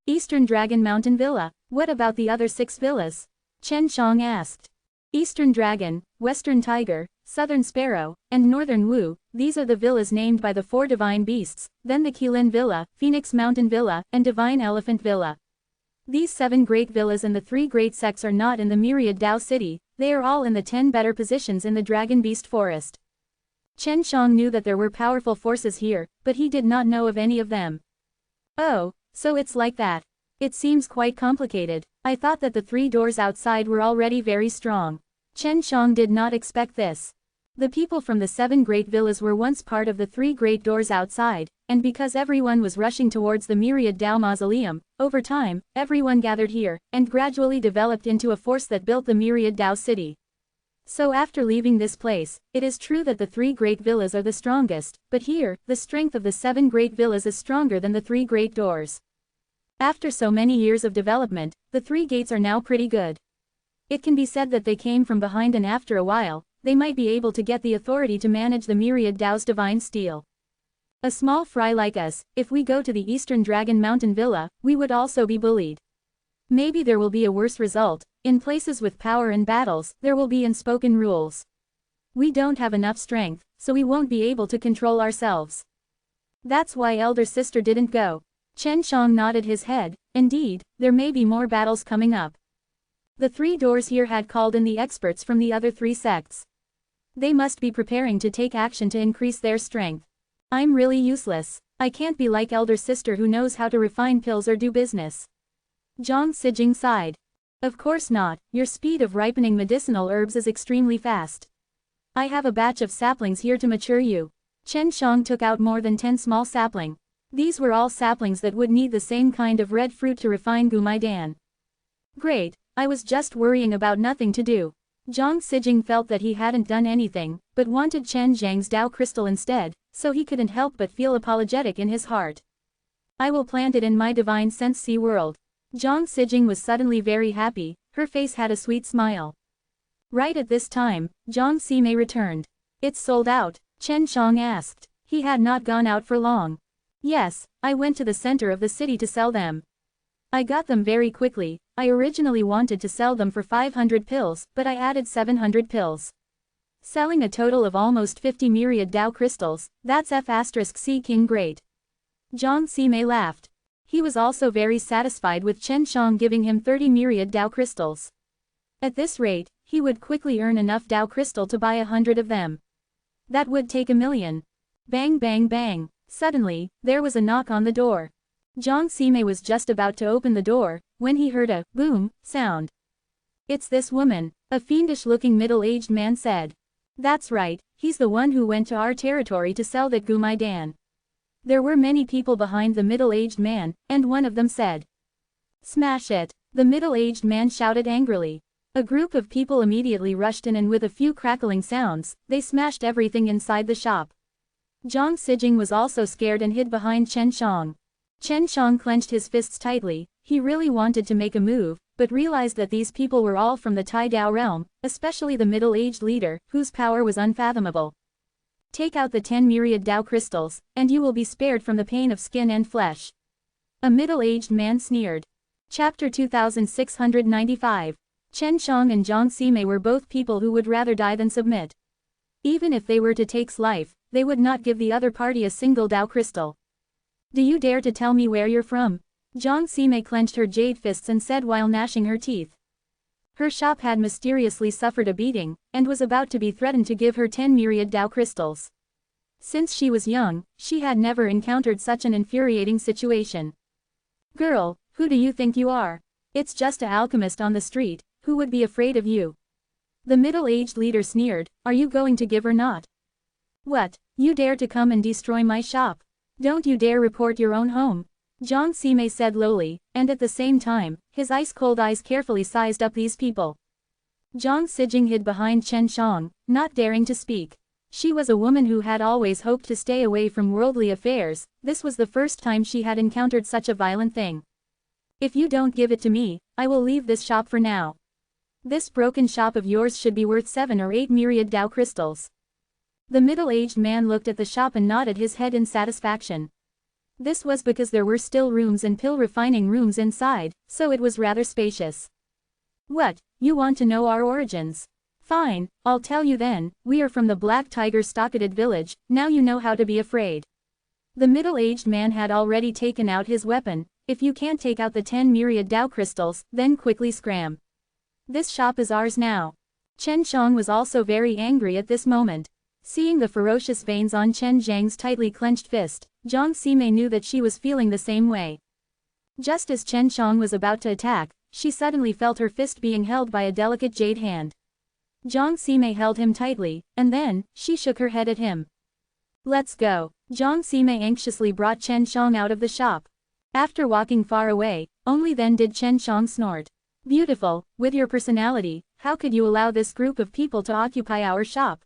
Eastern Dragon Mountain Villa, what about the other 6 villas? Chen Shang asked. Eastern Dragon, Western Tiger, Southern Sparrow, and Northern Wu, these are the villas named by the 4 divine beasts, then the Qilin Villa, Phoenix Mountain Villa, and Divine Elephant Villa. These 7 great villas and the 3 great sects are not in the Myriad Tao City, they are all in the 10 better positions in the Dragon Beast Forest. Chen Shang knew that there were powerful forces here, but he did not know of any of them. Oh, so it's like that. It seems quite complicated. I thought that the 3 doors outside were already very strong. Chen Shang did not expect this. The people from the 7 great villas were once part of the 3 great doors outside, and because everyone was rushing towards the myriad Dao mausoleum, over time, everyone gathered here, and gradually developed into a force that built the myriad Dao city. So after leaving this place, it is true that the 3 great villas are the strongest, but here, the strength of the 7 great villas is stronger than the 3 great doors. After so many years of development, the 3 gates are now pretty good. It can be said that they came from behind, and after a while, they might be able to get the authority to manage the myriad Dao's divine steel. A small fry like us, if we go to the Eastern Dragon Mountain Villa, we would also be bullied. Maybe there will be a worse result. In places with power and battles, there will be unspoken rules. We don't have enough strength, so we won't be able to control ourselves. That's why elder sister didn't go. Chen Shang nodded his head. Indeed, there may be more battles coming up. The 3 doors here had called in the experts from the other 3 sects. They must be preparing to take action to increase their strength. I'm really useless. I can't be like elder sister who knows how to refine pills or do business. Zhang Sijing sighed. Of course not, your speed of ripening medicinal herbs is extremely fast. I have a batch of saplings here to mature you. Chen Shang took out more than 10 small saplings. These were all saplings that would need the same kind of red fruit to refine Gumaidan. Great, I was just worrying about nothing to do. Zhang Sijing felt that he hadn't done anything, but wanted Chen Zhang's Dao crystal instead, so he couldn't help but feel apologetic in his heart. I will plant it in my divine sense sea world. Zhang Sijing was suddenly very happy, her face had a sweet smile. Right at this time, Zhang Sime returned. It's sold out, Chen Shang asked. He had not gone out for long. Yes, I went to the center of the city to sell them. I got them very quickly. I originally wanted to sell them for 500 pills, but I added 700 pills. Selling a total of almost 50 myriad Dao crystals, that's F*C King great. Zhang Sime laughed. He was also very satisfied with Chen Shang giving him 30 myriad Dao crystals. At this rate, he would quickly earn enough Dao crystal to buy 100 of them. That would take 1,000,000. Bang bang bang. Suddenly, there was a knock on the door. Zhang Sime was just about to open the door, when he heard a boom sound. It's this woman, a fiendish-looking middle-aged man said. That's right, he's the one who went to our territory to sell that Gumaidan. There were many people behind the middle-aged man, and one of them said, "Smash it!" The middle-aged man shouted angrily. A group of people immediately rushed in, and with a few crackling sounds, they smashed everything inside the shop. Zhang Sijing was also scared and hid behind Chen Shang. Chen Shang clenched his fists tightly. He really wanted to make a move, but realized that these people were all from the Tai Dao realm, especially the middle-aged leader, whose power was unfathomable. Take out the 10 myriad Dao crystals, and you will be spared from the pain of skin and flesh. A middle-aged man sneered. Chapter 2695. Chen Shang and Zhang Sime were both people who would rather die than submit. Even if they were to take life, they would not give the other party a single Dao crystal. Do you dare to tell me where you're from? Zhang Sime clenched her jade fists and said while gnashing her teeth. Her shop had mysteriously suffered a beating, and was about to be threatened to give her 10 myriad Dao crystals. Since she was young, she had never encountered such an infuriating situation. Girl, who do you think you are? It's just an alchemist on the street, who would be afraid of you? The middle-aged leader sneered. Are you going to give or not? What, you dare to come and destroy my shop? Don't you dare report your own home. Zhang Sime said lowly, and at the same time, his ice-cold eyes carefully sized up these people. Zhang Sijing hid behind Chen Shang, not daring to speak. She was a woman who had always hoped to stay away from worldly affairs. This was the first time she had encountered such a violent thing. If you don't give it to me, I will leave this shop for now. This broken shop of yours should be worth 7 or 8 myriad Dao crystals. The middle-aged man looked at the shop and nodded his head in satisfaction. This was because there were still rooms and pill refining rooms inside, so it was rather spacious. What, you want to know our origins? Fine, I'll tell you then. We are from the Black Tiger Stocketed village. Now you know how to be afraid. The middle-aged man had already taken out his weapon. If you can't take out the 10 myriad Dao crystals, then quickly scram. This shop is ours now. Chen Shang was also very angry at this moment. Seeing the ferocious veins on Chen Zhang's tightly clenched fist, Zhang Sime knew that she was feeling the same way. Just as Chen Xiang was about to attack, she suddenly felt her fist being held by a delicate jade hand. Jiang Sime held him tightly, and then, she shook her head at him. Let's go. Jiang Sime anxiously brought Chen Xiang out of the shop. After walking far away, only then did Chen Xiang snort. Beautiful, with your personality, how could you allow this group of people to occupy our shop?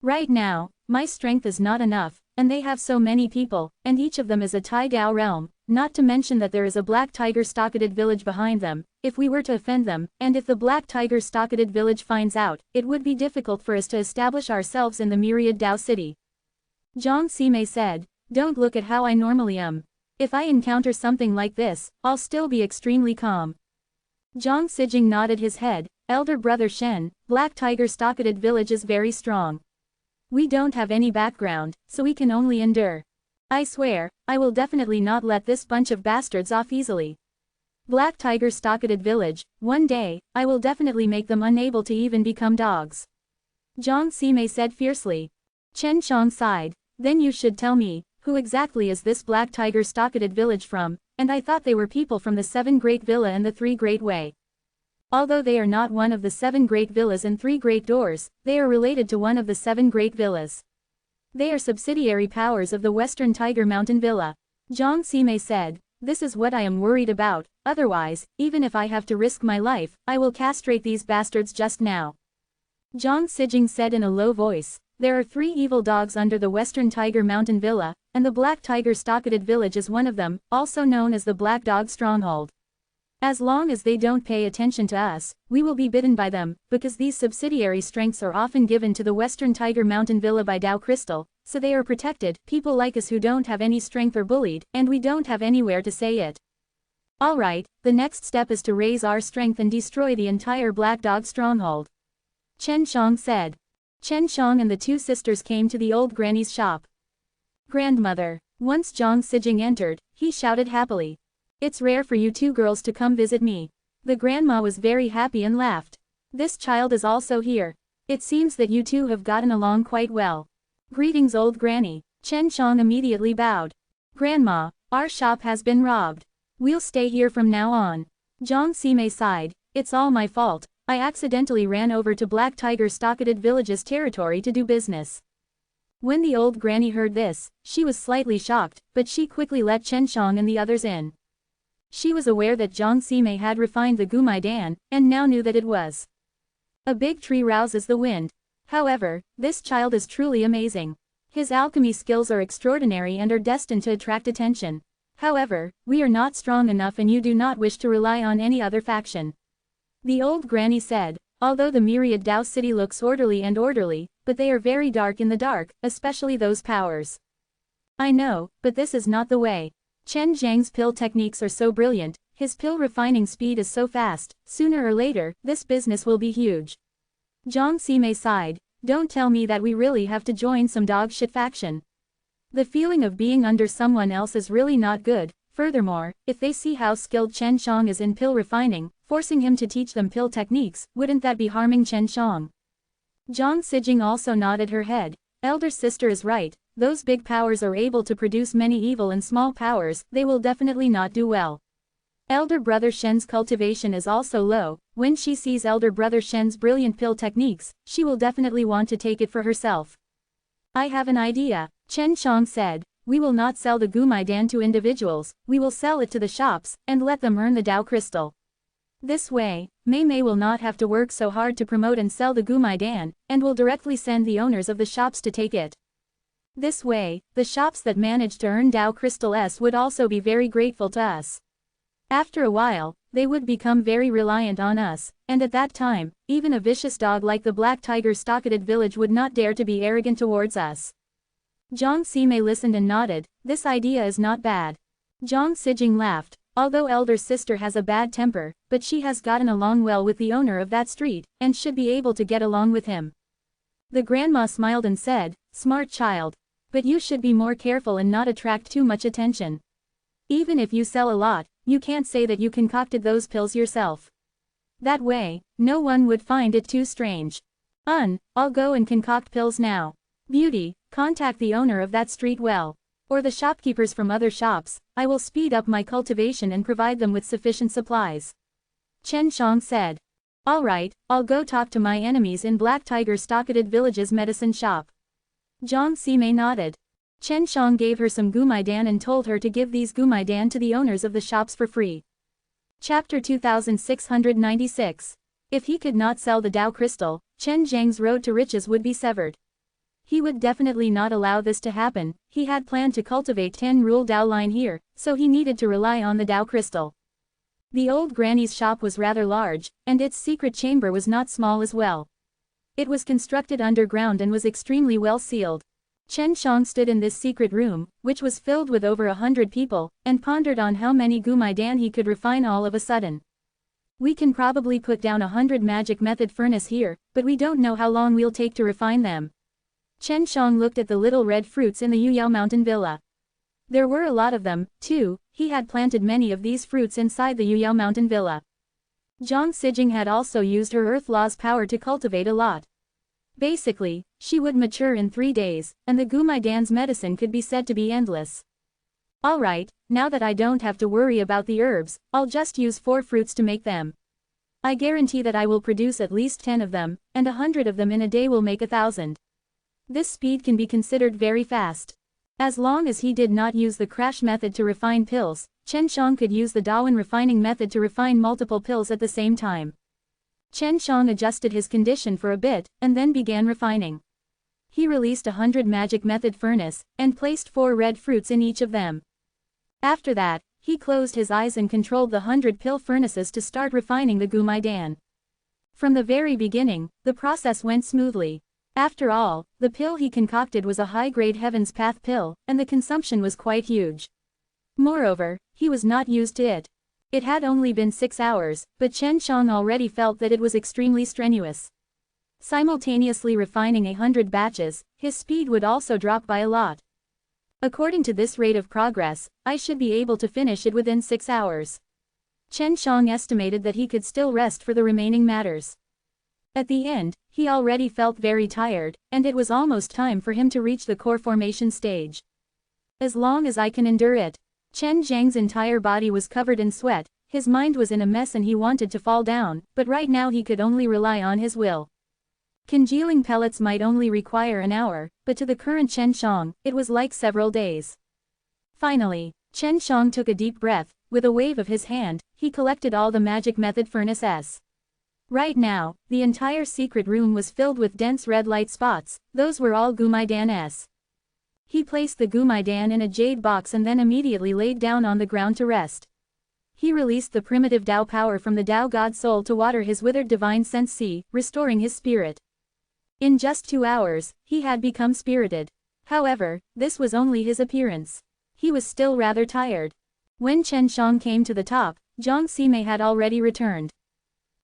Right now, my strength is not enough, and they have so many people, and each of them is a Tai Dao realm, not to mention that there is a black tiger stocketed village behind them. If we were to offend them, and if the black tiger stocketed village finds out, it would be difficult for us to establish ourselves in the myriad Dao city. Jiang Sime said, don't look at how I normally am. If I encounter something like this, I'll still be extremely calm. Jiang Sijing nodded his head. Elder brother Shen, black tiger stocketed village is very strong. We don't have any background, so we can only endure. I swear, I will definitely not let this bunch of bastards off easily. Black tiger stocketed village, one day, I will definitely make them unable to even become dogs. Jiang Sime said fiercely. Chen Xiang sighed, then you should tell me, who exactly is this black tiger stocketed village from, and I thought they were people from the 7 Great Villa and the 3 Great Way. Although they are not one of the 7 Great Villas and 3 Great Doors, they are related to one of the 7 Great Villas. They are subsidiary powers of the Western Tiger Mountain Villa. Jiang Sime said, this is what I am worried about, otherwise, even if I have to risk my life, I will castrate these bastards just now. Jiang Sijing said in a low voice, there are 3 evil dogs under the Western Tiger Mountain Villa, and the Black Tiger Stocketed Village is one of them, also known as the Black Dog Stronghold. As long as they don't pay attention to us, we will be bitten by them, because these subsidiary strengths are often given to the Western Tiger Mountain Villa by Dao Crystal, so they are protected. People like us who don't have any strength are bullied, and we don't have anywhere to say it. Alright, the next step is to raise our strength and destroy the entire Black Dog Stronghold. Chen Xiang said. Chen Xiang and the 2 sisters came to the old granny's shop. Grandmother. Once Jiang Sijing entered, he shouted happily. It's rare for you 2 girls to come visit me. The grandma was very happy and laughed. This child is also here. It seems that you 2 have gotten along quite well. Greetings old granny. Chen Xiang immediately bowed. Grandma, our shop has been robbed. We'll stay here from now on. Jiang Sime sighed, it's all my fault. I accidentally ran over to Black Tiger Stocketed Village's territory to do business. When the old granny heard this, she was slightly shocked, but she quickly let Chen Xiang and the others in. She was aware that Jiang Sime had refined the Gumai Dan, and now knew that it was. A big tree rouses the wind. However, this child is truly amazing. His alchemy skills are extraordinary and are destined to attract attention. However, we are not strong enough and you do not wish to rely on any other faction. The old granny said, although the myriad Dao city looks orderly, but they are very dark in the dark, especially those powers. I know, but this is not the way. Chen Zhang's pill techniques are so brilliant, his pill refining speed is so fast, sooner or later, this business will be huge. Jiang Sime sighed, don't tell me that we really have to join some dog shit faction. The feeling of being under someone else is really not good. Furthermore, if they see how skilled Chen Xiang is in pill refining, forcing him to teach them pill techniques, wouldn't that be harming Chen Xiang? Jiang Sijing also nodded her head. Elder sister is right, those big powers are able to produce many evil and small powers, they will definitely not do well. Elder brother Shen's cultivation is also low. When she sees elder brother Shen's brilliant pill techniques, she will definitely want to take it for herself. I have an idea, Chen Xiang said. We will not sell the Gumai Dan to individuals, we will sell it to the shops, and let them earn the Dao Crystal. This way, Mei Mei will not have to work so hard to promote and sell the Gumai Dan, and will directly send the owners of the shops to take it. This way, the shops that manage to earn Dao Crystal S would also be very grateful to us. After a while, they would become very reliant on us, and at that time, even a vicious dog like the Black Tiger Stocketed Village would not dare to be arrogant towards us. Jiang Sime listened and nodded, this idea is not bad. Jiang Sijing laughed, although elder sister has a bad temper, but she has gotten along well with the owner of that street, and should be able to get along with him. The grandma smiled and said, smart child. But you should be more careful and not attract too much attention. Even if you sell a lot, you can't say that you concocted those pills yourself. That way, no one would find it too strange. I'll go and concoct pills now. Beauty, contact the owner of that street well. or the shopkeepers from other shops, I will speed up my cultivation and provide them with sufficient supplies. Chen Shang said. Alright, I'll go talk to my enemies in Black Tiger Stocketed Village's medicine shop. Jiang Ximei nodded. Chen Shang gave her some gumaidan and told her to give these gumaidan to the owners of the shops for free. Chapter 2696. If he could not sell the Dao crystal, Chen Zhang's road to riches would be severed. He would definitely not allow this to happen. He had planned to cultivate 10 rule Dao line here, so he needed to rely on the Dao crystal. The old granny's shop was rather large, and its secret chamber was not small as well. It was constructed underground and was extremely well sealed. Chen Shang stood in this secret room, which was filled with over 100 people, and pondered on how many gumaidan he could refine all of a sudden. We can probably put down 100 magic method furnace here, but we don't know how long we'll take to refine them. Chen Shang looked at the little red fruits in the Yuyao Mountain Villa. There were a lot of them, too. He had planted many of these fruits inside the Yuyao Mountain Villa. Zhang Sijing had also used her Earth Law's power to cultivate a lot. Basically, she would mature in 3 days, and the gumaidan's medicine could be said to be endless. Alright, now that I don't have to worry about the herbs, I'll just use 4 fruits to make them. I guarantee that I will produce at least 10 of them, and 100 of them in a day will make 1,000. This speed can be considered very fast. As long as he did not use the crash method to refine pills, Chen Shang could use the Dawen refining method to refine multiple pills at the same time. Chen Shang adjusted his condition for a bit, and then began refining. He released 100 magic method furnace, and placed 4 red fruits in each of them. After that, he closed his eyes and controlled the 100 pill furnaces to start refining the gumaidan. From the very beginning, the process went smoothly. After all, the pill he concocted was a high-grade Heaven's Path pill, and the consumption was quite huge. Moreover, he was not used to it. It had only been 6 hours, but Chen Shang already felt that it was extremely strenuous. Simultaneously refining 100 batches, his speed would also drop by a lot. According to this rate of progress, I should be able to finish it within 6 hours. Chen Shang estimated that he could still rest for the remaining matters. At the end, he already felt very tired, and it was almost time for him to reach the core formation stage. As long as I can endure it. Chen Zhang's entire body was covered in sweat, his mind was in a mess and he wanted to fall down, but right now he could only rely on his will. Congealing pellets might only require an hour, but to the current Chen Shang, it was like several days. Finally, Chen Shang took a deep breath. With a wave of his hand, he collected all the magic method furnaces. Right now, the entire secret room was filled with dense red light spots. Those were all gumaidan-s. He placed the gumaidan in a jade box and then immediately laid down on the ground to rest. He released the primitive Dao power from the Dao God Soul to water his withered divine sense sea, restoring his spirit. In just 2 hours, he had become spirited. However, this was only his appearance. He was still rather tired. When Chen Shang came to the top, Jiang Ximei had already returned.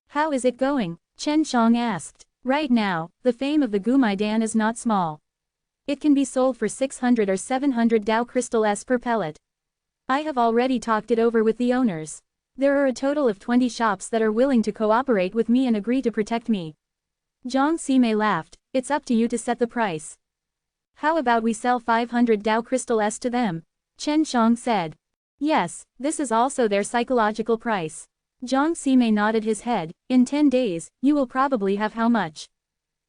How is it going? Chen Shang asked. Right now, the fame of the gumaidan is not small. It can be sold for 600 or 700 Dao crystals per pellet. I have already talked it over with the owners. There are a total of 20 shops that are willing to cooperate with me and agree to protect me. Jiang Ximei laughed. It's up to you to set the price. How about we sell 500 Dao crystals to them? Chen Shang said. Yes, this is also their psychological price. Jiang Ximei nodded his head. In 10 days, you will probably have how much?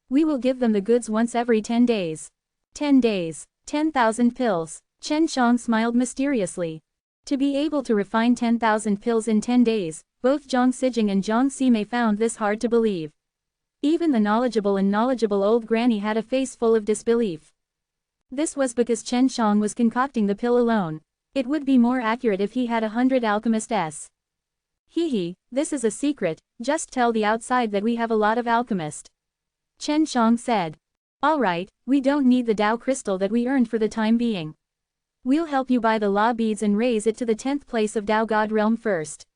We will give them the goods once every 10 days. 10 days, 10,000 pills. Chen Shang smiled mysteriously. To be able to refine 10,000 pills in 10 days, both Zhang Sijing and Jiang Ximei found this hard to believe. Even the knowledgeable old granny had a face full of disbelief. This was because Chen Shang was concocting the pill alone. It would be more accurate if he had 100 alchemists. Hee, this is a secret, just tell the outside that we have a lot of alchemists. Chen Shang said. Alright, we don't need the Dao crystal that we earned for the time being. We'll help you buy the law beads and raise it to the 10th place of Dao God realm first.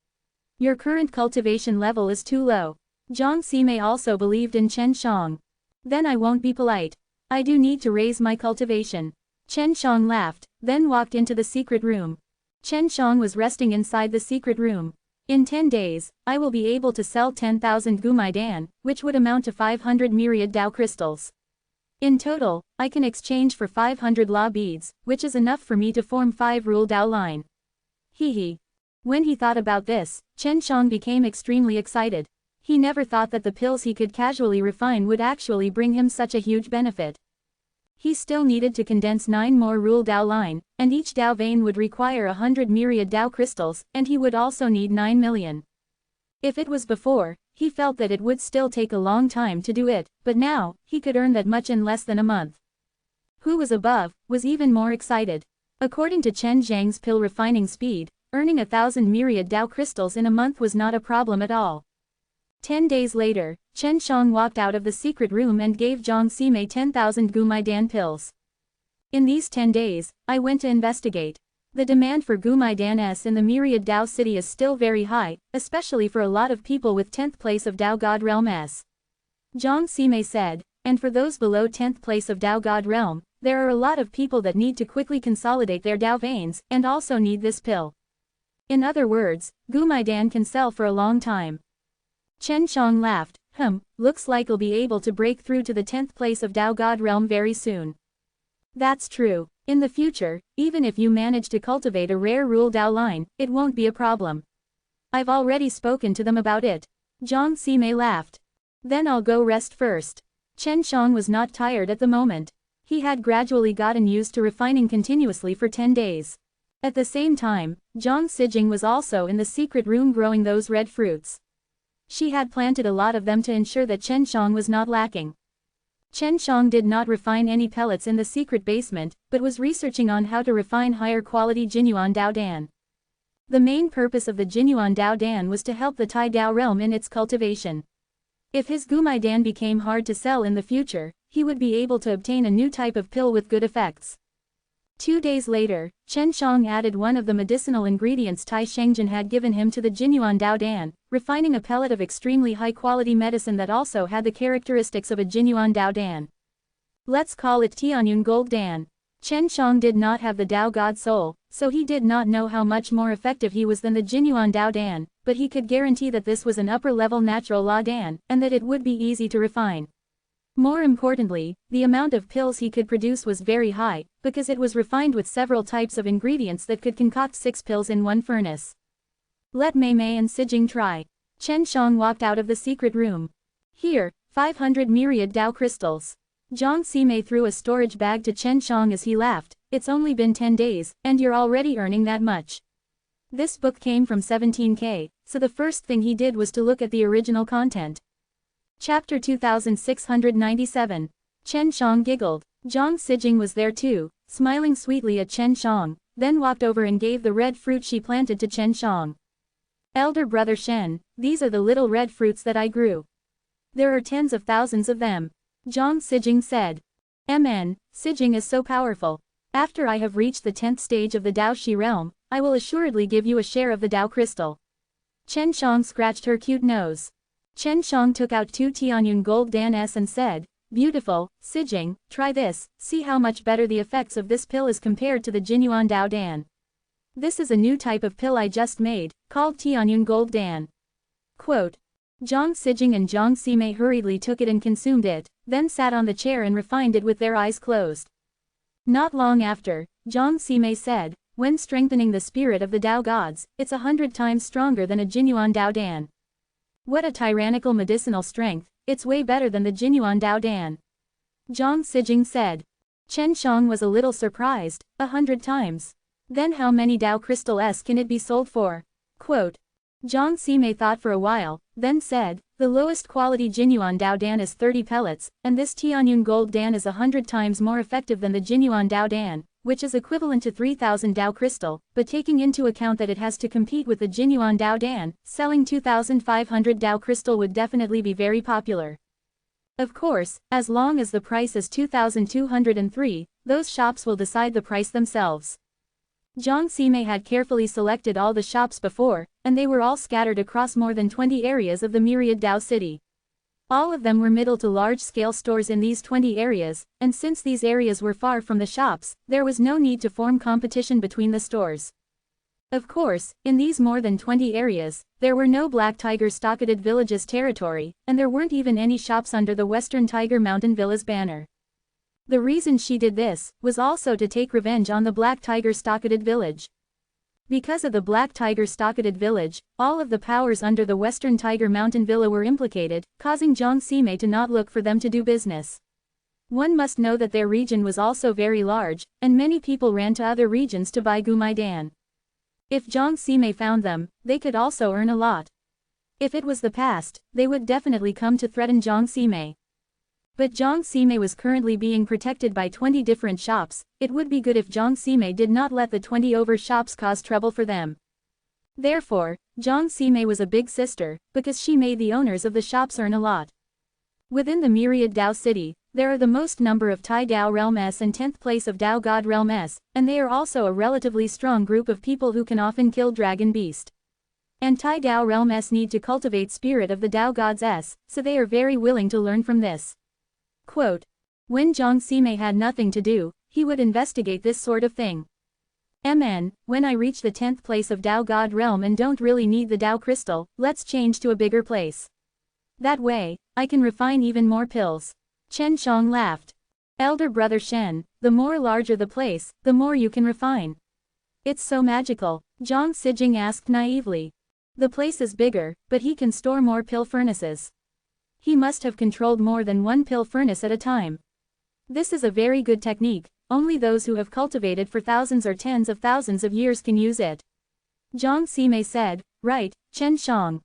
Your current cultivation level is too low. Jiang Ximei also believed in Chen Shang. Then I won't be polite. I do need to raise my cultivation. Chen Shang laughed, then walked into the secret room. Chen Shang was resting inside the secret room. In 10 days, I will be able to sell 10,000 gumaidan, which would amount to 500 myriad Dao crystals. In total, I can exchange for 500 law beads, which is enough for me to form 5 rule Dao line. He. When he thought about this, Chen Shang became extremely excited. He never thought that the pills he could casually refine would actually bring him such a huge benefit. He still needed to condense 9 more rule Dao line, and each Dao vein would require 100 myriad Dao crystals, and he would also need 9 million. If it was before, he felt that it would still take a long time to do it, but now, he could earn that much in less than a month. Who was above, was even more excited. According to Chen Zhang's pill refining speed, earning 1,000 myriad Dao crystals in a month was not a problem at all. 10 days later, Chen Shang walked out of the secret room and gave Jiang Sime 10,000 Gumaidan pills. In these 10 days, I went to investigate. The demand for Gumaidan S in the myriad Dao city is still very high, especially for a lot of people with 10th place of Dao God Realm S. Jiang Sime said, and for those below 10th place of Dao God Realm, there are a lot of people that need to quickly consolidate their Dao veins, and also need this pill. In other words, Gumaidan can sell for a long time. Chen Shang laughed, looks like I'll be able to break through to the 10th place of Dao God Realm very soon. That's true. In the future, even if you manage to cultivate a rare rule Dao line, it won't be a problem. I've already spoken to them about it. Jiang Sime laughed. Then I'll go rest first. Chen Shang was not tired at the moment. He had gradually gotten used to refining continuously for 10 days. At the same time, Jiang Sijing was also in the secret room growing those red fruits. She had planted a lot of them to ensure that Chen Shang was not lacking. Chen Shang did not refine any pellets in the secret basement, but was researching on how to refine higher quality Jinyuan Dao Dan. The main purpose of the Jinyuan Dao Dan was to help the Tai Dao realm in its cultivation. If his Gumaidan became hard to sell in the future, he would be able to obtain a new type of pill with good effects. 2 days later, Chen Shang added one of the medicinal ingredients Tai Shengjin had given him to the Jinyuan Dao Dan, refining a pellet of extremely high-quality medicine that also had the characteristics of a Jinyuan Dao Dan. Let's call it Tianyun Gold Dan. Chen Shang did not have the Dao God Soul, so he did not know how much more effective he was than the Jinyuan Dao Dan, but he could guarantee that this was an upper-level natural La Dan, and that it would be easy to refine. More importantly, the amount of pills he could produce was very high, because it was refined with several types of ingredients that could concoct 6 pills in one furnace. Let Mei Mei and Sijing try. Chen Shang walked out of the secret room. Here, 500 myriad Dao crystals. Jiang Sime threw a storage bag to Chen Shang as he laughed, it's only been 10 days, and you're already earning that much. This book came from 17K, so the first thing he did was to look at the original content. Chapter 2697. Chen Shang giggled. Jiang Sijing was there too, smiling sweetly at Chen Shang, then walked over and gave the red fruit she planted to Chen Shang. Elder brother Shen, these are the little red fruits that I grew. There are tens of thousands of them. Jiang Sijing said. Sijing is so powerful. After I have reached the 10th stage of the Dao Shi realm, I will assuredly give you a share of the Dao crystal. Chen Shang scratched her cute nose. Chen Shang took out 2 Tianyun Gold Dan S and said, beautiful, Sijing, try this, see how much better the effects of this pill is compared to the Jinyuan Dao Dan. This is a new type of pill I just made, called Tianyun Gold Dan. Quote. Jiang Sijing and Jiang Sime hurriedly took it and consumed it, then sat on the chair and refined it with their eyes closed. Not long after, Jiang Sime said, when strengthening the spirit of the Dao gods, it's 100 times stronger than a Jinyuan Dao Dan. What a tyrannical medicinal strength, it's way better than the Jinyuan Dao Dan. Jiang Sijing said. Chen Shang was a little surprised, 100 times. Then how many Dao Crystal S can it be sold for? Quote. Jiang Sime thought for a while, then said, the lowest quality Jinyuan Dao Dan is 30 pellets, and this Tianyun Gold Dan is 100 times more effective than the Jinyuan Dao Dan, which is equivalent to 3,000 Dao Crystal, but taking into account that it has to compete with the Jinyuan Dao Dan, selling 2,500 Dao Crystal would definitely be very popular. Of course, as long as the price is 2,203, those shops will decide the price themselves. Jiang Sime had carefully selected all the shops before, and they were all scattered across more than 20 areas of the myriad Dao city. All of them were middle to large-scale stores in these 20 areas, and since these areas were far from the shops, there was no need to form competition between the stores. Of course, in these more than 20 areas, there were no Black Tiger stocketed villages territory, and there weren't even any shops under the Western Tiger Mountain Villas banner. The reason she did this was also to take revenge on the Black Tiger Stocketed village. Because of the Black Tiger Stocketed village, all of the powers under the Western Tiger Mountain Villa were implicated, causing Jiang Sime to not look for them to do business. One must know that their region was also very large, and many people ran to other regions to buy Gumaidan. If Jiang Sime found them, they could also earn a lot. If it was the past, they would definitely come to threaten Jiang Sime. But Jiang Sime was currently being protected by 20 different shops. It would be good if Jiang Sime did not let the 20 over shops cause trouble for them. Therefore, Jiang Sime was a big sister, because she made the owners of the shops earn a lot. Within the myriad Dao city, there are the most number of Tai Dao Realm S and 10th place of Dao God Realm S, and they are also a relatively strong group of people who can often kill Dragon Beast. And Tai Dao Realm S need to cultivate spirit of the Dao Gods S, so they are very willing to learn from this. Quote, when Jiang Sime had nothing to do, he would investigate this sort of thing. When I reach the 10th place of Dao God Realm and don't really need the Dao Crystal, let's change to a bigger place. That way, I can refine even more pills. Chen Shang laughed. Elder brother Shen, the more larger the place, the more you can refine. It's so magical, Zhang Sijing asked naively. The place is bigger, but he can store more pill furnaces. He must have controlled more than one pill furnace at a time. This is a very good technique, only those who have cultivated for thousands or tens of thousands of years can use it. Jiang Sime said, right, Chen Shang.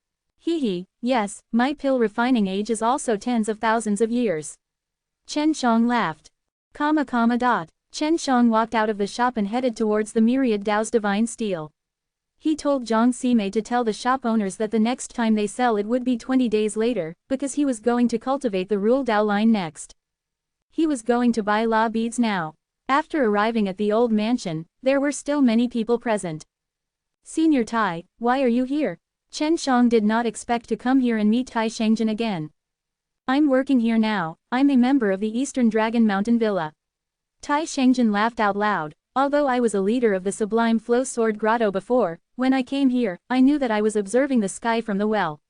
Yes, my pill refining age is also tens of thousands of years. Chen Shang laughed. Chen Shang walked out of the shop and headed towards the myriad Dao's divine steel. He told Jiang Sime to tell the shop owners that the next time they sell it would be 20 days later, because he was going to cultivate the Rule Dao line next. He was going to buy law beads now. After arriving at the old mansion, there were still many people present. Senior Tai, why are you here? Chen Shang did not expect to come here and meet Tai Shengjin again. I'm working here now, I'm a member of the Eastern Dragon Mountain Villa. Tai Shengjin laughed out loud. Although I was a leader of the Sublime Flow Sword Grotto before, when I came here, I knew that I was observing the sky from the well.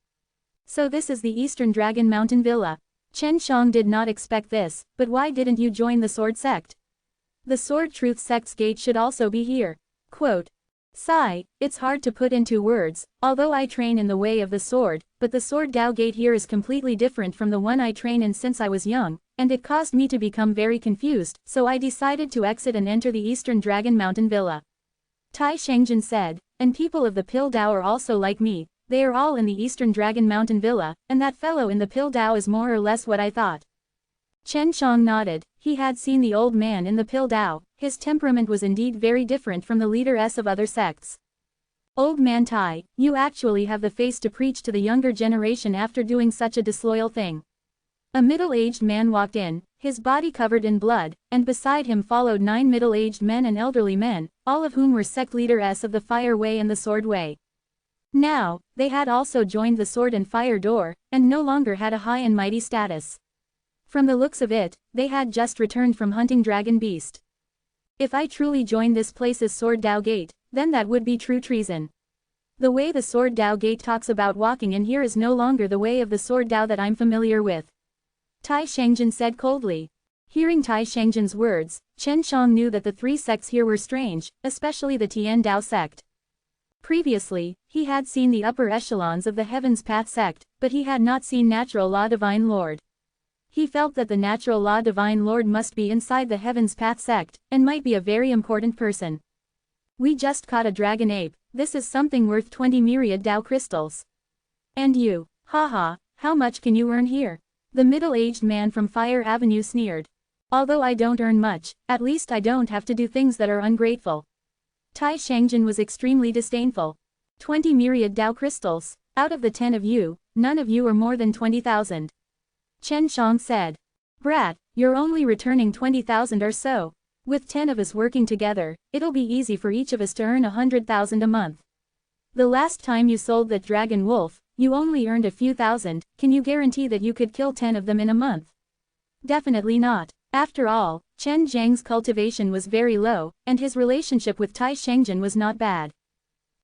So this is the Eastern Dragon Mountain Villa. Chen Shang did not expect this, but why didn't you join the Sword Sect? The Sword Truth Sect's gate should also be here. Quote. Sigh, it's hard to put into words, although I train in the way of the sword, but the Sword Dao gate here is completely different from the one I train in since I was young, and it caused me to become very confused, so I decided to exit and enter the Eastern Dragon Mountain Villa. Tai Shengjin said, and people of the Pill Dao are also like me, they are all in the Eastern Dragon Mountain Villa, and that fellow in the Pill Dao is more or less what I thought. Chen Shang nodded. He had seen the old man in the Pill Dao. His temperament was indeed very different from the leaders of other sects. Old man Tai, you actually have the face to preach to the younger generation after doing such a disloyal thing. A middle-aged man walked in, his body covered in blood, and beside him followed 9 middle-aged men and elderly men, all of whom were sect leaders of the Fire Way and the Sword Way. Now, they had also joined the Sword and Fire Door, and no longer had a high and mighty status. From the looks of it, they had just returned from hunting Dragon Beast. If I truly joined this place's Sword Dao Gate, then that would be true treason. The way the Sword Dao Gate talks about walking in here is no longer the way of the Sword Dao that I'm familiar with. Tai Shengjin said coldly. Hearing Tai Shengjin's words, Chen Shang knew that the 3 sects here were strange, especially the Tian Dao sect. Previously, he had seen the upper echelons of the Heaven's Path sect, but he had not seen Natural Law Divine Lord. He felt that the Natural Law Divine Lord must be inside the Heaven's Path sect, and might be a very important person. We just caught a dragon ape, this is something worth 20 myriad Dao crystals. And you, haha, how much can you earn here? The middle-aged man from Fire Avenue sneered. Although I don't earn much, at least I don't have to do things that are ungrateful. Tai Shengjin was extremely disdainful. 20 myriad Dao crystals, out of the 10 of you, none of you are more than 20,000. Chen Shang said. Brat, you're only returning 20,000 or so. With 10 of us working together, it'll be easy for each of us to earn 100,000 a month. The last time you sold that dragon wolf, you only earned a few thousand. Can you guarantee that you could kill 10 of them in a month? Definitely not. After all, Chen Zhang's cultivation was very low, and his relationship with Tai Shengjin was not bad.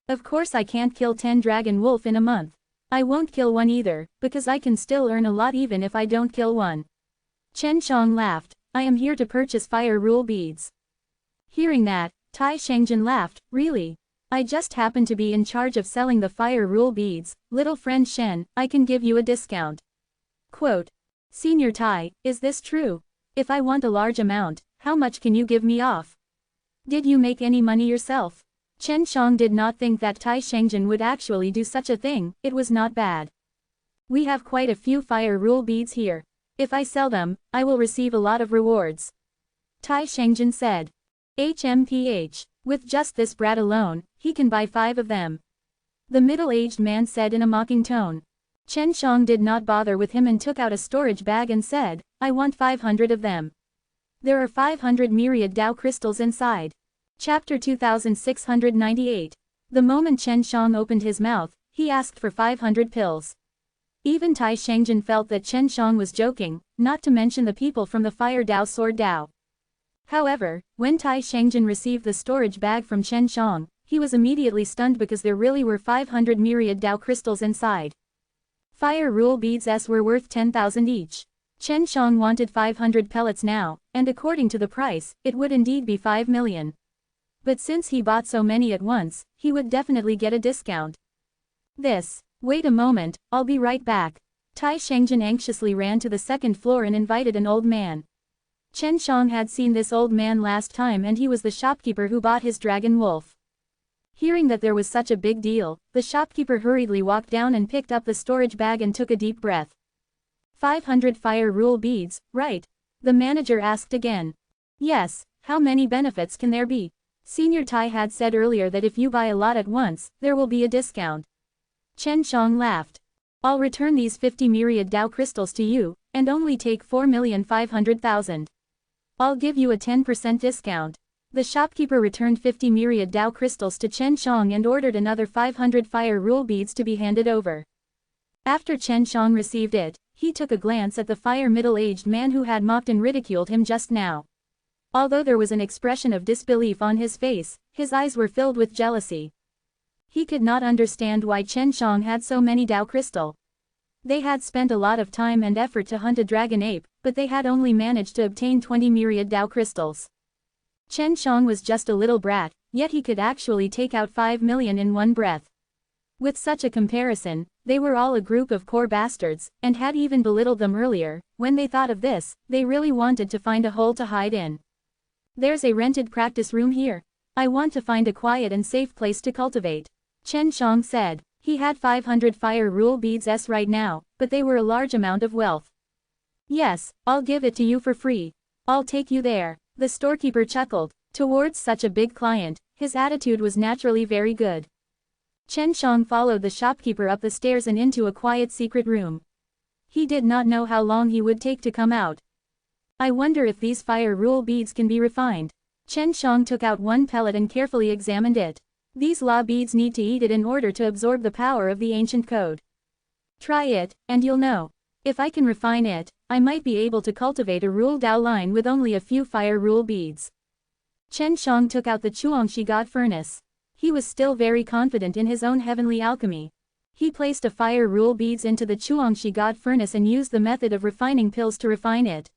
Of course I can't kill 10 dragon wolf in a month. I won't kill one either, because I can still earn a lot even if I don't kill one. Chen Shang laughed. I am here to purchase fire rule beads." Hearing that, Tai Shangjin laughed, "Really? I just happen to be in charge of selling the fire rule beads, little friend Shen, I can give you a discount." Quote, "Senior Tai, is this true? If I want a large amount, how much can you give me off? Did you make any money yourself?" Chen Shang did not think that Tai Shangjin would actually do such a thing. It was not bad. "We have quite a few fire rule beads here. If I sell them, I will receive a lot of rewards," Tai Shangjin said. "HMPH. With just this brat alone, he can buy 5 of them," the middle-aged man said in a mocking tone. Chen Shang did not bother with him and took out a storage bag and said, "I want 500 of them. There are 500 myriad Tao crystals inside." Chapter 2698. The moment Chen Shang opened his mouth, he asked for 500 pills. Even Tai Shangjin felt that Chen Shang was joking, not to mention the people from the Fire Dao Sword Dao. However, when Tai Shangjin received the storage bag from Chen Shang, he was immediately stunned because there really were 500 myriad Tao crystals inside. Fire rule beads were worth 10,000 each. Chen Shang wanted 500 pellets now, and according to the price, it would indeed be 5 million. But since he bought so many at once, he would definitely get a discount. Wait a moment, I'll be right back." Tai Shangjin anxiously ran to the second floor and invited an old man. Chen Shang had seen this old man last time and he was the shopkeeper who bought his dragon wolf. Hearing that there was such a big deal, the shopkeeper hurriedly walked down and picked up the storage bag and took a deep breath. 500 fire rule beads, right? The manager asked again. "Yes, how many benefits can there be? Senior Tai had said earlier that if you buy a lot at once, there will be a discount." Chen Shang laughed. "I'll return these 50 myriad Tao crystals to you, and only take 4,500,000. I'll give you a 10% discount." The shopkeeper returned 50 myriad Tao crystals to Chen Shang and ordered another 500 fire rule beads to be handed over. After Chen Shang received it, he took a glance at the fire middle-aged man who had mocked and ridiculed him just now. Although there was an expression of disbelief on his face, his eyes were filled with jealousy. He could not understand why Chen Shang had so many Tao crystal. They had spent a lot of time and effort to hunt a dragon ape, but they had only managed to obtain 20 myriad Tao crystals. Chen Shang was just a little brat, yet he could actually take out 5 million in one breath. With such a comparison, they were all a group of poor bastards, and had even belittled them earlier. When they thought of this, they really wanted to find a hole to hide in. "There's a rented practice room here. I want to find a quiet and safe place to cultivate," Chen Shang said. He had 500 fire rule beads right now, but they were a large amount of wealth. "Yes, I'll give it to you for free. I'll take you there," the storekeeper chuckled. Towards such a big client, his attitude was naturally very good. Chen Shang followed the shopkeeper up the stairs and into a quiet secret room. He did not know how long he would take to come out. "I wonder if these fire rule beads can be refined." Chen Shang took out one pellet and carefully examined it. These law beads need to eat it in order to absorb the power of the ancient code. "Try it, and you'll know. If I can refine it, I might be able to cultivate a rule Dao line with only a few fire rule beads." Chen Shang took out the Chuangshi God furnace. He was still very confident in his own heavenly alchemy. He placed a fire rule beads into the Chuangshi God furnace and used the method of refining pills to refine it.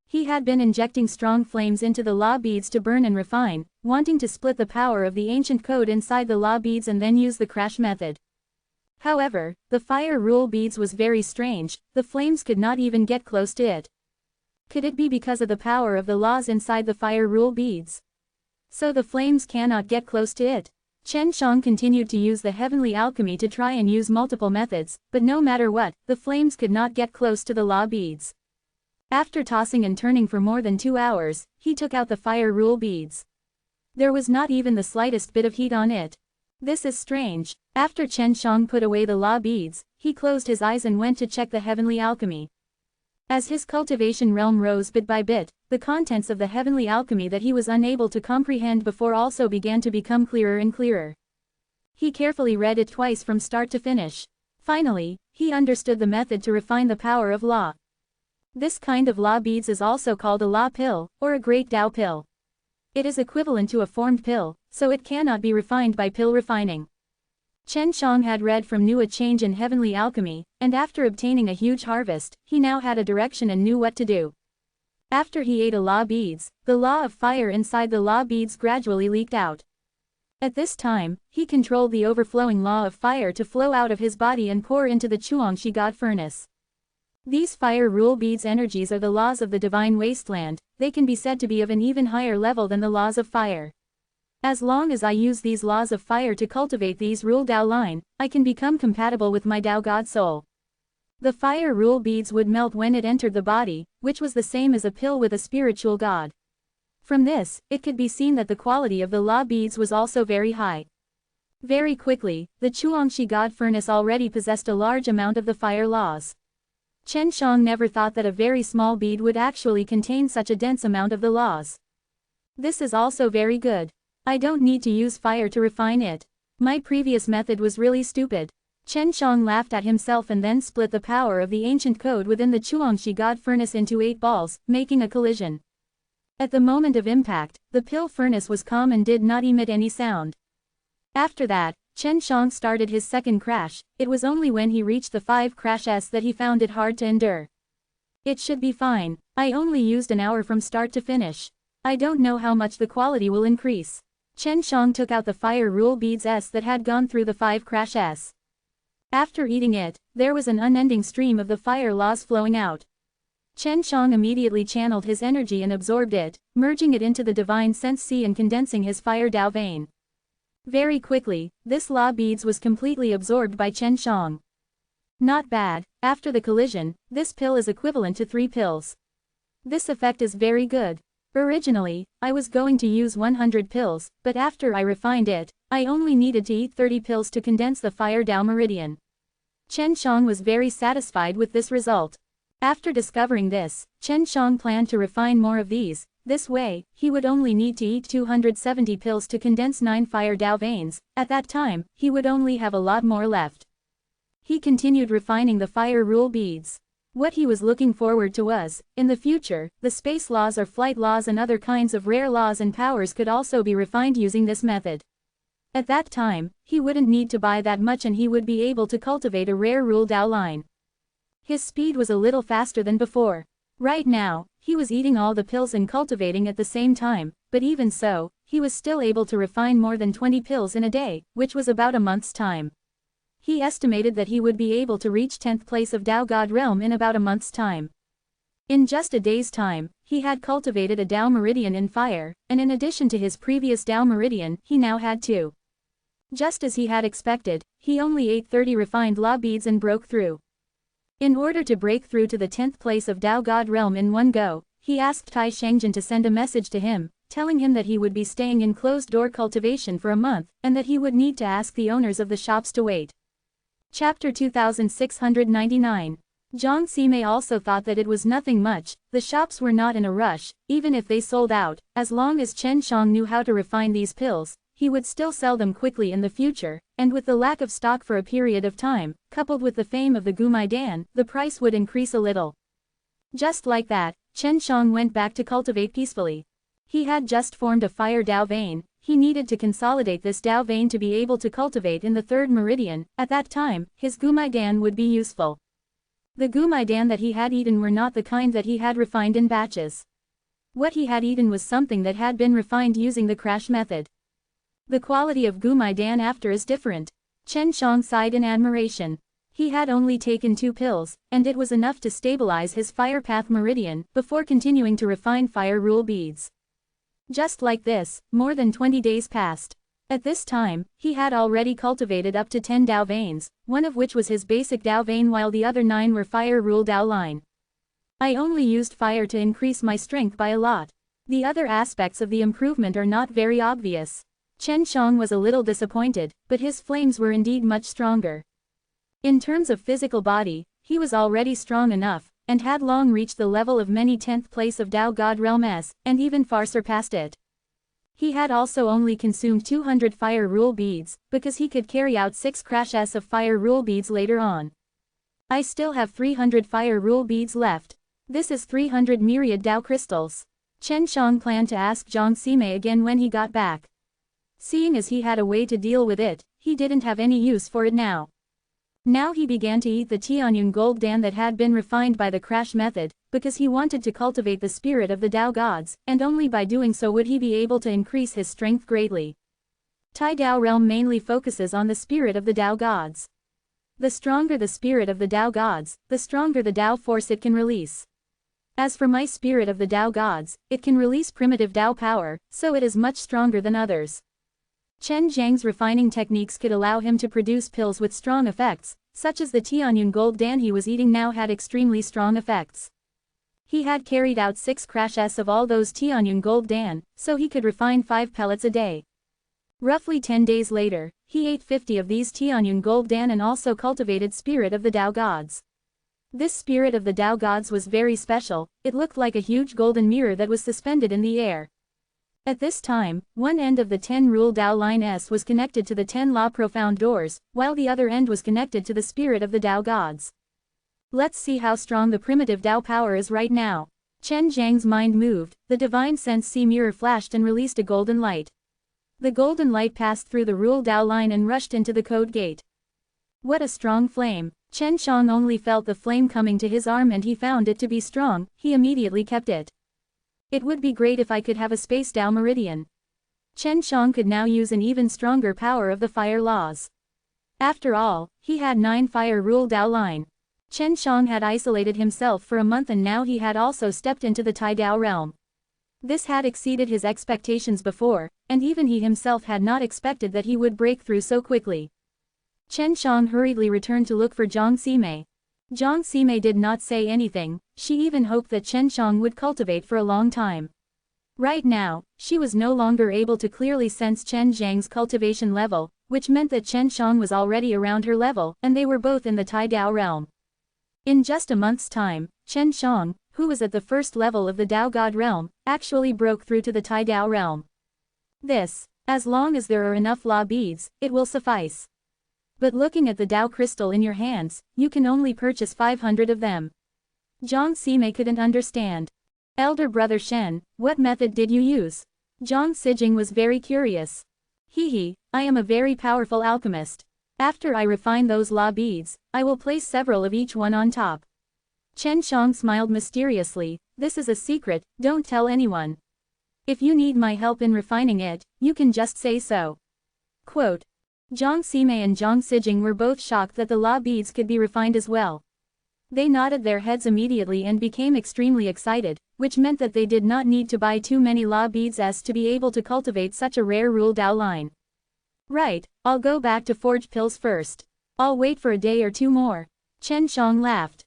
He had been injecting strong flames into the law beads to burn and refine, wanting to split the power of the ancient code inside the law beads and then use the crash method. However, the fire rule beads was very strange, the flames could not even get close to it. Could it be because of the power of the laws inside the fire rule beads? So the flames cannot get close to it. Chen Shang continued to use the heavenly alchemy to try and use multiple methods, but no matter what, the flames could not get close to the law beads. After tossing and turning for more than 2 hours, he took out the fire rule beads. There was not even the slightest bit of heat on it. This is strange. After Chen Shang put away the law beads, he closed his eyes and went to check the heavenly alchemy. As his cultivation realm rose bit by bit, the contents of the heavenly alchemy that he was unable to comprehend before also began to become clearer and clearer. He carefully read it twice from start to finish. Finally, he understood the method to refine the power of law. This kind of law beads is also called a law pill, or a great Tao pill. It is equivalent to a formed pill, so it cannot be refined by pill refining. Chen Shang had read from New a change in heavenly alchemy, and after obtaining a huge harvest, he now had a direction and knew what to do. After he ate a law beads, the law of fire inside the law beads gradually leaked out. At this time, he controlled the overflowing law of fire to flow out of his body and pour into the Chuangshi God furnace. These fire rule beads energies are the laws of the divine wasteland. They can be said to be of an even higher level than the laws of fire. As long as I use these laws of fire to cultivate these rule Tao line, I can become compatible with my Tao God soul. The fire rule beads would melt when it entered the body, which was the same as a pill with a spiritual god. From this, it could be seen that the quality of the law beads was also very high. Very quickly, the Chuangshi God furnace already possessed a large amount of the fire laws. Chen Shang never thought that a very small bead would actually contain such a dense amount of the laws. This is also very good. I don't need to use fire to refine it. My previous method was really stupid. Chen Shang laughed at himself and then split the power of the ancient code within the Chuangshi God furnace into 8 balls, making a collision. At the moment of impact, the pill furnace was calm and did not emit any sound. After that, Chen Shang started his second crash. It was only when he reached the 5 crashes that he found it hard to endure. It should be fine. I only used an hour from start to finish. I don't know how much the quality will increase. Chen Shang took out the fire rule beads that had gone through the 5 crashes. After eating it, there was an unending stream of the fire laws flowing out. Chen Shang immediately channeled his energy and absorbed it, merging it into the divine sense sea and condensing his fire Tao vein. Very quickly, this law beads was completely absorbed by Chen Shang. Not bad. After the collision, this pill is equivalent to 3 pills. This effect is very good. Originally, I was going to use 100 pills, but after I refined it, I only needed to eat 30 pills to condense the fire Tao meridian. Chen Shang was very satisfied with this result. After discovering this, Chen Shang planned to refine more of these. This way, he would only need to eat 270 pills to condense 9 fire Tao veins. At that time, he would only have a lot more left. He continued refining the fire rule beads. What he was looking forward to was, in the future, the space laws or flight laws and other kinds of rare laws and powers could also be refined using this method. At that time, he wouldn't need to buy that much and he would be able to cultivate a rare rule Tao line. His speed was a little faster than before. Right now, he was eating all the pills and cultivating at the same time, but even so, he was still able to refine more than 20 pills in a day, which was about a month's time. He estimated that he would be able to reach 10th place of Tao God realm in about a month's time. In just a day's time, he had cultivated a Tao meridian in fire, and in addition to his previous Tao meridian, he now had 2. Just as he had expected, he only ate 30 refined law beads and broke through. In order to break through to the 10th place of Tao God realm in one go, he asked Tai Shengjin to send a message to him, telling him that he would be staying in closed-door cultivation for a month, and that he would need to ask the owners of the shops to wait. Chapter 2699. Jiang Sime also thought that it was nothing much. The shops were not in a rush, even if they sold out. As long as Chen Shang knew how to refine these pills, he would still sell them quickly in the future, and with the lack of stock for a period of time, coupled with the fame of the Gumai Dan, the price would increase a little. Just like that, Chen Shang went back to cultivate peacefully. He had just formed a fire Tao vein. He needed to consolidate this Tao vein to be able to cultivate in the 3rd meridian. At that time, his Gumai Dan would be useful. The Gumai Dan that he had eaten were not the kind that he had refined in batches. What he had eaten was something that had been refined using the crash method. The quality of Gumai Dan after is different. Chen Shang sighed in admiration. He had only taken 2 pills, and it was enough to stabilize his fire path meridian, before continuing to refine fire rule beads. Just like this, more than 20 days passed. At this time, he had already cultivated up to 10 Tao veins, one of which was his basic Tao vein while the other 9 were fire rule Tao line. I only used fire to increase my strength by a lot. The other aspects of the improvement are not very obvious. Chen Shang was a little disappointed, but his flames were indeed much stronger. In terms of physical body, he was already strong enough, and had long reached the level of many 10th place of Tao God realm and even far surpassed it. He had also only consumed 200 fire rule beads, because he could carry out 6 crashes of fire rule beads later on. I still have 300 fire rule beads left. This is 300 myriad Tao crystals. Chen Shang planned to ask Jiang Sime again when he got back. Seeing as he had a way to deal with it, he didn't have any use for it now. Now he began to eat the Tianyun gold dan that had been refined by the crash method, because he wanted to cultivate the spirit of the Tao gods, and only by doing so would he be able to increase his strength greatly. Tai Dao realm mainly focuses on the spirit of the Tao gods. The stronger the spirit of the Tao gods, the stronger the Tao force it can release. As for my spirit of the Tao gods, it can release primitive Tao power, so it is much stronger than others. Chen Zhang's refining techniques could allow him to produce pills with strong effects, such as the Tianyun gold dan he was eating now had extremely strong effects. He had carried out 6 crashes of all those Tianyun gold dan, so he could refine 5 pellets a day. Roughly 10 days later, he ate 50 of these Tianyun gold dan and also cultivated spirit of the Tao gods. This spirit of the Tao gods was very special, it looked like a huge golden mirror that was suspended in the air. At this time, one end of the 10 rule Tao line S was connected to the 10 law profound doors, while the other end was connected to the spirit of the Tao gods. Let's see how strong the primitive Tao power is right now. Chen Zhang's mind moved, the divine sense C mirror flashed and released a golden light. The golden light passed through the rule Tao line and rushed into the code gate. What a strong flame! Chen Shang only felt the flame coming to his arm and he found it to be strong, he immediately kept it. It would be great if I could have a space Tao meridian. Chen Shang could now use an even stronger power of the fire laws. After all, he had 9 fire rule Tao line. Chen Shang had isolated himself for a month and now he had also stepped into the Tai Dao realm. This had exceeded his expectations before, and even he himself had not expected that he would break through so quickly. Chen Shang hurriedly returned to look for Jiang Ximei. Jiang Ximei did not say anything, she even hoped that Chen Shang would cultivate for a long time. Right now, she was no longer able to clearly sense Chen Zhang's cultivation level, which meant that Chen Shang was already around her level, and they were both in the Tai Dao realm. In just a month's time, Chen Shang, who was at the first level of the Tao God realm, actually broke through to the Tai Dao realm. This, as long as there are enough law beads, it will suffice. But looking at the Tao crystal in your hands, you can only purchase 500 of them. Jiang Ximei couldn't understand. Elder brother Shen, what method did you use? Jiang Sijing was very curious. I am a very powerful alchemist. After I refine those law beads, I will place several of each one on top. Chen Shang smiled mysteriously, this is a secret, don't tell anyone. If you need my help in refining it, you can just say so. Quote. Jiang Ximei and Jiang Sijing were both shocked that the law beads could be refined as well. They nodded their heads immediately and became extremely excited, which meant that they did not need to buy too many law beads as to be able to cultivate such a rare rule Tao line. Right, I'll go back to forge pills first. I'll wait for a day or 2 more. Chen Shang laughed.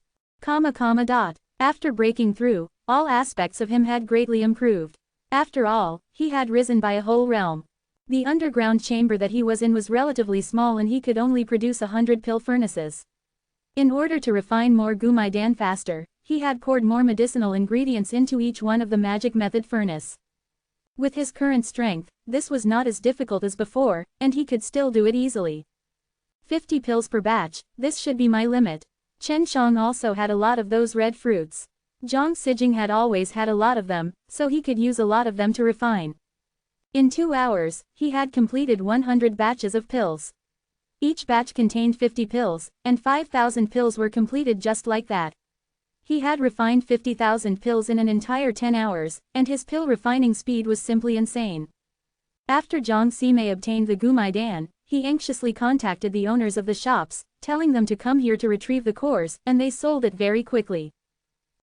After breaking through, all aspects of him had greatly improved. After all, he had risen by a whole realm. The underground chamber that he was in was relatively small and he could only produce 100 pill furnaces. In order to refine more Gumai Dan faster, he had poured more medicinal ingredients into each one of the magic method furnace. With his current strength, this was not as difficult as before, and he could still do it easily. 50 pills per batch, this should be my limit. Chen Shang also had a lot of those red fruits. Jiang Sijing had always had a lot of them, so he could use a lot of them to refine. In 2 hours, he had completed 100 batches of pills. Each batch contained 50 pills, and 5,000 pills were completed just like that. He had refined 50,000 pills in an entire 10 hours, and his pill refining speed was simply insane. After Jiang Ximei obtained the Gumai Dan, he anxiously contacted the owners of the shops, telling them to come here to retrieve the cores, and they sold it very quickly.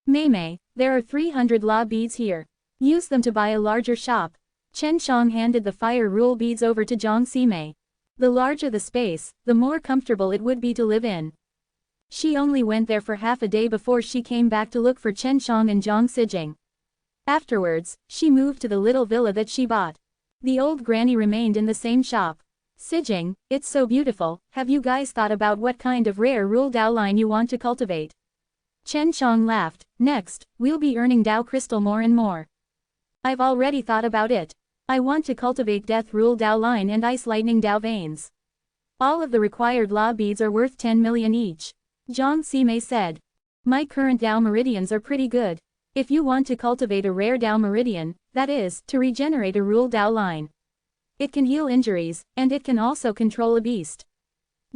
Mei, there are 300 law beads here. Use them to buy a larger shop. Chen Shang handed the fire rule beads over to Jiang Ximei. The larger the space, the more comfortable it would be to live in. She only went there for half a day before she came back to look for Chen Shang and Jiang Sijing. Afterwards, she moved to the little villa that she bought. The old granny remained in the same shop. Sijing, it's so beautiful, have you guys thought about what kind of rare rule Tao line you want to cultivate? Chen Shang laughed, next, we'll be earning Tao crystal more and more. I've already thought about it. I want to cultivate Death Rule Tao line and Ice Lightning Tao veins. All of the required law beads are worth 10 million each. Jiang Ximei said. My current Tao meridians are pretty good. If you want to cultivate a rare Tao meridian, that is, to regenerate a Rule Tao line. It can heal injuries, and it can also control a beast.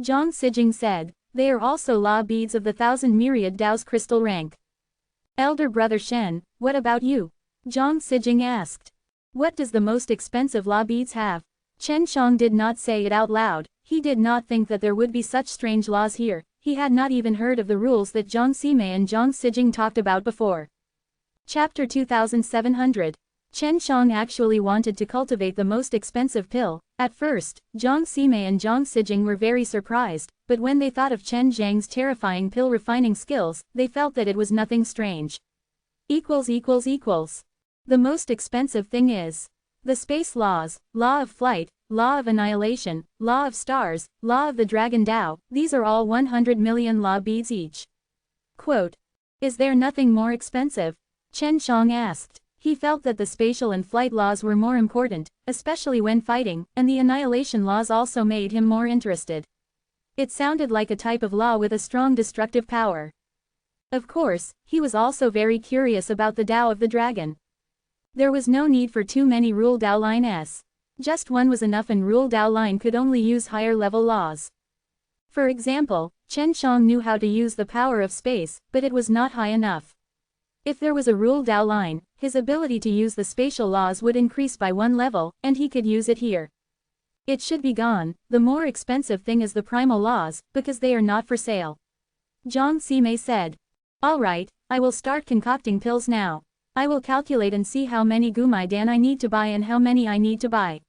Jiang Sijing said, They are also law beads of the 1,000 myriad Dao's crystal rank. Elder brother Shen, what about you? Zhang Sijing asked. What does the most expensive law beads have? Chen Shang did not say it out loud. He did not think that there would be such strange laws here. He had not even heard of the rules that Zhang Simei and Zhang Sijing talked about before. Chapter 2700. Chen Shang actually wanted to cultivate the most expensive pill. At first, Zhang Simei and Zhang Sijing were very surprised, but when they thought of Chen Zhang's terrifying pill refining skills, they felt that it was nothing strange. The most expensive thing is the space laws, law of flight, law of annihilation, law of stars, law of the dragon Dao. These are all 100 million law beads each. Quote, is there nothing more expensive? Chen Shang asked. He felt that the spatial and flight laws were more important, especially when fighting, and the annihilation laws also made him more interested. It sounded like a type of law with a strong destructive power. Of course, he was also very curious about the Dao of the dragon. There was no need for too many rule Dao line S. Just one was enough, and rule Dao line could only use higher level laws. For example, Chen Shang knew how to use the power of space, but it was not high enough. If there was a rule Dao line, his ability to use the spatial laws would increase by one level, and he could use it here. It should be gone. The more expensive thing is the primal laws, because they are not for sale. Zhang Simei said. Alright, I will start concocting pills now. I will calculate and see how many Gumai Dan I need to buy and how many I need to buy.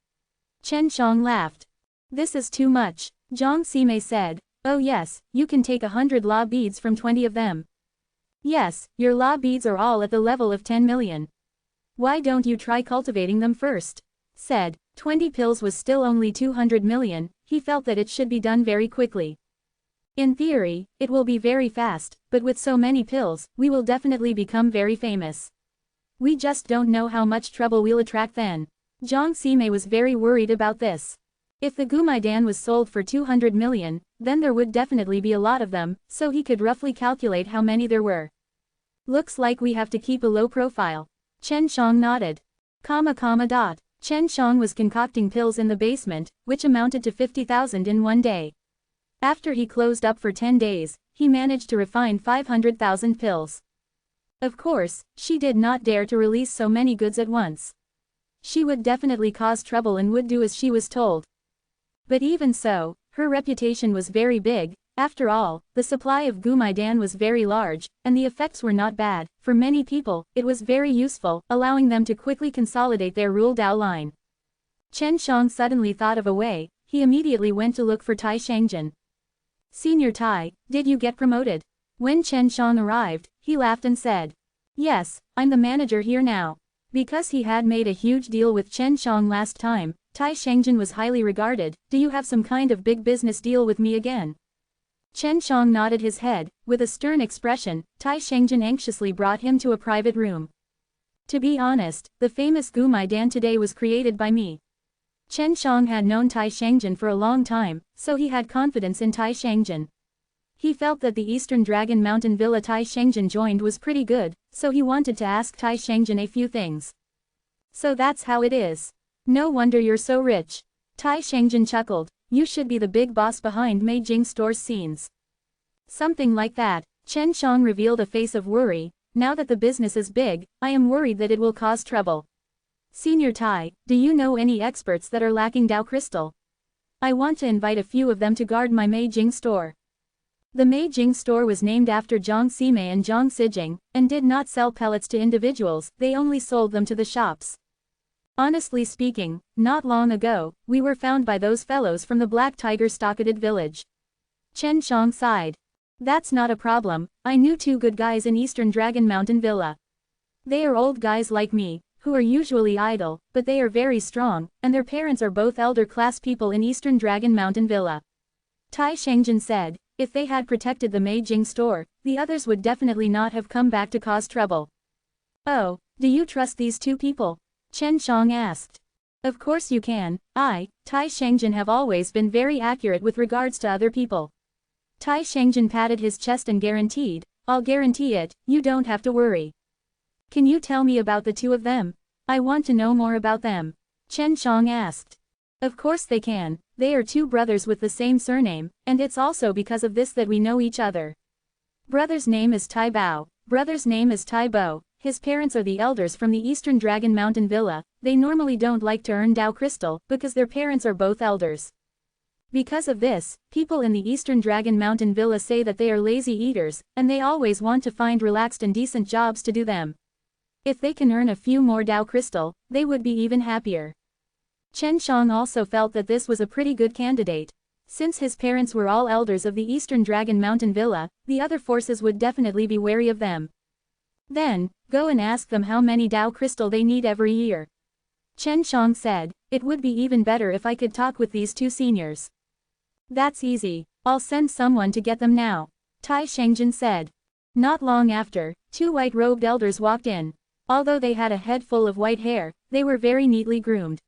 Chen Shang laughed. This is too much. Zhang Simei said. Oh yes, you can take 100 law beads from 20 of them. Yes, your law beads are all at the level of 10 million. Why don't you try cultivating them first? Said. 20 pills was still only 200 million, he felt that it should be done very quickly. In theory, it will be very fast, but with so many pills, we will definitely become very famous. We just don't know how much trouble we'll attract then. Zhang Simei was very worried about this. If the Gumai Dan was sold for 200 million, then there would definitely be a lot of them, so he could roughly calculate how many there were. Looks like we have to keep a low profile. Chen Shang nodded. Chen Shang was concocting pills in the basement, which amounted to 50,000 in one day. After he closed up for 10 days, he managed to refine 500,000 pills. Of course, she did not dare to release so many goods at once. She would definitely cause trouble and would do as she was told. But even so, her reputation was very big. After all, the supply of Gumai Dan was very large, and the effects were not bad. For many people, it was very useful, allowing them to quickly consolidate their rule Dao line. Chen Shang suddenly thought of a way. He immediately went to look for Tai Shangjin. Senior Tai, did you get promoted? When Chen Shang arrived, he laughed and said, yes, I'm the manager here now. Because he had made a huge deal with Chen Shang last time, Tai Shangjin was highly regarded. Do you have some kind of big business deal with me again? Chen Shang nodded his head. With a stern expression, Tai Shangjin anxiously brought him to a private room. To be honest, the famous Gumai Dan today was created by me. Chen Shang had known Tai Shangjin for a long time, so he had confidence in Tai Shangjin. He felt that the Eastern Dragon Mountain Villa Tai Shangjin joined was pretty good, so he wanted to ask Tai Shangjin a few things. So that's how it is. No wonder you're so rich. Tai Shangjin chuckled. You should be the big boss behind Mei Jing Store's scenes. Something like that. Chen Shang revealed a face of worry. Now that the business is big, I am worried that it will cause trouble. Senior Tai, do you know any experts that are lacking Dao Crystal? I want to invite a few of them to guard my Mei Jing Store. The Mei Jing Store was named after Zhang Simei and Zhang Sijing, and did not sell pellets to individuals, they only sold them to the shops. Honestly speaking, not long ago, we were found by those fellows from the Black Tiger Stocketed Village. Chen Shang sighed. That's not a problem, I knew 2 good guys in Eastern Dragon Mountain Villa. They are old guys like me, who are usually idle, but they are very strong, and their parents are both elder class people in Eastern Dragon Mountain Villa. Tai Shangjin said, if they had protected the Mei Jing Store, the others would definitely not have come back to cause trouble. Oh, do you trust these 2 people? Chen Shang asked. Of course you can. I, Tai Shangjin, have always been very accurate with regards to other people. Tai Shangjin patted his chest and guaranteed, I'll guarantee it, you don't have to worry. Can you tell me about the 2 of them? I want to know more about them. Chen Shang asked. Of course they can. They are two brothers with the same surname, and it's also because of this that we know each other. Brother's name is Tai Bao, brother's name is Tai Bo. His parents are the elders from the Eastern Dragon Mountain Villa. They normally don't like to earn Dao Crystal, because their parents are both elders. Because of this, people in the Eastern Dragon Mountain Villa say that they are lazy eaters, and they always want to find relaxed and decent jobs to do them. If they can earn a few more Dao Crystal, they would be even happier. Chen Shang also felt that this was a pretty good candidate. Since his parents were all elders of the Eastern Dragon Mountain Villa, the other forces would definitely be wary of them. Then, go and ask them how many Dao Crystal they need every year. Chen Shang said, it would be even better if I could talk with these two seniors. That's easy, I'll send someone to get them now, Tai Shangjin said. Not long after, two white-robed elders walked in. Although they had a head full of white hair, they were very neatly groomed.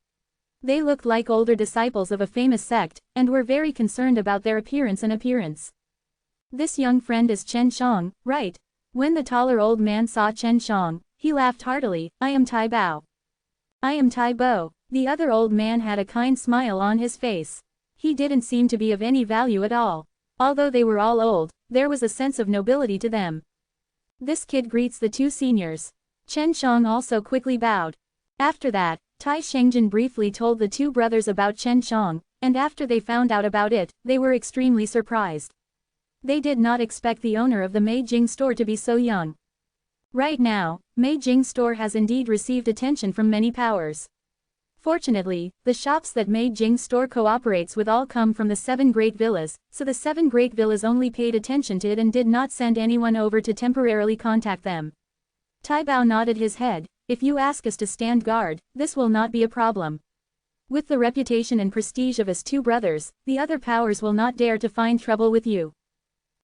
They looked like older disciples of a famous sect, and were very concerned about their appearance and appearance. This young friend is Chen Shang, right? When the taller old man saw Chen Shang, he laughed heartily. I am Tai Bao. I am Tai Bo. The other old man had a kind smile on his face. He didn't seem to be of any value at all. Although they were all old, there was a sense of nobility to them. This kid greets the two seniors. Chen Shang also quickly bowed. After that, Tai Shangjin briefly told the two brothers about Chen Shang, and after they found out about it, they were extremely surprised. They did not expect the owner of the Mei Jing store to be so young. Right now, Mei Jing store has indeed received attention from many powers. Fortunately, the shops that Mei Jing store cooperates with all come from the 7 Great Villas, so the 7 Great Villas only paid attention to it and did not send anyone over to temporarily contact them. Tai Bao nodded his head. If you ask us to stand guard, this will not be a problem. With the reputation and prestige of us two brothers, the other powers will not dare to find trouble with you.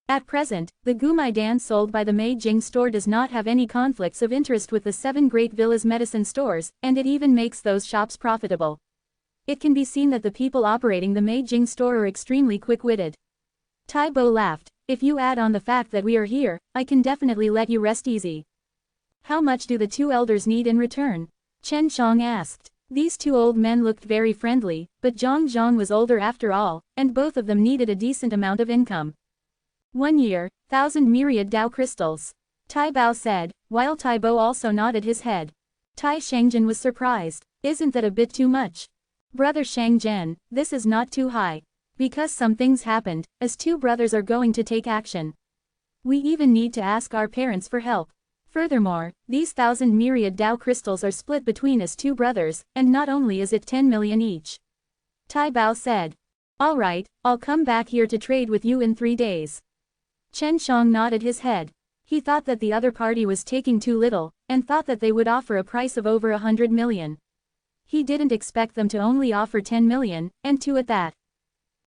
At present, the Gumai Dan sold by the Mei Jing store does not have any conflicts of interest with the 7 Great Villas medicine stores, and it even makes those shops profitable. It can be seen that the people operating the Mei Jing store are extremely quick-witted. Tai Bo laughed. If you add on the fact that we are here, I can definitely let you rest easy. How much do the two elders need in return? Chen Shang asked. These two old men looked very friendly, but Zhang was older after all, and both of them needed a decent amount of income. 1 year, 1,000 myriad Dao crystals. Tai Bao said, while Tai Bo also nodded his head. Tai Shangjin was surprised. Isn't that a bit too much? Brother Shangjian, this is not too high. Because some things happened, as two brothers are going to take action. We even need to ask our parents for help. Furthermore, these 1,000 myriad Dao crystals are split between us two brothers, and not only is it 10 million each. Tai Bao said. Alright, I'll come back here to trade with you in 3 days. Chen Shang nodded his head. He thought that the other party was taking too little, and thought that they would offer a price of over 100 million. He didn't expect them to only offer 10 million, and 2 at that.